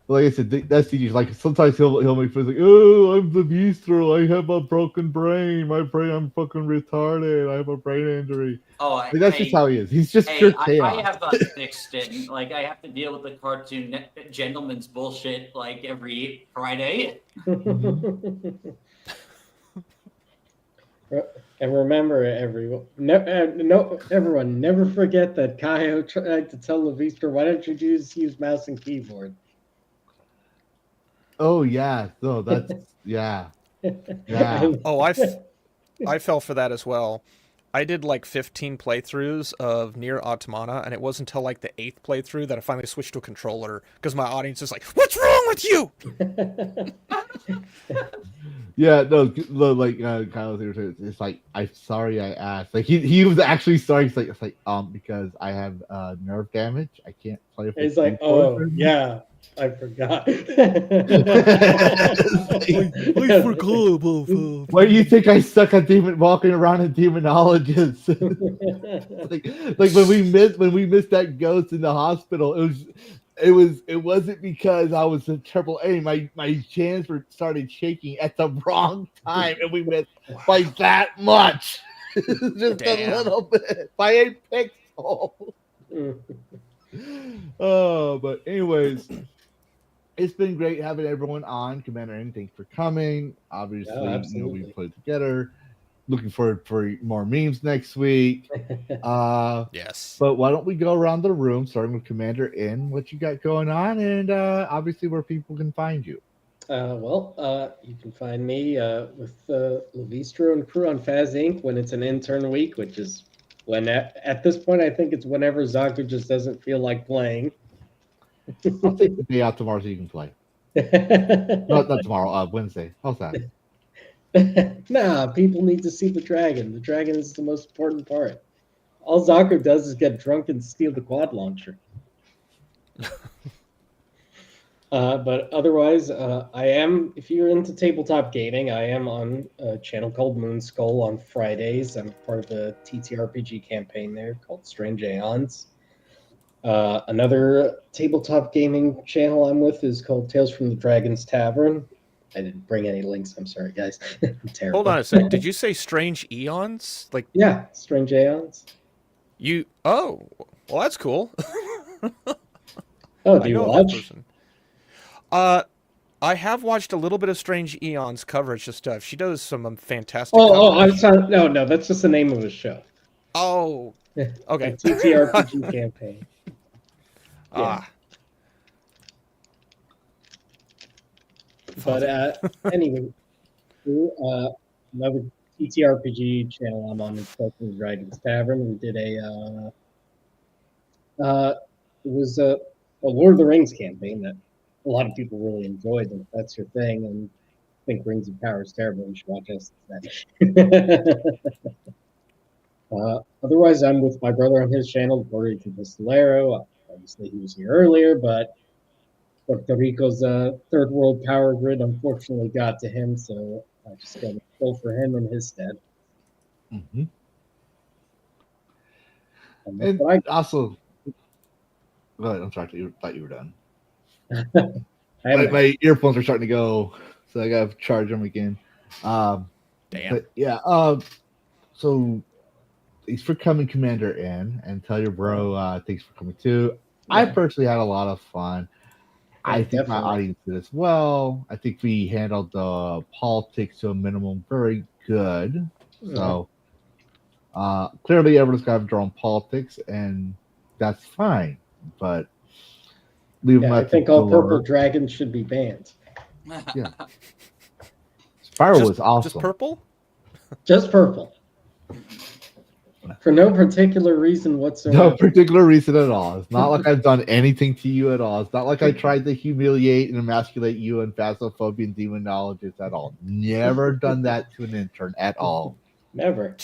Like I said, that's DJ. Like sometimes he'll make fun like, oh, I'm Lavistro. I have a broken brain. I'm fucking retarded. I have a brain injury. Oh, that's just how he is. He's just pure chaos. I have fixed it. Like I have to deal with the cartoon gentleman's bullshit like every Friday. And remember, everyone, never forget that Kaio tried to tell Lavistro, why don't you just use mouse and keyboard? Oh yeah, no, that's yeah. Oh, I fell for that as well. I did like 15 playthroughs of Nier Automata, and it wasn't until like the 8th playthrough that I finally switched to a controller because my audience is like, "What's wrong with you?" Yeah, no, like Kyle was saying, it's like, I'm sorry I asked. Like he was actually sorry. It's like because I have nerve damage, I can't play. It's like, oh yeah, I forgot. I forgot. Why do you think I suck at walking around a demonologist? like when we missed that ghost in the hospital, it was it wasn't because I was a triple A. My hands were started shaking at the wrong time, and we missed by that much. Just Damn. a little bit by a pixel. Oh, but anyways, it's been great having everyone on. Commander N, thanks for coming. Obviously, we played together. Looking forward for more memes next week. Yes. But why don't we go around the room, starting with Commander N, what you got going on, and obviously where people can find you. You can find me with Lavistro and crew on Faz Inc. when it's an intern week, which is when at this point I think it's whenever Zaku just doesn't feel like playing. I'll take the day out tomorrow so you can play. not tomorrow, Wednesday. How's that? Nah, people need to see the dragon. The dragon is the most important part. All Zaku does is get drunk and steal the quad launcher. But otherwise, I am, if you're into tabletop gaming, I am on a channel called Moon Skull on Fridays. I'm part of a TTRPG campaign there called Strange Aeons. Another tabletop gaming channel I'm with is called Tales from the Dragon's Tavern. I didn't bring any links. I'm sorry, guys. I'm terrible. Hold on a sec. Did you say Strange Eons? Like, yeah, Strange Aeons. Oh, well, that's cool. Oh, do you watch? I have watched a little bit of Strange Eons coverage of stuff. She does some fantastic. I'm sorry. No, that's just the name of a show. Oh, okay. TTRPG campaign. Yeah. But anyway, another TTRPG channel I'm on is called Dragon's Tavern. We did it was a Lord of the Rings campaign that a lot of people really enjoyed. If that's your thing, and I think Rings of Power is terrible, you should watch us instead. Otherwise, I'm with my brother on his channel, Puerto Rican Pistolero. Obviously, he was here earlier, but Puerto Rico's third world power grid unfortunately got to him, so I just got to go for him in his stead. Mm-hmm. And also, go ahead. I'm sorry, I thought you were done. my earphones are starting to go, so I got to charge them again. Damn. But yeah. So thanks for coming, Commander N, and tell your bro thanks for coming too. Yeah. I personally had a lot of fun. I think my audience did as well. I think we handled the politics to a minimum very good. So clearly everyone's got their own politics, and that's fine. But I think all purple dragons should be banned. Yeah. Spyro was awesome. Just purple? Just purple. For no particular reason whatsoever. No particular reason at all. It's not like I've done anything to you at all. It's not like I tried to humiliate and emasculate you and Phasmophobia and demonologist at all. Never done that to an intern at all. Never.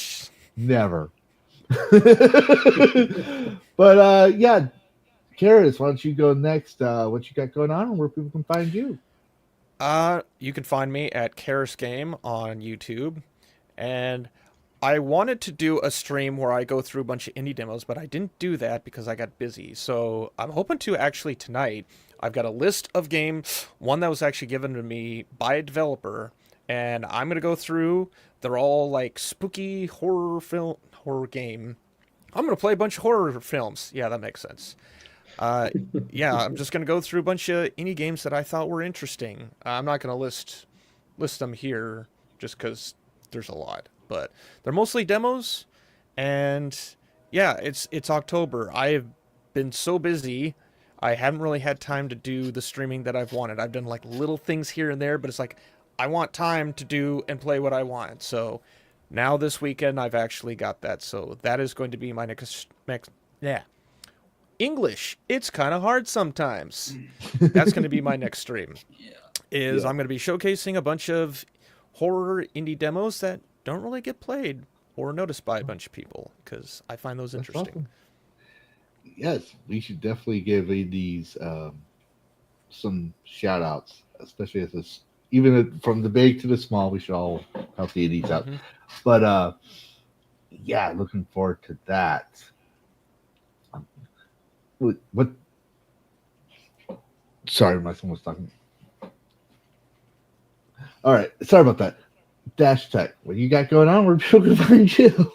But yeah, Karrus, why don't you go next? What you got going on and where people can find you? You can find me at Karrus Game on YouTube, and I wanted to do a stream where I go through a bunch of indie demos, but I didn't do that because I got busy. So I'm hoping to actually tonight. I've got a list of games, one that was actually given to me by a developer, and I'm going to go through. They're all like spooky horror game. I'm going to play a bunch of horror films. Yeah, that makes sense. Yeah, I'm just going to go through a bunch of indie games that I thought were interesting. I'm not going to list them here just because there's a lot. But they're mostly demos, and yeah, it's October. I've been so busy, I haven't really had time to do the streaming that I've wanted. I've done like little things here and there, but it's like I want time to do and play what I want. So now this weekend I've actually got that. So that is going to be my next English. It's kind of hard sometimes. That's going to be my next stream. I'm going to be showcasing a bunch of horror indie demos that don't really get played or noticed by a bunch of people, because I find those interesting. Awesome. Yes, we should definitely give these some shout outs, especially as this, even from the big to the small, we should all help the indies out. But yeah, looking forward to that. What Sorry, my son was talking. All right, sorry about that. Dash Tech, what you got going on? Where people can find you?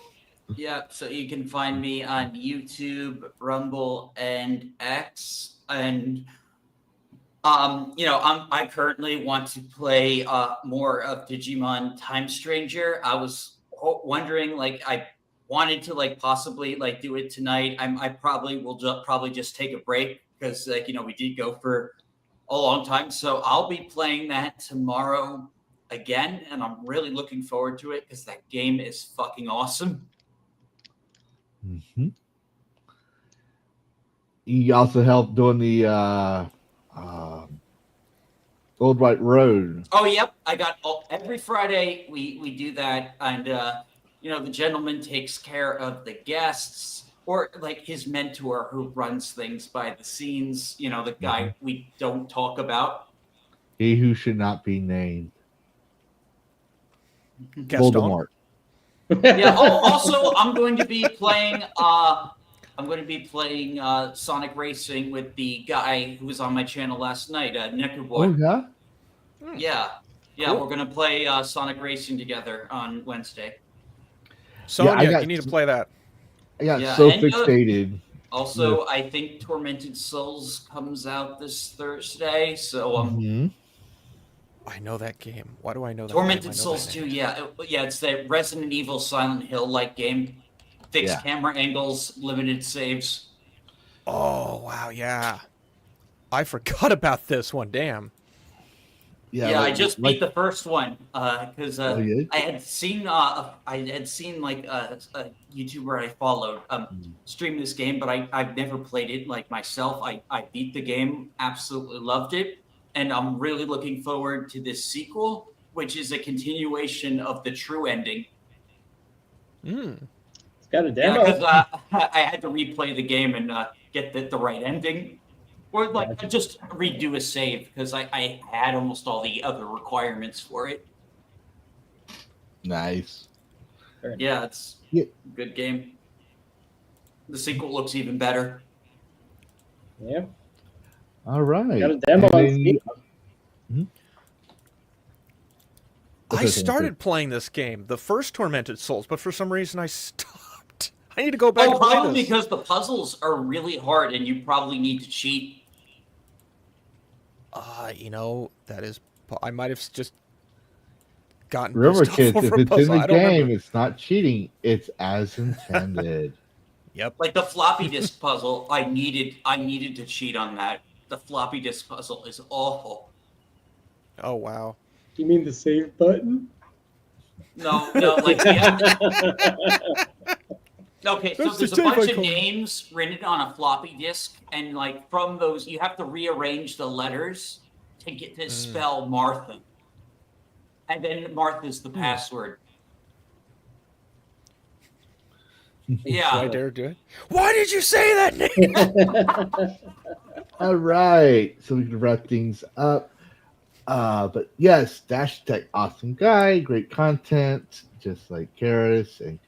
Yeah, so you can find me on YouTube, Rumble, and X, and I currently want to play more of Digimon Time Stranger. I was wondering, like, I wanted to like possibly like do it tonight. I probably will probably just take a break because like we did go for a long time, so I'll be playing that tomorrow again, and I'm really looking forward to it because that game is fucking awesome. Mm-hmm. He also helped doing the Old White Road. Oh, yep. I got every Friday we do that, and the gentleman takes care of the guests or like his mentor who runs things by the scenes. The guy we don't talk about. He who should not be named. Voldemort. Yeah. Oh, also, I'm going to be playing. Sonic Racing with the guy who was on my channel last night, Necker Boy. Oh yeah. Yeah. Cool. We're gonna play Sonic Racing together on Wednesday. Sonia, you need to play that. I got fixated. Also, I think Tormented Souls comes out this Thursday, so I know that game. Why do I know that? Tormented Souls 2, yeah, it's the Resident Evil Silent Hill-like game. Fixed camera angles, limited saves. Oh wow, yeah. I forgot about this one. Damn. Yeah, I just beat the first one because I had seen like a YouTuber I followed stream this game, but I've never played it like myself. I beat the game, absolutely loved it, and I'm really looking forward to this sequel, which is a continuation of the true ending. It's got a demo. Yeah, because I had to replay the game and get the right ending. Or like just redo a save because I had almost all the other requirements for it. Nice. Yeah, it's a good game. The sequel looks even better. Yeah. All right. Got a demo on Steam. I started playing this game, the first Tormented Souls, but for some reason I stopped. I need to go back and play probably this. because the puzzles are really hard and you probably need to cheat. That is. I might have just gotten. Remember, kids, if it's in the game, remember. it's not cheating. It's as intended. Yep. Like the floppy disk puzzle, I needed to cheat on that. The floppy disk puzzle is awful. Oh wow. You mean the save button? No, like okay, so there's a bunch of names written on a floppy disk, and like from those, you have to rearrange the letters to get to spell Martha, and then Martha's the password. Yeah. Do I dare do it? Why did you say that name? All right, so we can wrap things up. But yes, Dash Tech, awesome guy, great content, just like Karrus and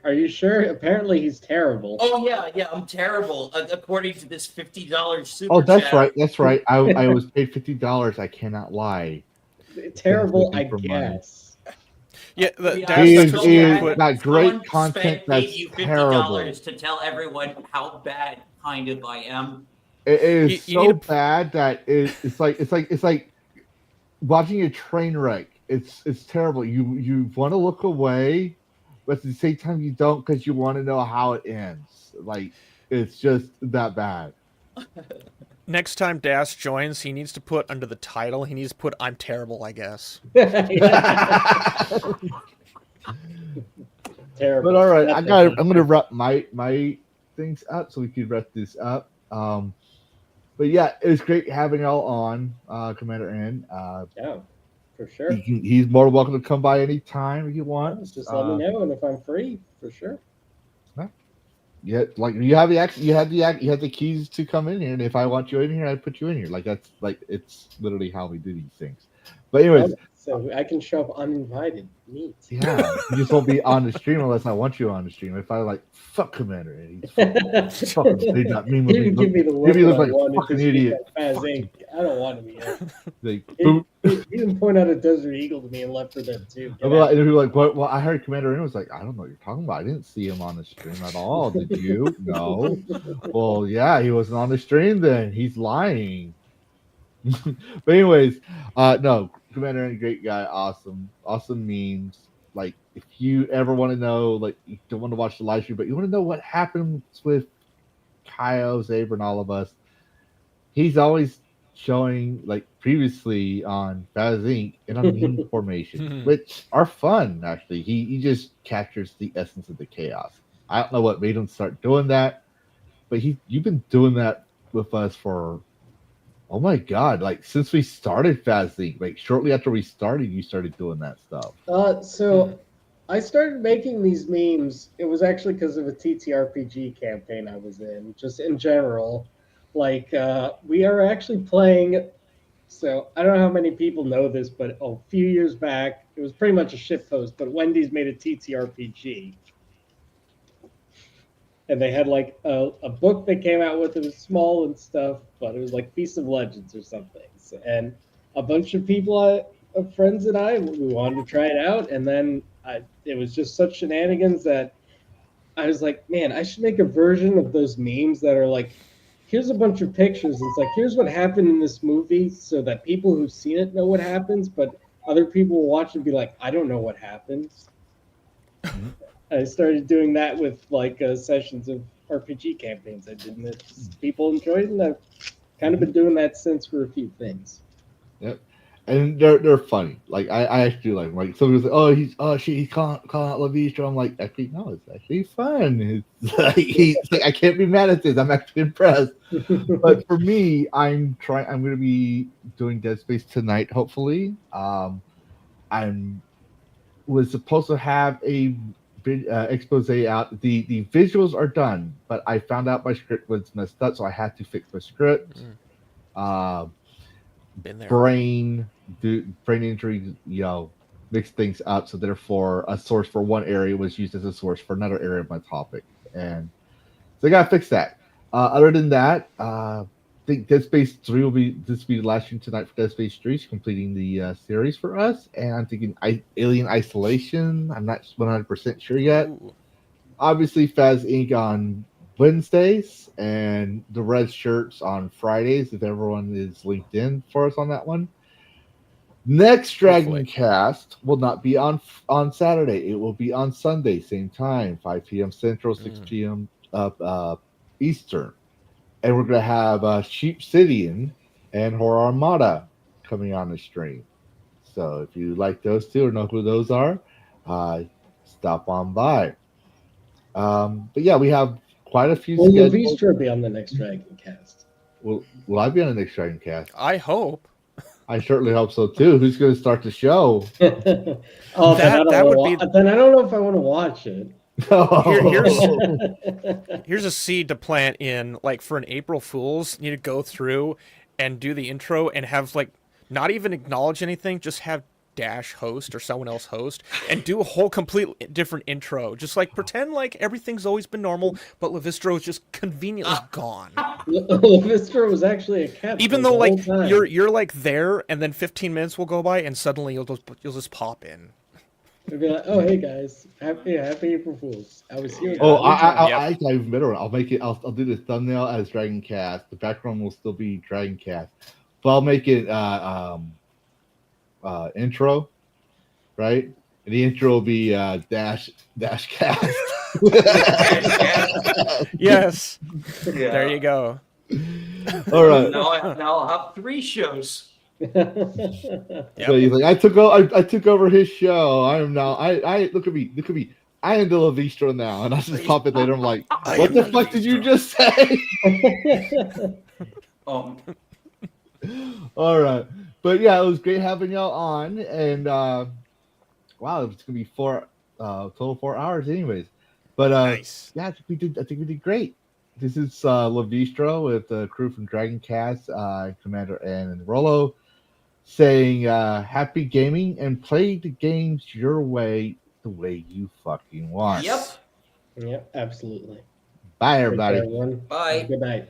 Are you sure? Apparently he's terrible. Oh yeah, I'm terrible. According to this $50 super. Oh, that's chat. right, that's right. I was paid $50. I cannot lie. Terrible, I guess. Yeah, Dash got great content. That's you terrible. $50 to tell everyone how bad kind of I am. It is so bad that it's like watching a train wreck. It's terrible. You want to look away, but at the same time you don't because you want to know how it ends. Like it's just that bad. Next time Dash joins, he needs to put under the title. He needs to put "I'm terrible," I guess. Terrible. But all right, I'm gonna wrap my things up so we can wrap this up. But yeah, it was great having y'all on, Commander N. Yeah, for sure. He's more than welcome to come by anytime if you want. Just let me know, and if I'm free, for sure. Yeah, like you have the keys to come in here, and if I want you in here, I put you in here. Like it's literally how we do these things. But anyways, so I can show up uninvited. Neat. Yeah, you just won't be on the stream unless I want you on the stream. If I like fuck Commander and he's fucking made that meme. He would give me the look Maybe he when looks I like a wanted fucking to speak idiot. at Faz Inc. I don't want to be here. Like, He didn't point out a Desert Eagle to me and left for them too. and they're like, what? Well, I heard Commander and was like, I don't know what you're talking about. I didn't see him on the stream at all. Did you? No. Well, yeah, he wasn't on the stream then. He's lying. But anyways, no, Commander and great guy, awesome memes. Like, if you ever want to know, like, you don't want to watch the live stream, but you want to know what happens with Kyle, Zaber, and all of us, he's always showing, like, previously on Faz Inc. in a meme formation, which are fun, actually. He just captures the essence of the chaos. I don't know what made him start doing that, but you've been doing that with us for, oh my god, like since we started Faz Inc. Like shortly after we started, you started doing that stuff. So I started making these memes. It was actually because of a TTRPG campaign I was in, just in general. Like, we are actually playing, so I don't know how many people know this, but a few years back, it was pretty much a shitpost, but Wendy's made a TTRPG. And they had like a book that came out with it. It was small and stuff, but it was like Feast of Legends or something. And a bunch of people, friends and I, we wanted to try it out. And then it was just such shenanigans that I was like, man, I should make a version of those memes that are like, here's a bunch of pictures. It's like, here's what happened in this movie so that people who've seen it know what happens, but other people will watch and be like, I don't know what happens. I started doing that with like sessions of RPG campaigns I did, and people enjoyed it, and I've kind of been doing that since for a few things. Yep, and they're funny. Like I actually like somebody's like, he's calling out Lavistro. I'm like, actually no, it's actually fun. It's like, I can't be mad at this. I'm actually impressed. But for me, I'm going to be doing Dead Space tonight. Hopefully, was supposed to have a expose out. The visuals are done, but I found out my script was messed up, so I had to fix my script. Been there. Brain injury, mixed things up, so therefore a source for one area was used as a source for another area of my topic, and so I gotta fix that. Other than that, I think Dead Space 3 will be the last stream tonight for Dead Space 3, completing the series for us. And I'm thinking Alien Isolation. I'm not 100% sure yet. Ooh. Obviously, Faz Inc. on Wednesdays and the red shirts on Fridays, if everyone is linked in for us on that one. Next DragonCast will not be on Saturday. It will be on Sunday, same time, 5 p.m. Central, 6 p.m. Eastern. And we're going to have Sheep Cityan and Horror Armada coming on the stream. So if you like those two or know who those are, stop on by. But yeah, we have quite a few Will Lavistro be on the next DragonCast? Will I be on the next DragonCast? I hope. I certainly hope so too. Who's going to start the show? Then I don't know if I want to watch it. Here's a seed to plant in, like, for an April Fool's. You need to go through and do the intro and have, like, not even acknowledge anything, just have Dash host or someone else host and do a whole complete different intro. Just like pretend like everything's always been normal, but Lavistro is just conveniently gone. Lavistro was actually a cat. Even though like you're like there, and then 15 minutes will go by, and suddenly you'll just pop in. They'll be like, "Oh, hey guys, happy April Fools! I was here." Oh, I even better. I'll make it. I'll do the thumbnail as DragonCast. The background will still be DragonCast, but I'll make it intro, right? And the intro will be dash cast. Yes. Yeah. There you go. All right. Now I'll have 3 shows. So he's like, I took over his show. I am now. I look at me. I am the Lavistro now, and I just pop it later. I'm like, what the fuck did you just say? Oh. All right, but yeah, it was great having y'all on, and wow, it's gonna be total 4 hours, anyways. But nice. Yeah, I think we did great. This is Lavistro with the crew from DragonCast, Commander and Rollo. saying happy gaming and play the games your way, the way you fucking want. Yep. Yep, absolutely. Bye, everybody. Take care, everyone. Bye. Good night.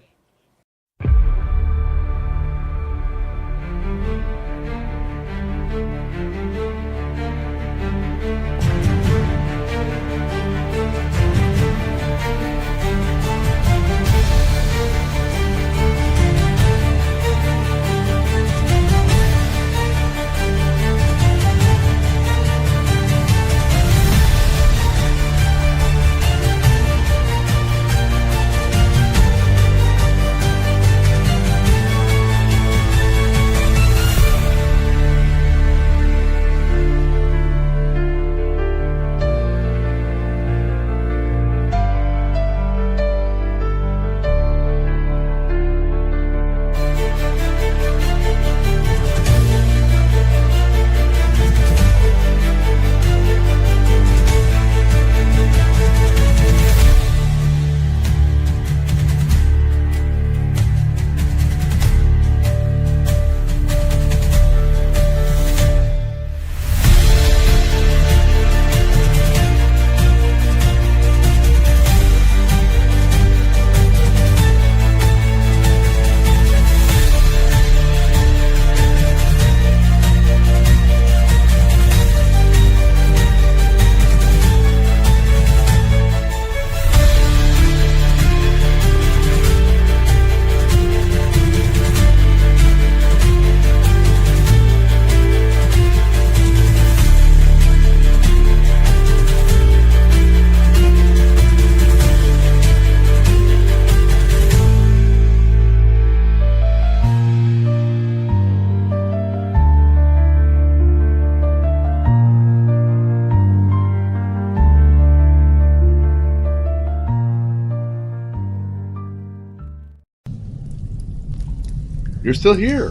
You're still here.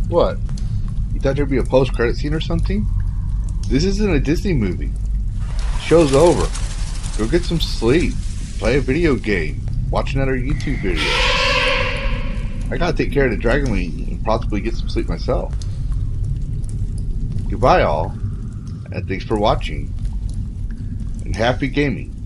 What? You thought there'd be a post-credit scene or something? This isn't a Disney movie. Show's over. Go get some sleep. Play a video game. Watch another YouTube video. I gotta take care of the Dragon Wing and possibly get some sleep myself. Goodbye all, and thanks for watching. And happy gaming.